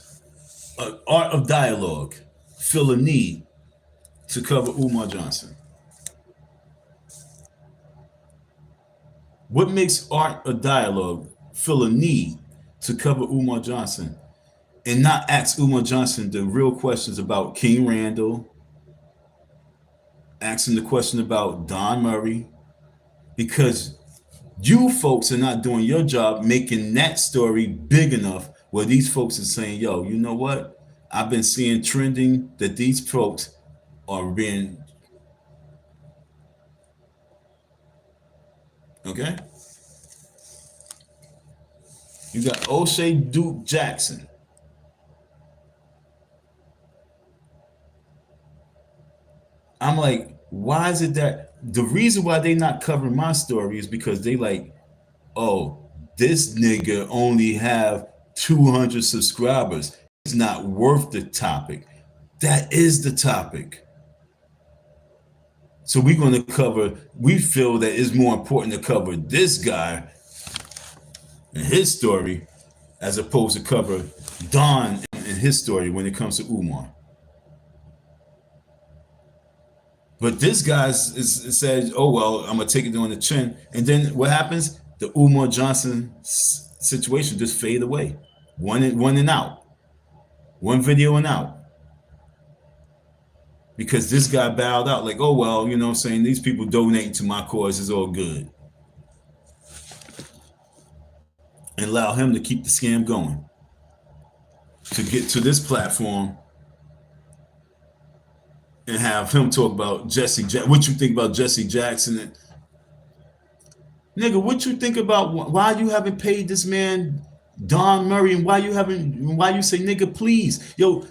art of dialogue, feel a need to cover Umar Johnson? What makes Art of dialogue feel a need to cover Umar Johnson and not ask Umar Johnson the real questions about King Randall, asking the question about Don Murray? Because you folks are not doing your job making that story big enough where these folks are saying, yo, you know what? I've been seeing trending that these folks are being, okay? You got O'Shea Duke Jackson. I'm like, why is it that the reason why they not covering my story is because they like, oh, this nigga only have 200 subscribers. It's not worth the topic. That is the topic. So we're going to cover, we feel that it's more important to cover this guy and his story as opposed to cover Don and his story when it comes to Umar. But this guy says, oh, well, I'm going to take it on the chin. And then what happens? the Umar Johnson situation just fade away. One and out. One video and out. Because this guy bowed out like, oh, well, you know what I'm saying? These people donating to my cause is all good. And allow him to keep the scam going. To get to this platform and have him talk about what you think about Jesse Jackson. Nigga, what you think about why you haven't paid this man Don Murray, and why you say nigga please? Yo,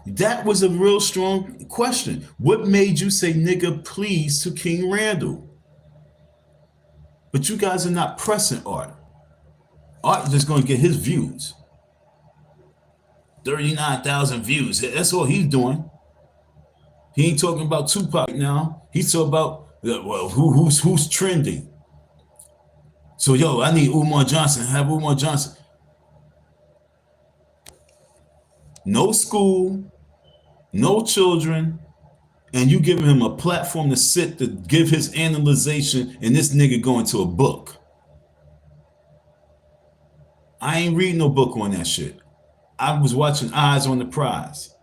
that was a real strong question. What made you say nigga please to King Randall? But you guys are not pressing Art. Art is just going to get his views. 39,000 views. That's all he's doing. He ain't talking about Tupac now. He's talking about, well, who's trending. So, yo, I need Umar Johnson. Have Umar Johnson. No school, no children, and you giving him a platform to sit to give his analyzation, and this nigga going to a book. I ain't reading no book on that shit. I was watching Eyes on the Prize.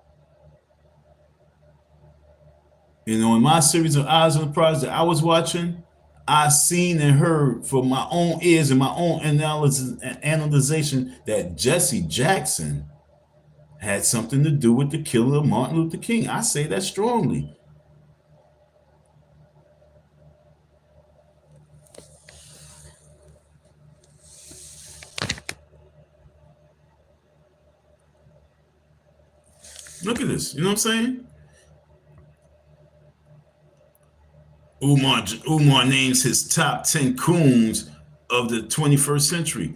You know, in my series of Eyes on the Prize that I was watching, I seen and heard from my own ears and my own analyzation that Jesse Jackson had something to do with the killing of Martin Luther King. I say that strongly. Look at this. You know what I'm saying? Umar names his top 10 coons of the 21st century.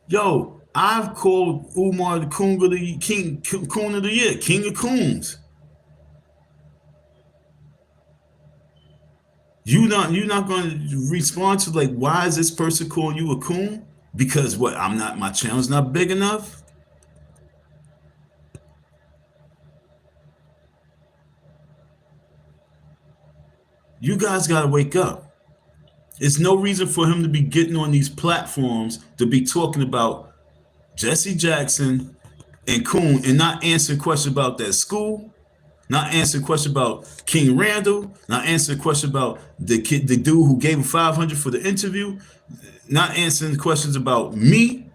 Yo, I've called Umar the coon of the year, king of coons. You're not going to respond to like, why is this person calling you a coon? Because what? My channel's not big enough. You guys got to wake up. There's no reason for him to be getting on these platforms to be talking about Jesse Jackson and Coon and not answering questions about that school, not answering questions about King Randall, not answering questions about the dude who gave him $500 for the interview, not answering questions about me.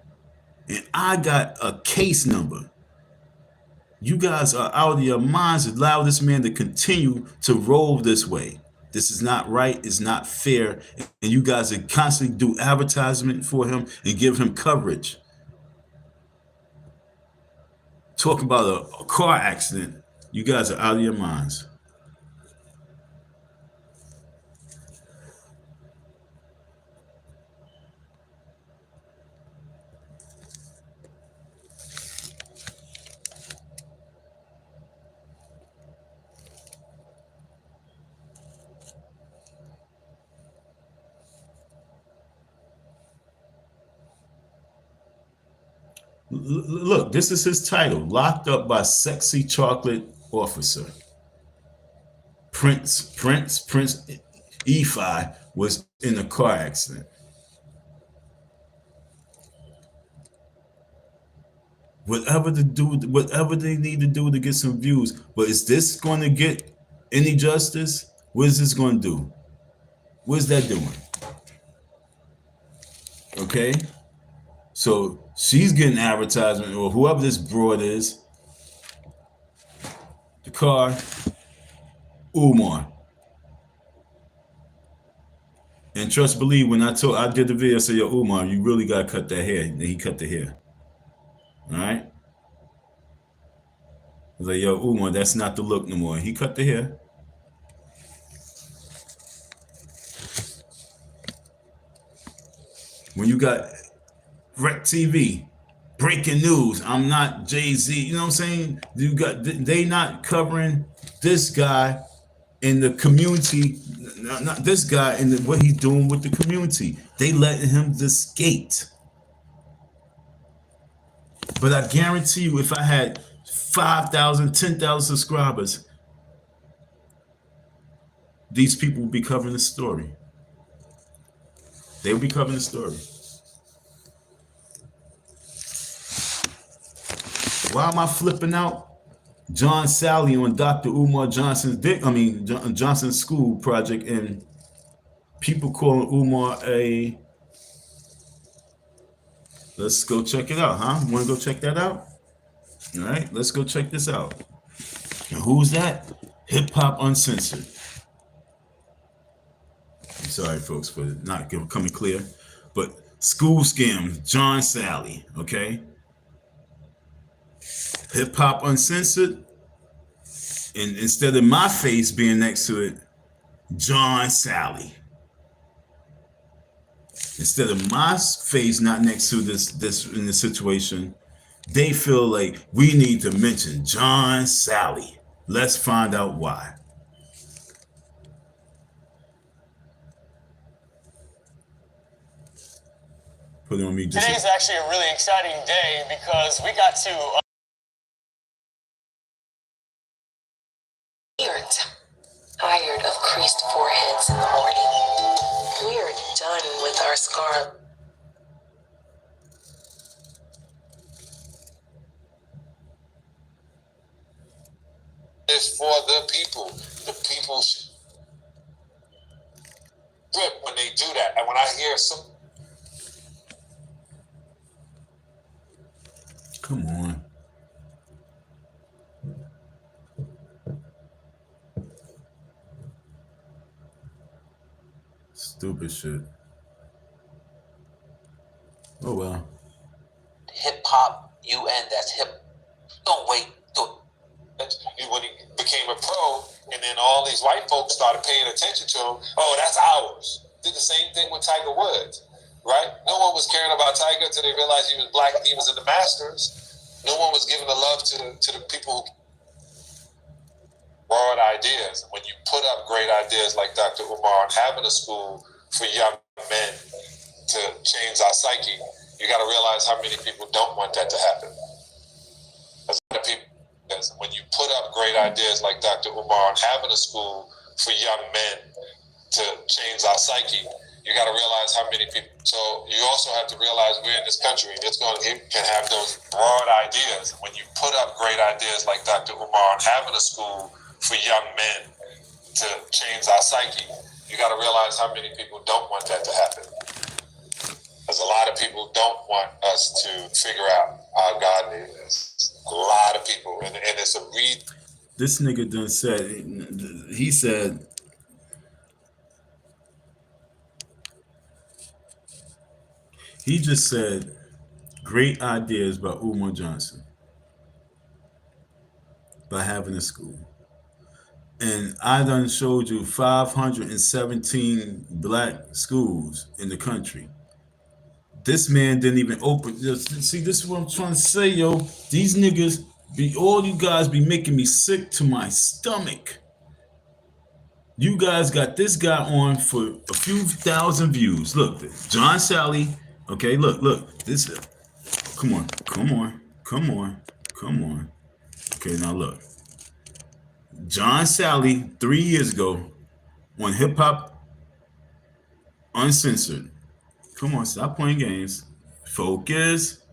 And I got a case number. You guys are out of your minds to allow this man to continue to roll this way. This is not right. It's not fair. And you guys are constantly do advertisement for him and give him coverage. Talk about a car accident. You guys are out of your minds. Look, this is his title. Locked up by sexy chocolate officer. Prince E-Fi was in a car accident. Whatever they need to do to get some views. But is this going to get any justice? What is this going to do? What is that doing? Okay? So she's getting advertisement, or whoever this broad is. The car, Umar. And trust believe, when I did the video, I said, yo, Umar, you really gotta cut that hair. And he cut the hair. All right? I was like, yo, Umar, that's not the look no more. He cut the hair. When you got Rec TV, breaking news, I'm not Jay-Z, you know what I'm saying? They not covering this guy in the community, not this guy in what he's doing with the community. They letting him just skate. But I guarantee you, if I had 5,000, 10,000 subscribers, these people would be covering the story. They would be covering the story. Why am I flipping out? John Sally on Dr. Umar Johnson's Johnson's school project, and people calling Umar a. Let's go check it out, huh? Want to go check that out? All right, let's go check this out. And who's that? Hip Hop Uncensored. I'm sorry, folks, for not coming clear, but school scams, John Sally, okay? Hip Hop Uncensored, and instead of my face being next to it, John Sally. Instead of my face not next to this in the situation, they feel like we need to mention John Sally. Let's find out why. Put it on me. Today's actually a really exciting day because we got to. Tired of creased foreheads in the morning. We're done with our scar. It's for the people. The people should grip when they do that. And when I hear some. Come on. Stupid shit. Oh well. Hip hop, that's hip. Don't wait. Do it. When he became a pro, and then all these white folks started paying attention to him. Oh, that's ours. Did the same thing with Tiger Woods, right? No one was caring about Tiger until they realized he was black and he was in the Masters. No one was giving the love to the people who borrowed ideas. When you put up great ideas like Dr. Umar and having a school for young men to change our psyche, you got to realize how many people don't want that to happen. There's a lot of people. When you put up great ideas like Dr. Umar and having a school for young men to change our psyche, you got to realize how many people. So you also have to realize we're in this country. It can have those broad ideas. When you put up great ideas like Dr. Umar and having a school for young men to change our psyche, you got to realize how many people don't want that to happen. Because a lot of people don't want us to figure out how God is. A lot of people, and it's a read. This nigga done said, he said, he just said, great ideas by Umar Johnson by having a school. And I done showed you 517 black schools in the country. This man didn't even open. See, this is what I'm trying to say, yo. These niggas all you guys be making me sick to my stomach. You guys got this guy on for a few thousand views. Look, John Sally. Okay, look. This. Come on. Okay, now look. John Sally 3 years ago on Hip Hop Uncensored. Come on, stop playing games. Focus.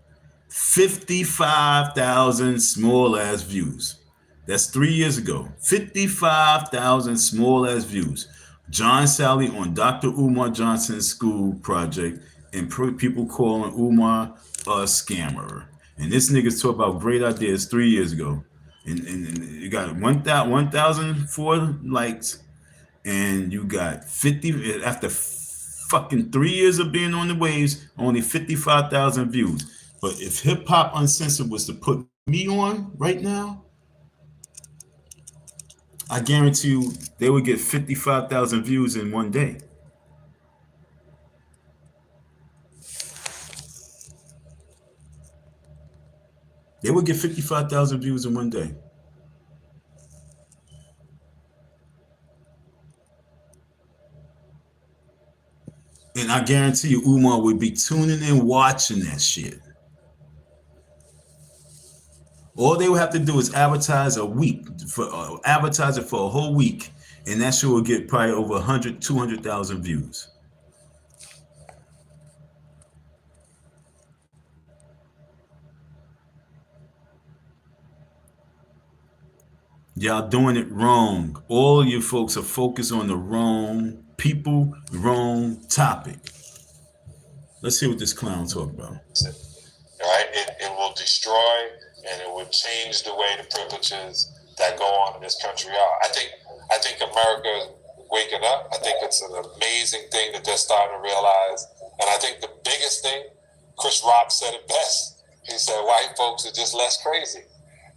55,000 small ass views. That's 3 years ago. 55,000 small ass views. John Sally on Dr. Umar Johnson's school project, and people calling Umar a scammer. And this nigga's talk about great ideas 3 years ago. And you got 1,004 likes, and you got 50 after fucking 3 years of being on the waves, only 55,000 views. But if Hip Hop Uncensored was to put me on right now, I guarantee you they would get 55,000 views in one day. They would get 55,000 views in one day. And I guarantee you Umar would be tuning in watching that shit. All they would have to do is advertise a week, advertise it for a whole week, and that shit will get probably over 100, 200,000 views. Y'all doing it wrong. All you folks are focused on the wrong people, wrong topic. Let's see what this clown talk about. Right? It will destroy and it will change the way the privileges that go on in this country are. I think America is waking up. I think it's an amazing thing that they're starting to realize. And I think the biggest thing, Chris Rock said it best. He said, white folks are just less crazy.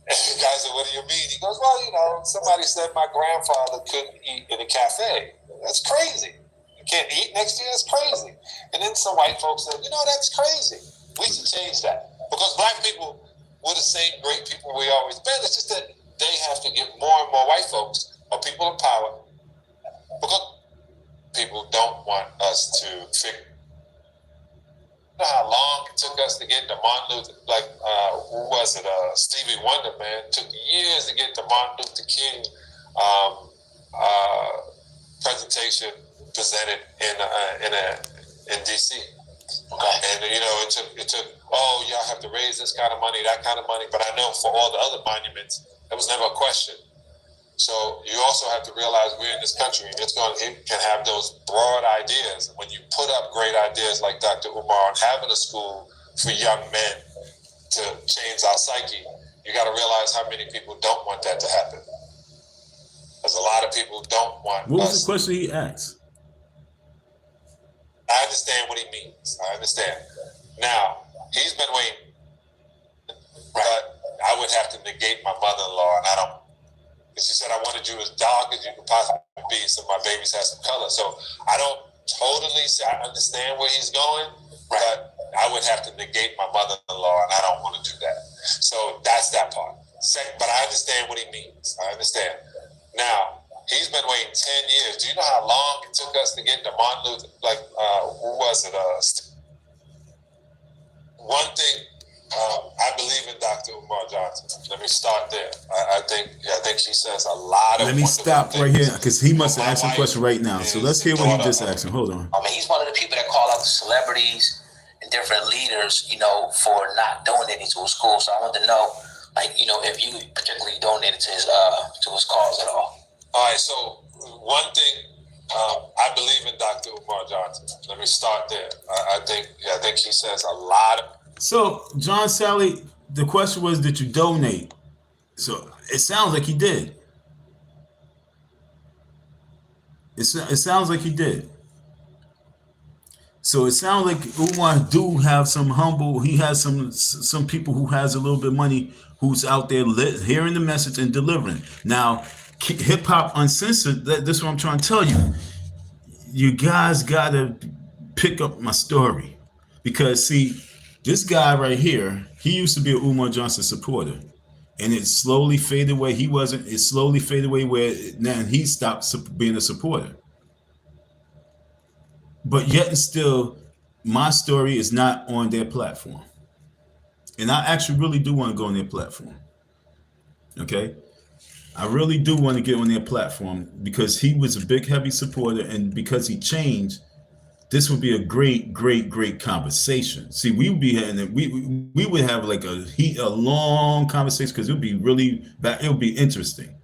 And the guy said, what do you mean? He goes, well, you know, somebody said my grandfather couldn't eat in a cafe. That's crazy. You can't eat next year? That's crazy. And then some white folks said, you know, that's crazy. We should change that. Because black people were the same great people we always been. It's just that they have to get more and more white folks or people in power. Because people don't want us to figure out how long it took us to get to Martin Luther, like, who was it? Stevie Wonder, man. It took years to get to Martin Luther King presentation presented in D.C. Okay. And, you know, it took, oh, y'all have to raise this kind of money, that kind of money. But I know for all the other monuments, there was never a question. So you also have to realize we're in this country and it can have those broad ideas. When you put up great ideas like Dr. Umar on having a school for young men to change our psyche, you got to realize how many people don't want that to happen. There's a lot of people who don't want What was the question he asked? I understand what he means. I understand. Now, he's been waiting, but I would have to negate my mother-in-law, and I don't. She said, I wanted you as dark as you could possibly be so my babies have some color. So I don't totally say I understand where he's going, but I would have to negate my mother-in-law, and I don't want to do that. So that's that part. But I understand what he means. I understand. Now, he's been waiting 10 years. Do you know how long it took us to get to Martin Luther? Like, who was it? One thing, I believe in Dr. Umar Johnson. Let me start there. I think he says a lot of. Let me stop right here because he must have asked a question right now. So let's hear what he just asked him. Hold on. I mean, he's one of the people that call out the celebrities and different leaders, you know, for not donating to his school. So I want to know, like, you know, if you particularly donated to his cause at all. All right. So one thing, I believe in Dr. Umar Johnson. Let me start there. I think he says a lot of. So, John Sally, the question was, did you donate? So it sounds like he did. It sounds like he did. So it sounds like Umar do have some humble. He has some people who has a little bit of money who's out there hearing the message and delivering. Now, Hip Hop Uncensored. This is what I'm trying to tell you. You guys gotta pick up my story because see. This guy right here, he used to be an Umar Johnson supporter, and it slowly faded away. He wasn't. It slowly faded away where now he stopped being a supporter. But yet and still, my story is not on their platform, and I actually really do want to go on their platform. Okay, I really do want to get on their platform because he was a big, heavy supporter, and because he changed. This would be a great conversation. See, we would be having we would have like a long conversation because it would be really it would be interesting.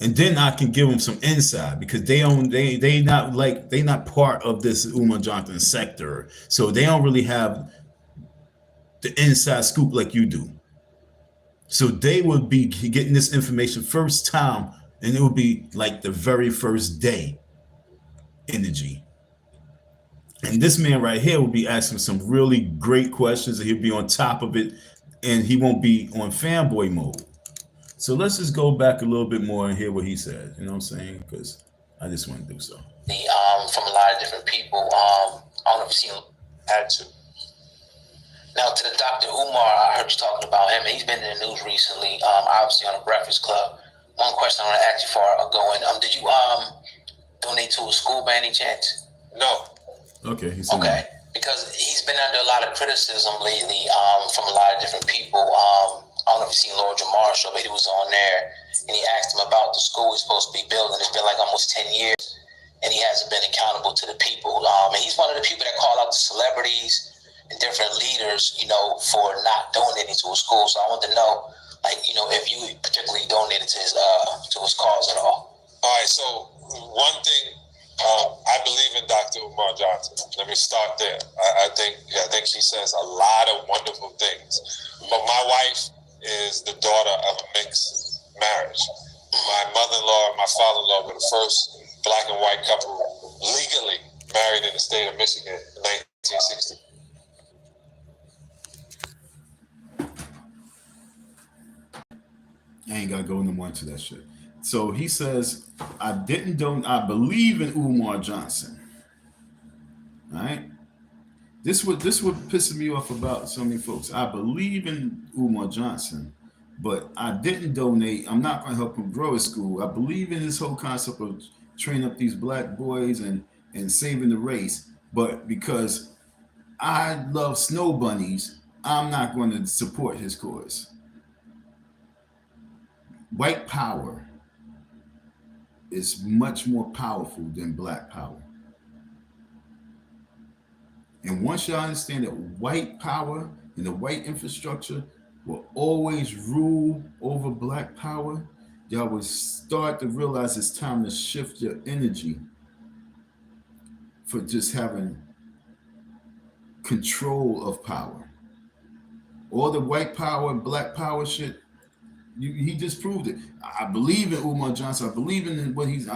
And then I can give them some insight because they not part of this Umar Johnson sector, so they don't really have the inside scoop like you do. So they would be getting this information first time, and it would be like the very first day energy. And this man right here will be asking some really great questions, and he'll be on top of it, and he won't be on fanboy mode. So let's just go back a little bit more and hear what he said. You know what I'm saying? Because I just want to do so. From a lot of different people. I don't know if you've seen Had to. Now to the Dr. Umar, I heard you talking about him, and he's been in the news recently. Obviously on the Breakfast Club. One question I want to ask you before going. Did you donate to a school by any chance? No. Okay. Okay. Because he's been under a lot of criticism lately from a lot of different people. I don't know if you've seen Lord Jamar's show, but he was on there and he asked him about the school he's supposed to be building. It's been like almost 10 years and he hasn't been accountable to the people. And he's one of the people that call out the celebrities and different leaders, you know, for not donating to a school. So I want to know, like, you know, if you particularly donated to his cause at all. All right, so one thing, I believe in Dr. Umar Johnson. Let me start there. I think she says a lot of wonderful things. But my wife is the daughter of a mixed marriage. My mother-in-law and my father-in-law were the first black and white couple legally married in the state of Michigan in 1960. I ain't gotta go no more into that shit. So he says, I believe in Umar Johnson. All right. This what pisses me off about so many folks. I believe in Umar Johnson, but I didn't donate. I'm not gonna help him grow his school. I believe in this whole concept of training up these black boys and saving the race. But because I love snow bunnies, I'm not going to support his cause. White power is much more powerful than black power. And once y'all understand that white power and the white infrastructure will always rule over black power, y'all will start to realize it's time to shift your energy for just having control of power. All the white power and black power shit, he just proved it. I believe in Umar Johnson. I believe in what he's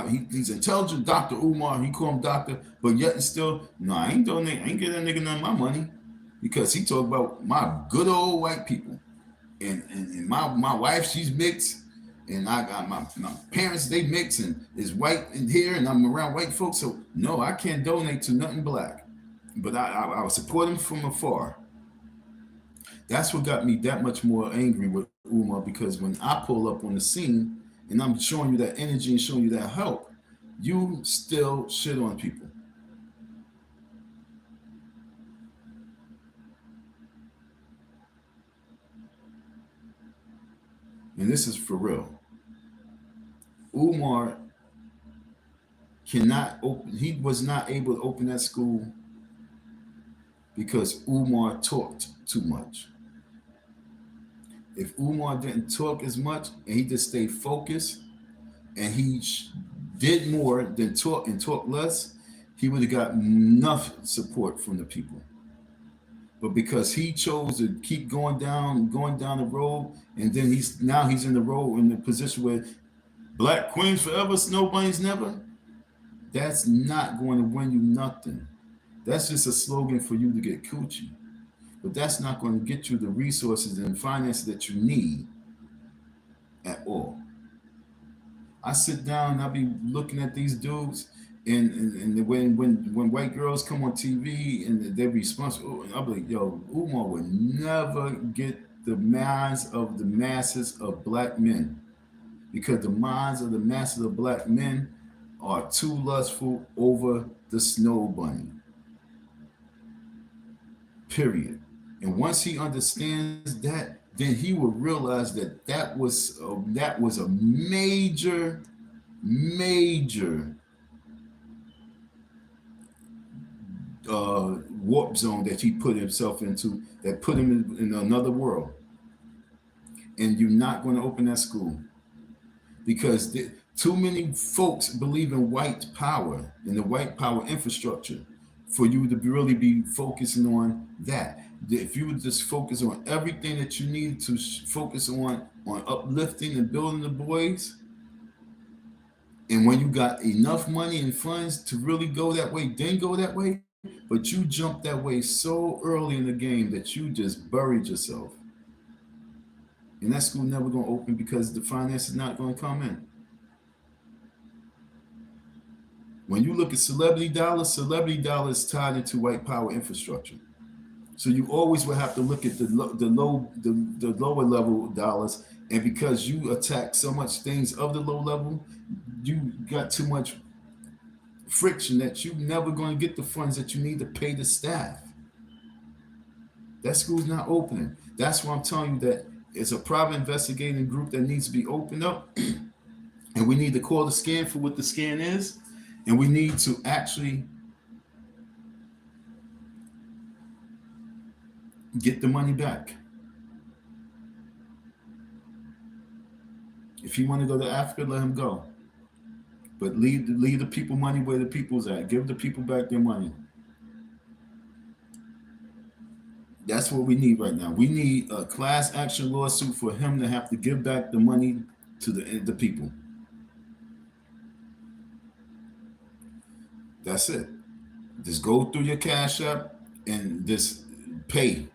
intelligent. Dr. Umar, he call him doctor, but yet and still, no, I ain't donate. I ain't get that nigga none of my money because he talk about my good old white people. And my wife, she's mixed. And I got my parents, they mix and is white in here and I'm around white folks. So no, I can't donate to nothing black. But I was supporting from afar. That's what got me that much more angry with Umar, because when I pull up on the scene and I'm showing you that energy and showing you that help, you still shit on people. And this is for real. Umar he was not able to open that school because Umar talked too much. If Umar didn't talk as much and he just stayed focused and he did more than talk and talk less, he would have got enough support from the people. But because he chose to keep going down the road, and then he's in the position where black queens forever, snow bunnies never, that's not going to win you nothing. That's just a slogan for you to get coochie. But that's not going to get you the resources and finances that you need at all. I sit down and I be looking at these dudes, and when white girls come on TV and they be responsible, I'll be like, yo, Umar would never get the minds of the masses of black men, because the minds of the masses of black men are too lustful over the snow bunny. Period. And once he understands that, then he will realize that was a major warp zone that he put himself into, that put him in another world. And you're not going to open that school because too many folks believe in white power and the white power infrastructure for you to really be focusing on that. If you would just focus on everything that you need to focus on uplifting and building the boys, and when you got enough money and funds to really go that way, then go that way. But you jumped that way so early in the game that you just buried yourself. And that school never going to open because the finance is not going to come in. When you look at celebrity dollars is tied into white power infrastructure. So you always will have to look at the lower level dollars, and because you attack so much things of the low level, you got too much friction that you're never going to get the funds that you need to pay the staff. That school's not opening. That's why I'm telling you that it's a private investigating group that needs to be opened up, and we need to call the scan for what the scan is, and we need to actually get the money back. he want to go to Africa, let him go. But leave the people money where the people's at. Give the people back their money. That's what we need right now. We need a class action lawsuit for him to have to give back the money to the people. That's it. Just go through your Cash App and just pay.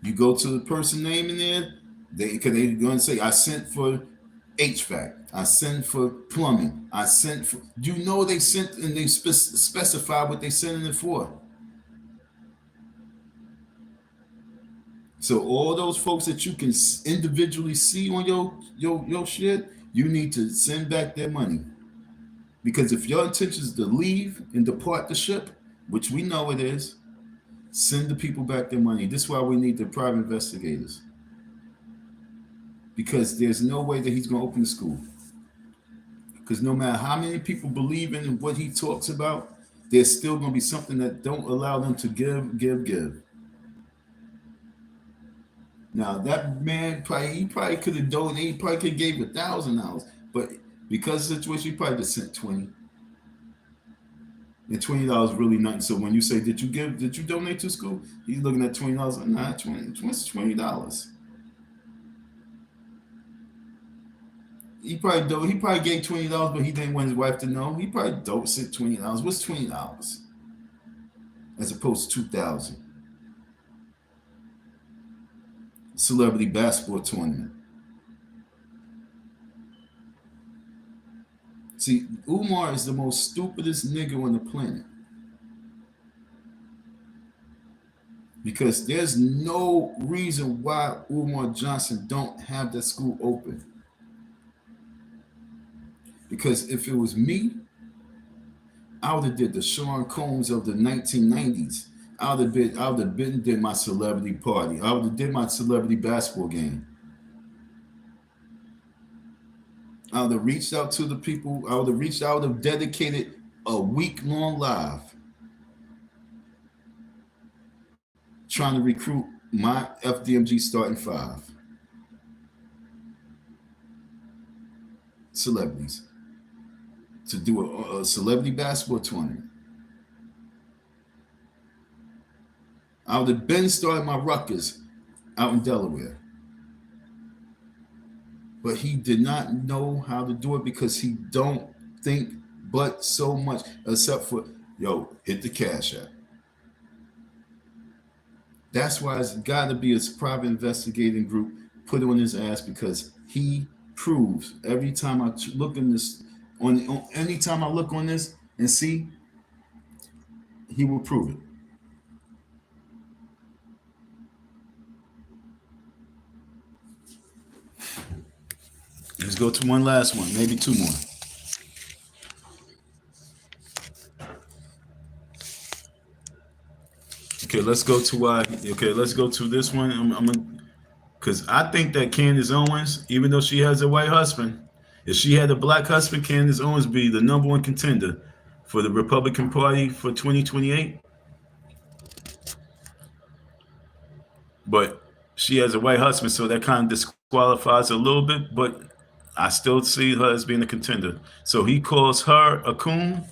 You go to the person name in there, they're going to say, I sent for HVAC, I sent for plumbing, I sent for, they sent and they specify what they sending it for. So all those folks that you can individually see on your shit, you need to send back their money. Because if your intention is to leave and depart the ship, which we know it is, send the people back their money. This is why we need the private investigators. Because there's no way that he's going to open the school. Because no matter how many people believe in what he talks about, there's still going to be something that don't allow them to give. Now that man he probably could have donated. He probably could have gave $1,000, but because of the situation, he probably just sent 20. And $20 really nothing. So when you say, did you donate to school? He's looking at $20. Like, nah, $20. He probably gave $20, but he didn't want his wife to know. He probably sent $20. What's $20? As opposed to $2,000. Celebrity basketball tournament. See, Umar is the most stupidest nigga on the planet. Because there's no reason why Umar Johnson don't have that school open. Because if it was me, I would have did the Sean Combs of the 1990s. I would have did my celebrity party. I would have did my celebrity basketball game. I would have reached out to the people. I would have dedicated a week-long live trying to recruit my FDMG starting 5 celebrities to do a celebrity basketball tournament. I would have been starting my ruckus out in Delaware. But he did not know how to do it because he don't think but so much, except for, hit the Cash App. That's why it's got to be a private investigating group put on his ass, because he proves every time I look in this, anytime I look on this and see, he will prove it. Let's go to one last one, maybe two more. Okay, let's go to this one. I'm gonna, because I think that Candace Owens, even though she has a white husband, if she had a black husband, Candace Owens would be the #1 contender for the Republican Party for 2028. But she has a white husband, so that kind of disqualifies her a little bit, but I still see her as being a contender. So he calls her a coon.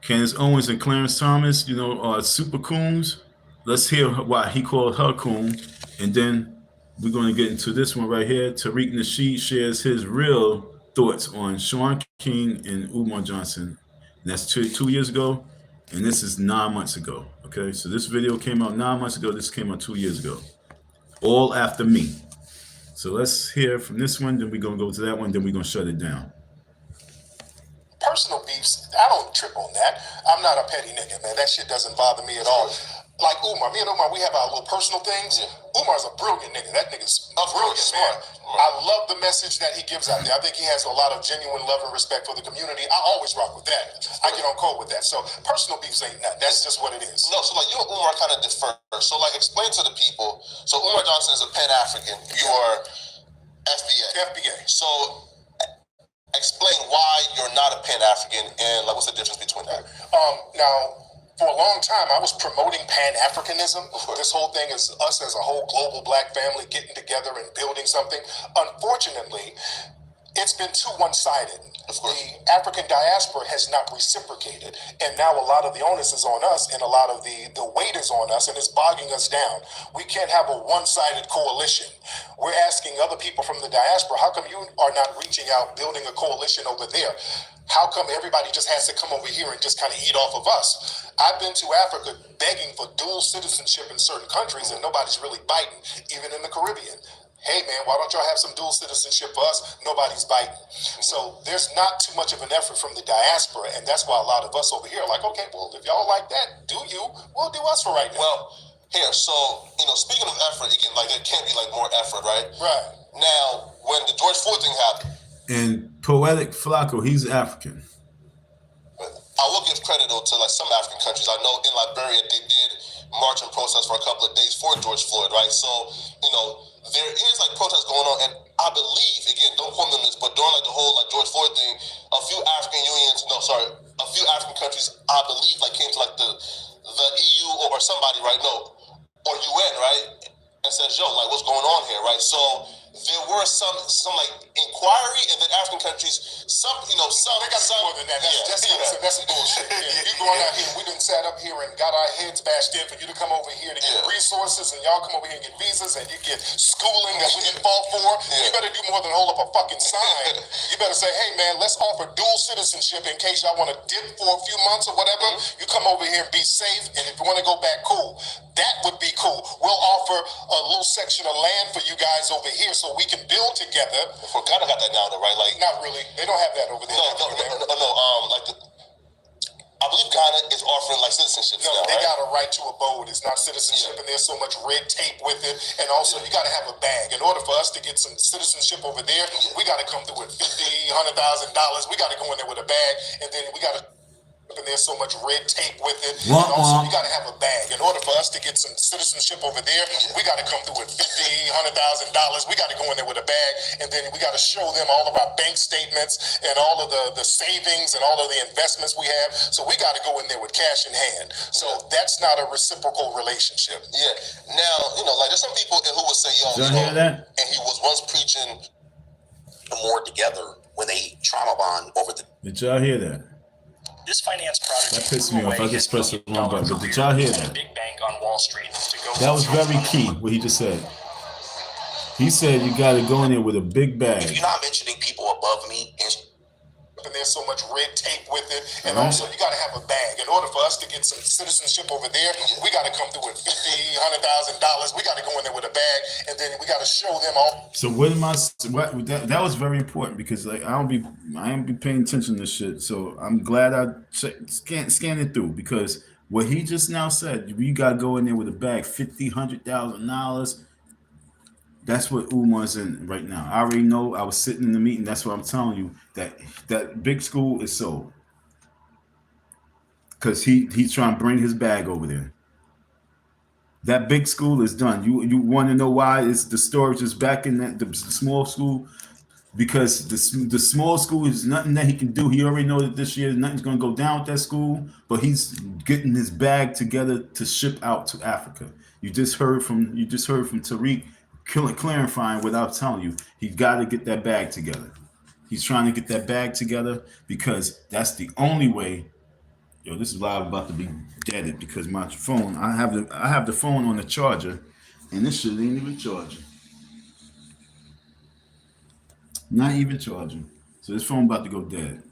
Candace Owens and Clarence Thomas, are super coons. Let's hear why he called her coon. And then we're going to get into this one right here. Tariq Nasheed shares his real thoughts on Shaun King and Umar Johnson. And that's 2 years ago. And this is 9 months ago. Okay, so this video came out 9 months ago. This came out 2 years ago. All after me. So let's hear from this one, then we're going to go to that one, then we're going to shut it down. Personal beefs, I don't trip on that. I'm not a petty nigga, man. That shit doesn't bother me at all. Like Umar, me and Umar, we have our little personal things. Yeah. Umar's a brilliant nigga. That nigga's brilliant, man. I love the message that he gives out there. I think he has a lot of genuine love and respect for the community. I always rock with that. I get on code with that. So personal beefs ain't nothing. That's just what it is. No, so like you and Umar kind of differ. So like explain to the people. So Umar Johnson is a Pan-African. You are FBA. So explain why you're not a Pan-African and like what's the difference between that? Now, for a long time, I was promoting Pan-Africanism. This whole thing is us as a whole global black family getting together and building something. Unfortunately, it's been too one-sided. The African diaspora has not reciprocated, and now a lot of the onus is on us, and a lot of the weight is on us, and it's bogging us down. We can't have a one-sided coalition. We're asking other people from the diaspora, how come you are not reaching out, building a coalition over there? How come everybody just has to come over here and just kind of eat off of us? I've been to Africa begging for dual citizenship in certain countries, and nobody's really biting, even in the Caribbean. Hey man, why don't y'all have some dual citizenship for us? Nobody's biting. So there's not too much of an effort from the diaspora, and that's why a lot of us over here are like, okay, well, if y'all like that, do you? We'll do us for right now. Well, here, so, speaking of effort, again, like, there can't be, like, more effort, right? Right. Now, when the George Floyd thing happened, And Poetic Flacco, he's African. I will give credit, though, to, like, some African countries. I know in Liberia, they did march and protest for a couple of days for George Floyd, right? So, there is, like, protests going on, and I believe, again, don't quote me on this, but during, like, the whole, like, George Floyd thing, a few African countries, I believe, like, came to, like, the EU or somebody, right? No, or UN, right? And says, yo, like, what's going on here, right? So there were some like inquiry, and then African countries, some. They got more than that. That's some bullshit. You going out here, we done sat up here and got our heads bashed in for you to come over here to get resources, and y'all come over here and get visas, and you get schooling that we didn't fall for. You better do more than hold up a fucking sign. You better say, hey man, let's offer dual citizenship in case y'all want to dip for a few months or whatever. You come over here and be safe, and if you want to go back, cool. That would be cool. We'll offer a little section of land for you guys over here so we can build together. For Ghana got that now, though, right? Like, not really. They don't have that over there. No. I believe Ghana is offering like citizenship. No, they got a right to abode. It's not citizenship, and there's so much red tape with it. And also, you got to have a bag. In order for us to get some citizenship over there, we got to come through with $50,000, $100,000. We got to go in there with a bag, and then we got to. And there's so much red tape with it. And also, you got to have a bag. In order for us to get some citizenship over there, we got to come through with $50,000, $100,000. We got to go in there with a bag, and then we got to show them all of our bank statements and all of the savings and all of the investments we have. So we got to go in there with cash in hand. So that's not a reciprocal relationship. Yeah. Now, like there's some people who would say, yo, hear that? And he was once preaching more together when they trauma bond over the. Did y'all hear that? This finance product That pissed me off. I just pressed the wrong button. But did y'all hear that? Big bank on Wall Street to go. That was very key, what he just said. He said you got to go in there with a big bag. If you're not mentioning people above me, and there's so much red tape with it, and also you got to have a bag. In order for us to get some citizenship over there, we got to come through with $50,000, $100,000. We got to go in there with a bag, and then we got to show them all. So that was very important, because like I don't be paying attention to this shit. So I'm glad I scanned it through, because what he just now said, you got to go in there with a bag, $50,000, $100,000. That's what Umar's in right now. I already know. I was sitting in the meeting. That's what I'm telling you, that big school is sold, because he's trying to bring his bag over there. That big school is done. You want to know why the storage is back in the small school? Because the small school is nothing that he can do. He already knows that this year nothing's going to go down with that school, but he's getting his bag together to ship out to Africa. You just heard from Tariq clarifying without telling you. He's got to get that bag together. He's trying to get that bag together, because that's the only way. Yo, this is live about to be deaded, because my phone, I have the phone on the charger, and this shit ain't even charging. Not even charging. So this phone about to go dead.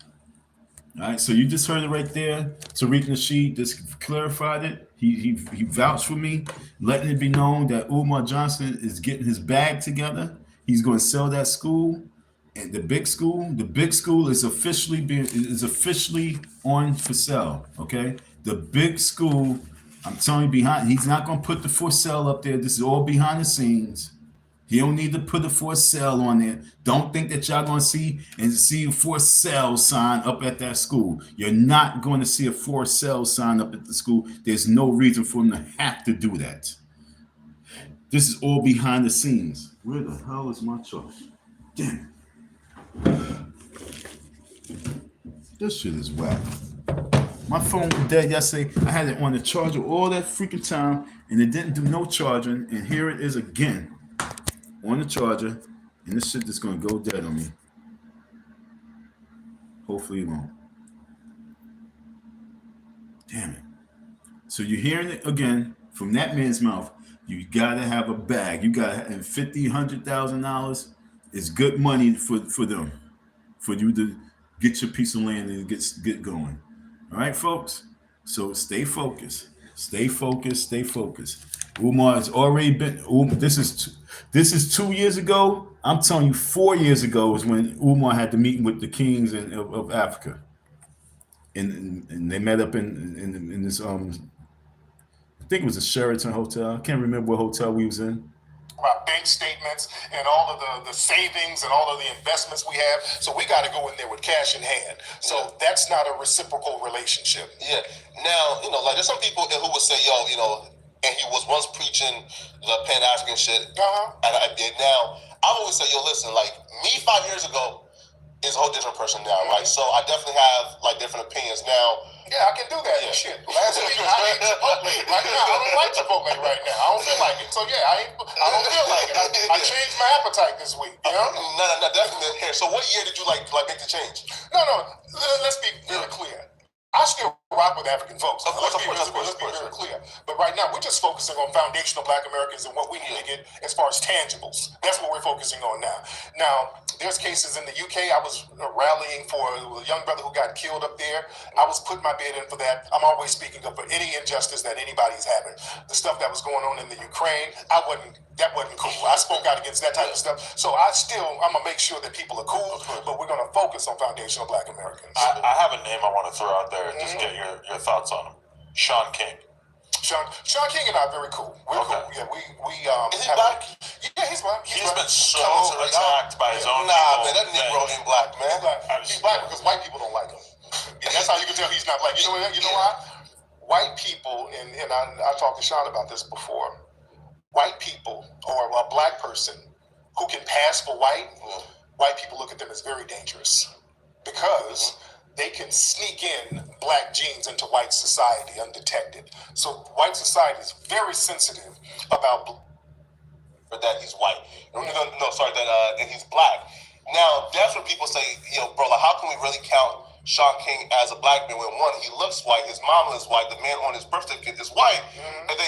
All right, so you just heard it right there. Tariq Nasheed just clarified it. He vouched for me, letting it be known that Umar Johnson is getting his bag together. He's going to sell that school, and the big school is officially on for sale. Okay, the big school, I'm telling you, he's not going to put the for sale up there. This is all behind the scenes. He don't need to put a for sale on there. Don't think that y'all going to see a for sale sign up at that school. You're not going to see a for sale sign up at the school. There's no reason for him to have to do that. This is all behind the scenes. Where the hell is my charge? Damn it. This shit is whack. My phone was dead yesterday. I had it on the charger all that freaking time, and it didn't do no charging. And here it is again on the charger, and this shit is gonna go dead on me. Hopefully it won't. Damn it. So you're hearing it again from that man's mouth. You gotta have a bag. You gotta, and $50,000, $100,000 is good money for them, for you to get your piece of land and get going. All right, folks. So stay focused. Stay focused. Stay focused. Umar has already been. This is 2 years ago. I'm telling you, 4 years ago is when Umar had the meeting with the kings of Africa, and they met up in this I think it was a Sheraton hotel. I can't remember what hotel we was in. About bank statements and all of the savings and all of the investments we have. So we got to go in there with cash in hand. So that's not a reciprocal relationship. Yeah. Now, like there's some people who would say, yo, and he was once preaching the Pan-African shit. And now, I always say, yo, listen, like me 5 years ago is a whole different person now, right? So I definitely have like different opinions now. Yeah, I can do that. Yeah. Shit. Last week I ate Chipotle. Right now, I don't like Chipotle right now. I don't feel like it. So yeah, I don't feel like it. I changed my appetite this week. You know? No, definitely. Here. So what year did you like make the change? No. Let's be very clear. I still rock with African folks. Of course, let's be very clear. But right now, we're just focusing on foundational Black Americans and what we need to get as far as tangibles. That's what we're focusing on now. Now, there's cases in the UK. I was rallying for a young brother who got killed up there. I was putting my bid in for that. I'm always speaking up for any injustice that anybody's having. The stuff that was going on in the Ukraine, that wasn't cool. I spoke out against that type of stuff. So I'm going to make sure that people are cool, but we're going to focus on foundational Black Americans. I have a name I want to throw out there. Just get your thoughts on him. Sean King. Sean King and I are very cool. We're cool. Yeah, we Is he black? Yeah, he's black. He's been so attacked by his own people. Nah, man, that Negro ain't black, man. He's black because white people don't like him. Yeah, that's how you can tell he's not black. You know why? White people, and I talked to Sean about this before. White people or a black person who can pass for white people look at them as very dangerous because they can sneak in black genes into white society undetected. So white society is very sensitive about that he's white. That he's black. Now, that's when people say, bro, like, how can we really count Sean King as a black man when one, he looks white, his mama is white, the man on his birth certificate is white, and they...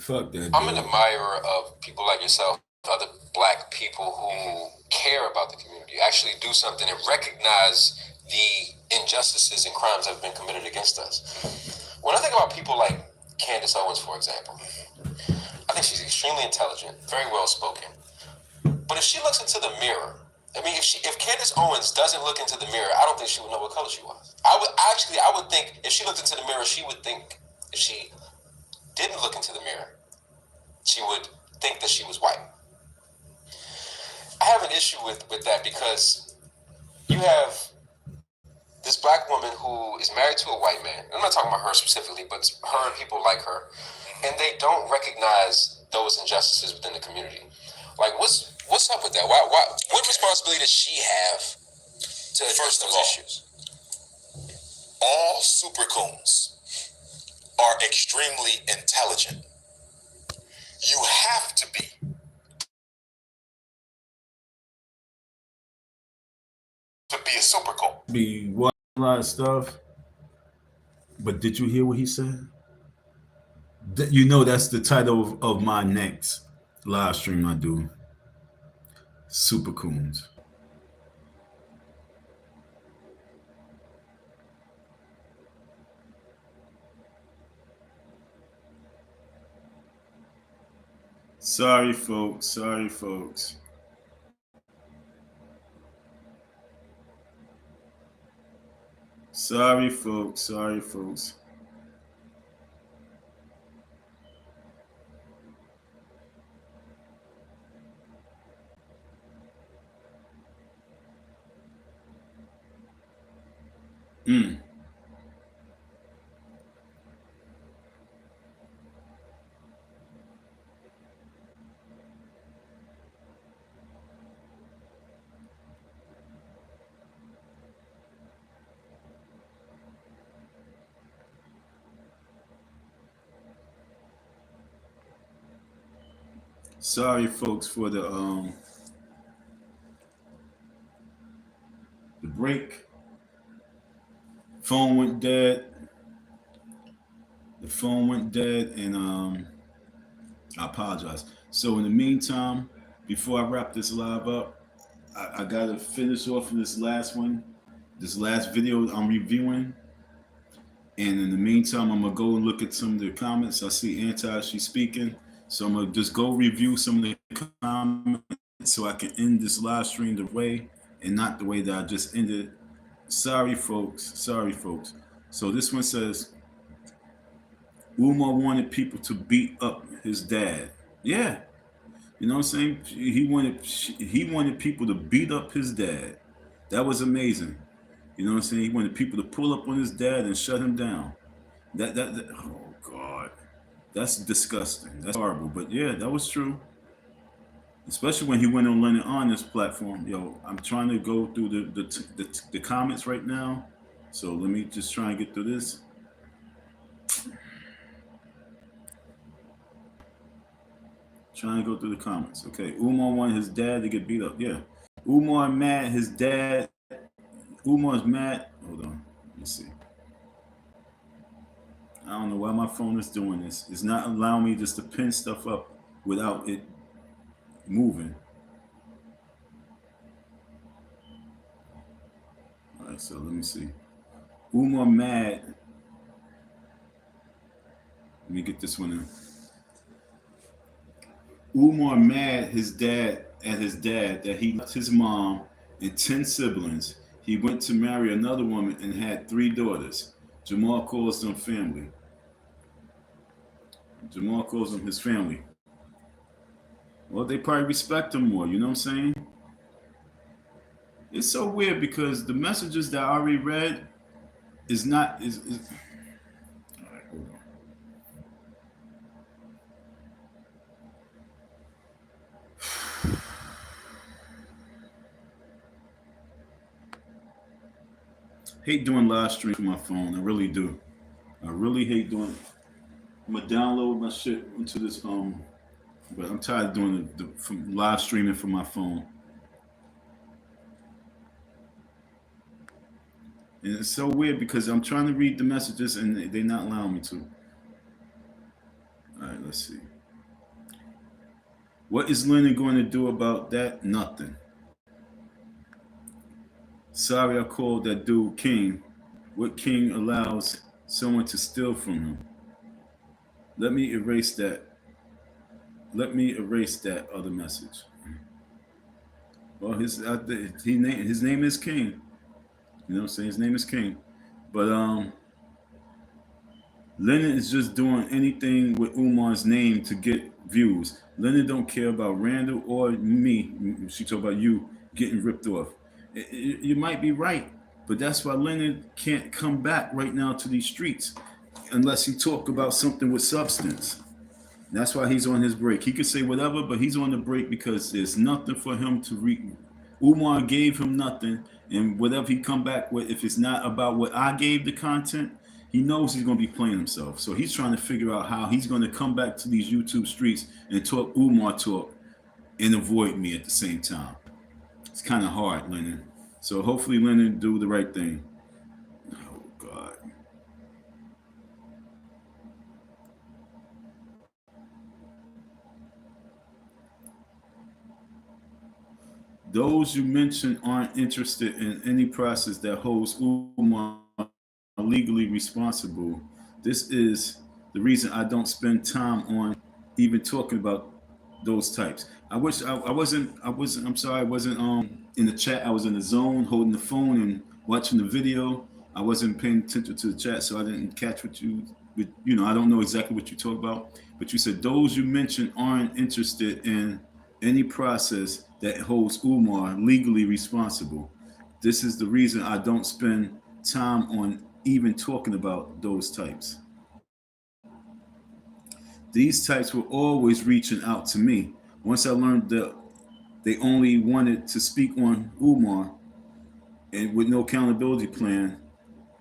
Fuck that. I'm an admirer of people like yourself, other black people who care about the community, actually do something and recognize the injustices and crimes that have been committed against us. When I think about people like Candace Owens, for example, I think she's extremely intelligent, very well spoken. But if she looks into the mirror, I mean, if Candace Owens doesn't look into the mirror, I don't think she would know what color she was. I would think if she looked into the mirror, she would think, if she didn't look into the mirror, she would think that she was white. I have an issue with that because you have this black woman who is married to a white man. I'm not talking about her specifically, but her and people like her. And they don't recognize those injustices within the community. Like, what's up with that? Why what responsibility does she have to address those issues? All super coons are extremely intelligent. You have to be. To be a super coon. Be what a lot of stuff. But did you hear what he said? That's the title of my next live stream I do. Super Coons. Sorry, folks. Sorry, folks. Sorry, folks. Sorry, folks. Sorry, folks, for the break. Phone went dead. The phone went dead, and I apologize. So in the meantime, before I wrap this live up, I gotta finish off of this last one, this last video I'm reviewing. And in the meantime, I'm gonna go and look at some of the comments. I see Anti, she's speaking. So I'm gonna just go review some of the comments so I can end this live stream the way and not the way that I just ended. Sorry, folks. Sorry, folks. So this one says, Umar wanted people to beat up his dad. Yeah. You know what I'm saying? He wanted people to beat up his dad. That was amazing. You know what I'm saying? He wanted people to pull up on his dad and shut him down. That oh God. That's disgusting. That's horrible. But yeah, that was true. Especially when he went on Leonard Honest platform. Yo, I'm trying to go through the comments right now. So let me just try and get through this. Trying to go through the comments. Okay, Umar wanted his dad to get beat up. Yeah. Umar mad, his dad. Umar's mad. Hold on. Let me see. I don't know why my phone is doing this. It's not allowing me just to pin stuff up without it moving. All right, so let me see. Umar mad. Let me get this one in. Umar mad at his dad that he left his mom and 10 siblings. He went to marry another woman and had 3 daughters. Jamal calls them family. Jamal calls them his family. Well, they probably respect him more, you know what I'm saying? It's so weird because the messages that I already read is not all right, hold on. Hate doing live stream from my phone. I really do. I really hate doing it. I'm gonna download my shit into this but I'm tired of doing from live streaming from my phone. And it's so weird because I'm trying to read the messages and they're not allowing me to. All right, let's see. What is Leonard going to do about that? Nothing. Sorry, I called that dude King. What King allows someone to steal from him? Let me erase that. Let me erase that other message. Well, his name is King. You know what I'm saying? His name is King. But Leonard is just doing anything with Umar's name to get views. Leonard don't care about Randall or me. She talk about you getting ripped off. You might be right, but that's why Leonard can't come back right now to these streets unless he talk about something with substance. That's why he's on his break. He could say whatever, but he's on the break because there's nothing for him to read. Umar gave him nothing, and whatever he come back with, if it's not about what I gave the content, he knows he's going to be playing himself. So he's trying to figure out how he's going to come back to these YouTube streets and talk Umar talk and avoid me at the same time. It's kind of hard, Leonard. So hopefully Leonard do the right thing. Oh, God. Those you mentioned aren't interested in any process that holds Umar legally responsible. This is the reason I don't spend time on even talking about those types. I wish I wasn't I'm sorry, I wasn't in the chat. I was in the zone holding the phone and watching the video. I wasn't paying attention to the chat, so I didn't catch what you I don't know exactly what you talk about, but you said those you mentioned aren't interested in any process that holds Umar legally responsible. This is the reason I don't spend time on even talking about those types. These types were always reaching out to me. Once I learned that they only wanted to speak on Umar and with no accountability plan,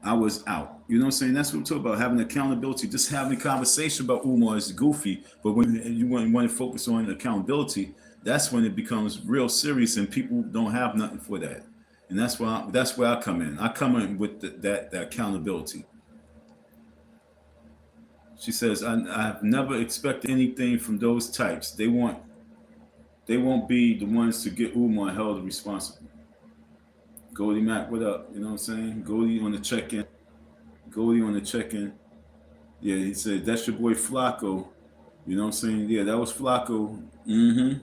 I was out. You know what I'm saying? That's what I'm talking about, having accountability. Just having a conversation about Umar is goofy, but when you want to focus on accountability, that's when it becomes real serious, and people don't have nothing for that. And that's where I come in. I come in with that accountability. She says, I've never expected anything from those types. They won't be the ones to get Umar held responsible. Goldie Mac, what up? You know what I'm saying? Goldie on the check-in. Yeah, he said, that's your boy Flacco. You know what I'm saying? Yeah, that was Flacco. I'm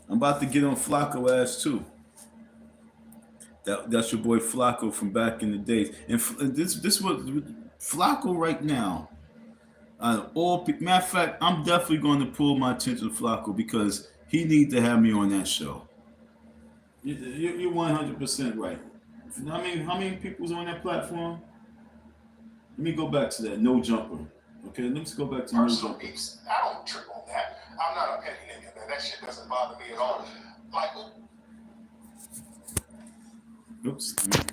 about to get on Flacco ass too. That's your boy Flacco from back in the days. And this was Flacco right now. Matter of fact, I'm definitely going to pull my attention to Flacco because he needs to have me on that show. You're 100% right. How many people's on that platform? Let me go back to that no jumper. Okay, let's go back to no jumper. Beefs, I don't trip on that. I'm not a petty nigga, man. That shit doesn't bother me at all. Like, Oops. Damn.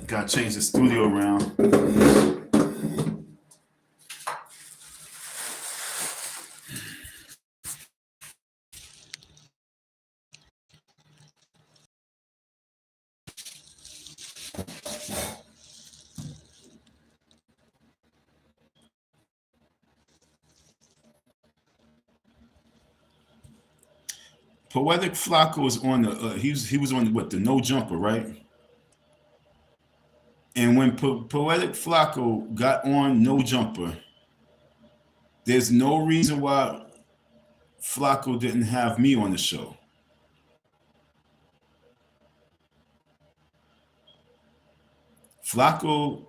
Gotta change the studio around. Poetic Flacco was on the he was on the no jumper, right? And when Poetic Flacco got on no jumper, there's no reason why Flacco didn't have me on the show. Flacco,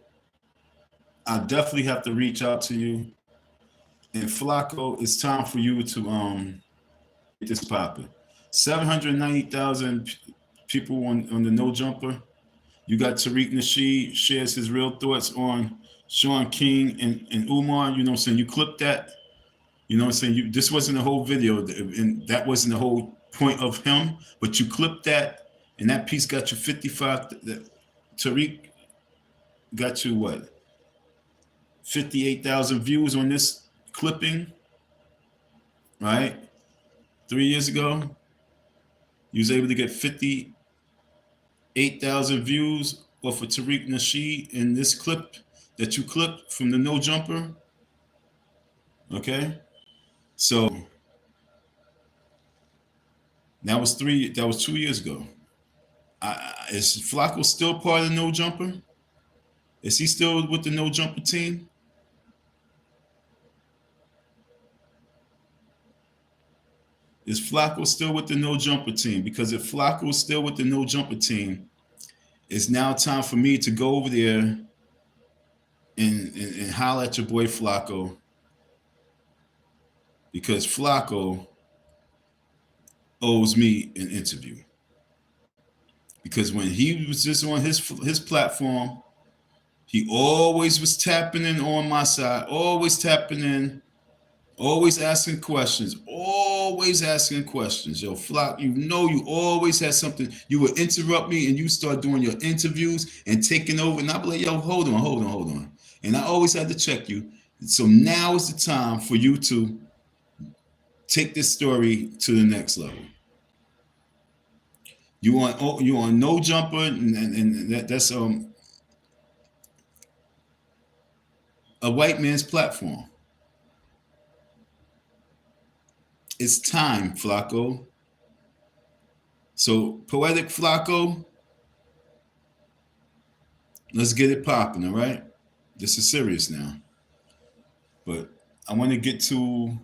I definitely have to reach out to you. And Flacco, it's time for you to get this popping. 790,000 people on the no jumper. You got Tariq Nasheed shares his real thoughts on Sean King and Umar. You know what I'm saying? You clipped that. You know what I'm saying? This wasn't the whole video, and that wasn't the whole point of him, but you clipped that, and that piece got you 55. Tariq got you what? 58,000 views on this clipping, right? 3 years ago, you was able to get 58,000 views off of Tariq Nasheed in this clip that you clipped from the no jumper. Okay, so that was 2 years ago. Is Flacco still part of the no jumper? Is he still with the no jumper team? Is Flacco still with the no jumper team? Because if Flacco is still with the no jumper team, it's now time for me to go over there and holler at your boy Flacco, because Flacco owes me an interview. Because when he was just on his platform, he always was tapping in on my side, always tapping in, always asking questions, Yo, Flock, you always had something. You would interrupt me and you start doing your interviews and taking over. And I'd be like, yo, hold on. And I always had to check you. So now is the time for you to take this story to the next level. You on no jumper, and that's a white man's platform. It's time, Flacco. So, Poetic Flacco, let's get it popping, all right? This is serious now. But I want to get to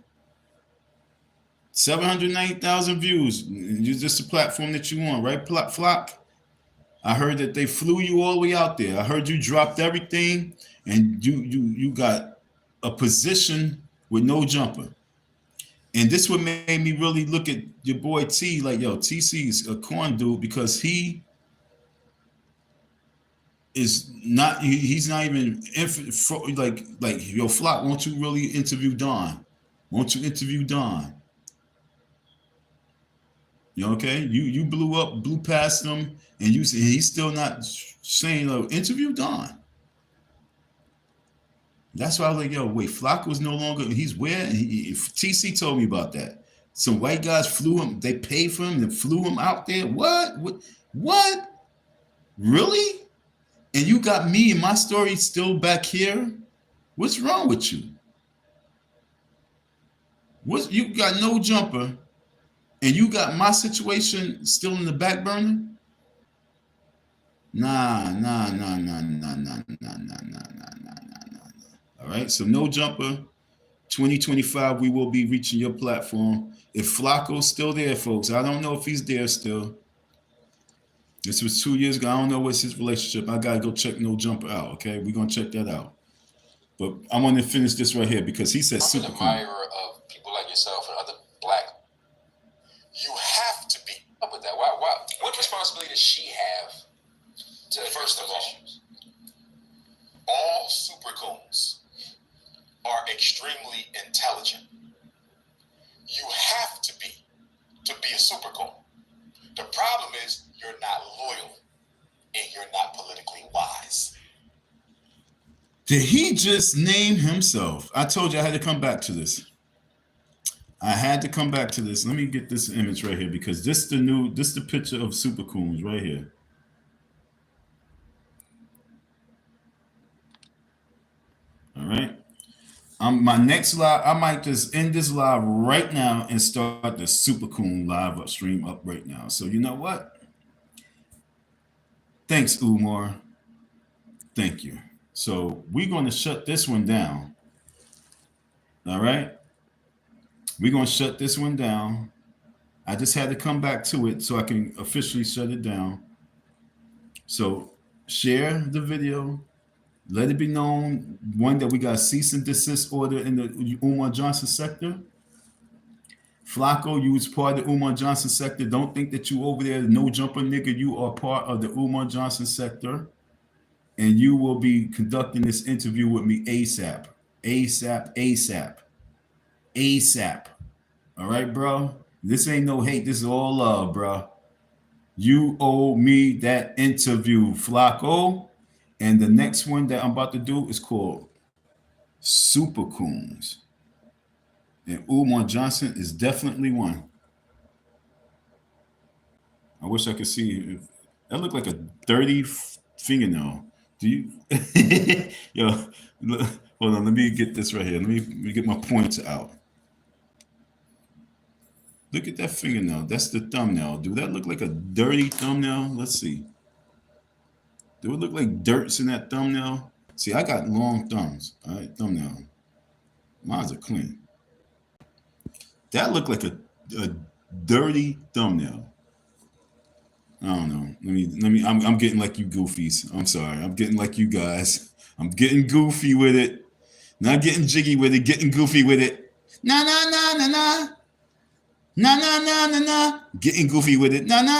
790,000 views. Use just the platform that you want, right, Flock? I heard that they flew you all the way out there. I heard you dropped everything and you got a position with no jumper. And this what made me really look at your boy T, like, yo, TC's a corn dude, because he is not. He's not even like yo, Flock. Won't you really interview Don? Won't you interview Don? You okay? You blew past him, and he's still not saying interview Don. That's why I was like, yo, wait, Flock was no longer. He's where? TC told me about that. Some white guys flew him. They paid for him and flew him out there. What? What? Really? And you got me and my story still back here? What's wrong with you? You got no jumper, and you got my situation still in the back burner? Nah. All right, so no jumper. 2025, we will be reaching your platform. If Flacco's still there, folks, I don't know if he's there still. This was 2 years ago. I don't know what's his relationship. I gotta go check No Jumper out. Okay, we're gonna check that out. But I want to finish this right here because he said super cool. I'm an admirer of people like yourself and other black. You have to be. Up with that. Why? What responsibility does she have to First of all, issues? all supercoons are extremely intelligent. You have to be a supercoon. The problem is you're not loyal and you're not politically wise. Did he just name himself? I told you I had to come back to this. Let me get this image right here because this the picture of Super Coons right here. All right. My next live, I might just end this live right now and start the Super Coon live stream up right now. So you know what? Thanks, Umar. Thank you. So we're going to shut this one down. All right. We're going to shut this one down. I just had to come back to it so I can officially shut it down. So share the video. Let it be known, one, that we got a cease and desist order in the Umar Johnson sector. Flacco, you was part of the Umar Johnson sector. Don't think that you over there, no jumper nigga. You are part of the Umar Johnson sector. And you will be conducting this interview with me ASAP. ASAP. All right, bro? This ain't no hate. This is all love, bro. You owe me that interview, Flacco. And the next one that I'm about to do is called Super Coons. And Umar Johnson is definitely one. I wish I could see. That looked like a dirty fingernail. Do you? Yo, look, hold on. Let me get this right here. Let me get my pointer out. Look at that fingernail. That's the thumbnail. Do that look like a dirty thumbnail? Let's see. Do it look like dirt's in that thumbnail? See, I got long thumbs. All right, thumbnail. Mine's are clean. That looked like a dirty thumbnail. I don't know. Let me. I'm getting like you goofies. I'm sorry. I'm getting like you guys. I'm getting goofy with it. Not getting jiggy with it. Getting goofy with it. Nah. Getting goofy with it. Nah.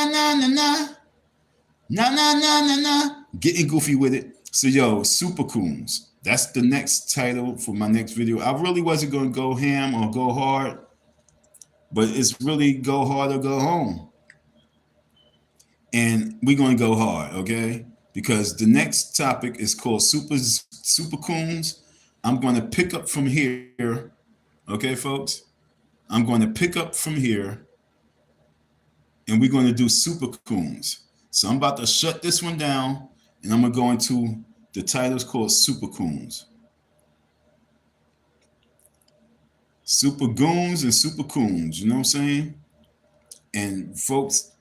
Getting goofy with it. So yo, Super Coons. That's the next title for my next video. I really wasn't gonna go ham or go hard, but it's really go hard or go home. And we're gonna go hard, okay? Because the next topic is called Super Coons. I'm gonna pick up from here, okay, folks? I'm gonna pick up from here, and we're gonna do Super Coons. So I'm about to shut this one down, and I'm gonna go into the titles called Super Coons. Super Goons and Super Coons, you know what I'm saying? And folks,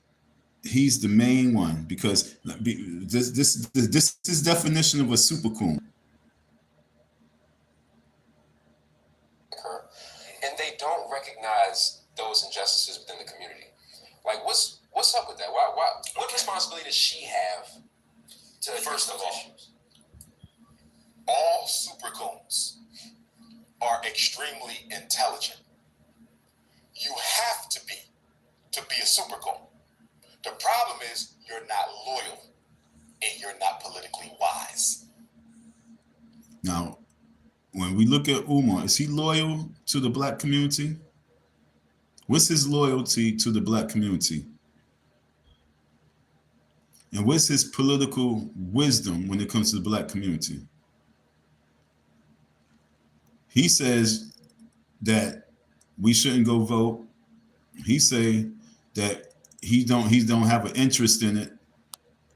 he's the main one because this is definition of a Super Coon. And they don't recognize those injustices within the community. Like, what's up with that? Why? What responsibility does she have to First of all, issues? all supercoons are extremely intelligent. You have to be a supercoon. The problem is you're not loyal and you're not politically wise. Now, when we look at Umar, is he loyal to the black community? What's his loyalty to the black community? And what's his political wisdom when it comes to the black community? He says that we shouldn't go vote. He say that he don't have an interest in it.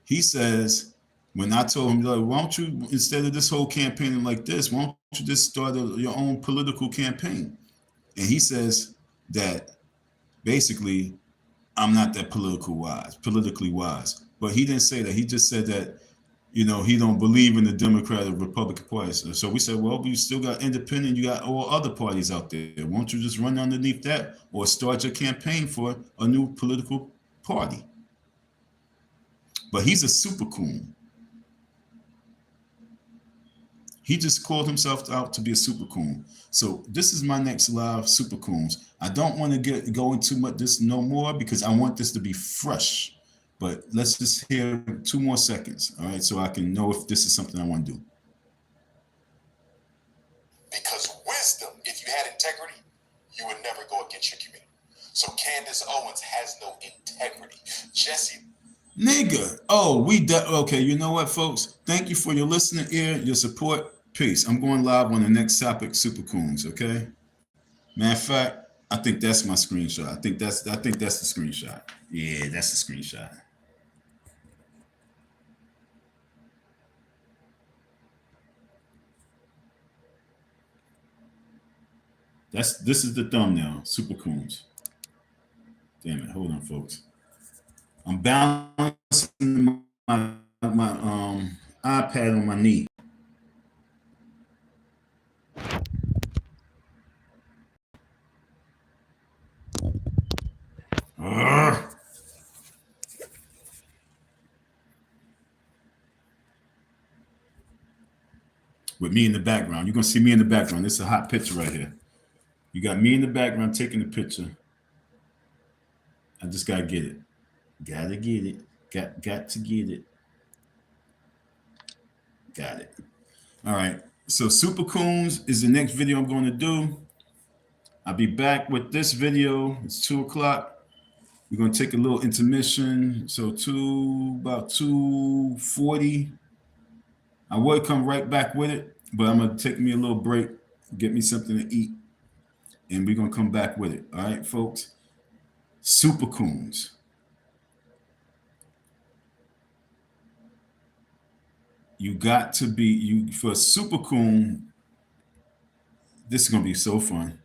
He says, when I told him, like, why don't you, instead of this whole campaigning like this, why don't you just start your own political campaign? And he says that basically, I'm not that politically wise. But he didn't say that. He just said that, you know, he don't believe in the Democrat or Republican parties. So we said, well, you still got independent, you got all other parties out there. Why don't you just run underneath that or start your campaign for a new political party? But he's a super coon. He just called himself out to be a super coon. So this is my next live super coons. I don't want to go into much this no more because I want this to be fresh. But let's just hear 2 more seconds, all right, so I can know if this is something I want to do. Because wisdom, if you had integrity, you would never go against your community. So Candace Owens has no integrity. Jesse. Nigga. Oh, okay, you know what, folks? Thank you for your listening ear, your support. Peace. I'm going live on the next topic, Super Coons, okay? Matter of fact, I think that's my screenshot. I think that's the screenshot. Yeah, that's the screenshot. This is the thumbnail, Super Coons. Damn it, hold on, folks. I'm balancing my iPad on my knee. With me in the background. You're going to see me in the background. This is a hot picture right here. You got me in the background taking the picture. I just got to get it. Got to get it. Got to get it. Got it. All right. So Super Coons is the next video I'm going to do. I'll be back with this video. It's 2 o'clock. We're going to take a little intermission. So about 2:40. I would come right back with it, but I'm going to take me a little break, get me something to eat, and we're going to come back with it. All right, folks? Super Coons. You got to be, for a Super Coon, this is going to be so fun.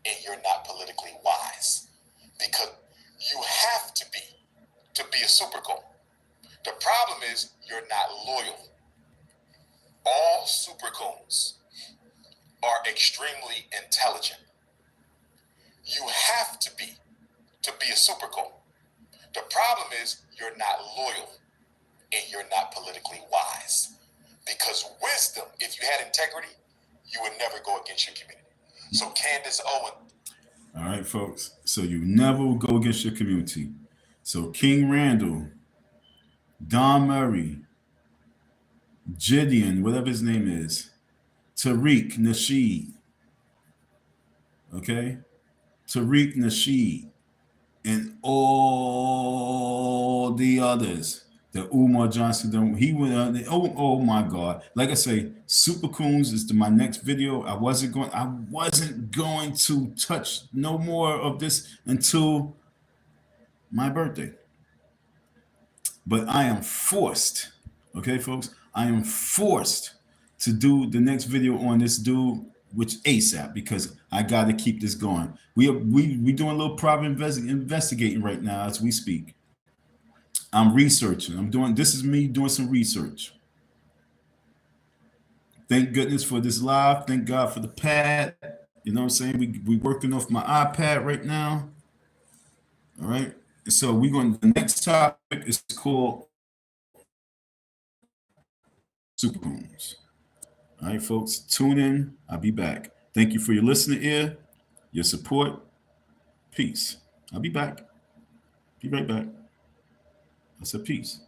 And you're not politically wise because you have to be a super coon. The problem is you're not loyal. All super coons are extremely intelligent. You have to be a super coon. The problem is you're not loyal and you're not politically wise. Because wisdom, if you had integrity, you would never go against your community. So Candace Owens. All right, folks. So you never will go against your community. So King Randall, Don Murray, Gideon, whatever his name is, Tariq Nasheed, okay? Tariq Nasheed, and all the others that Umar Johnson, he went on, oh my God. Like I say, Super Coons is my next video. I wasn't going to touch no more of this until my birthday. But I am forced, okay, folks? I am forced to do the next video on this dude, which ASAP, because I got to keep this going. We doing a little private investigating right now as we speak. I'm researching. This is me doing some research. Thank goodness for this live. Thank God for the pad. You know what I'm saying? We working off my iPad right now. All right. So the next topic is called Super Coons. All right, folks, tune in. I'll be back. Thank you for your listening ear, your support. Peace. I'll be back. Be right back. I said peace.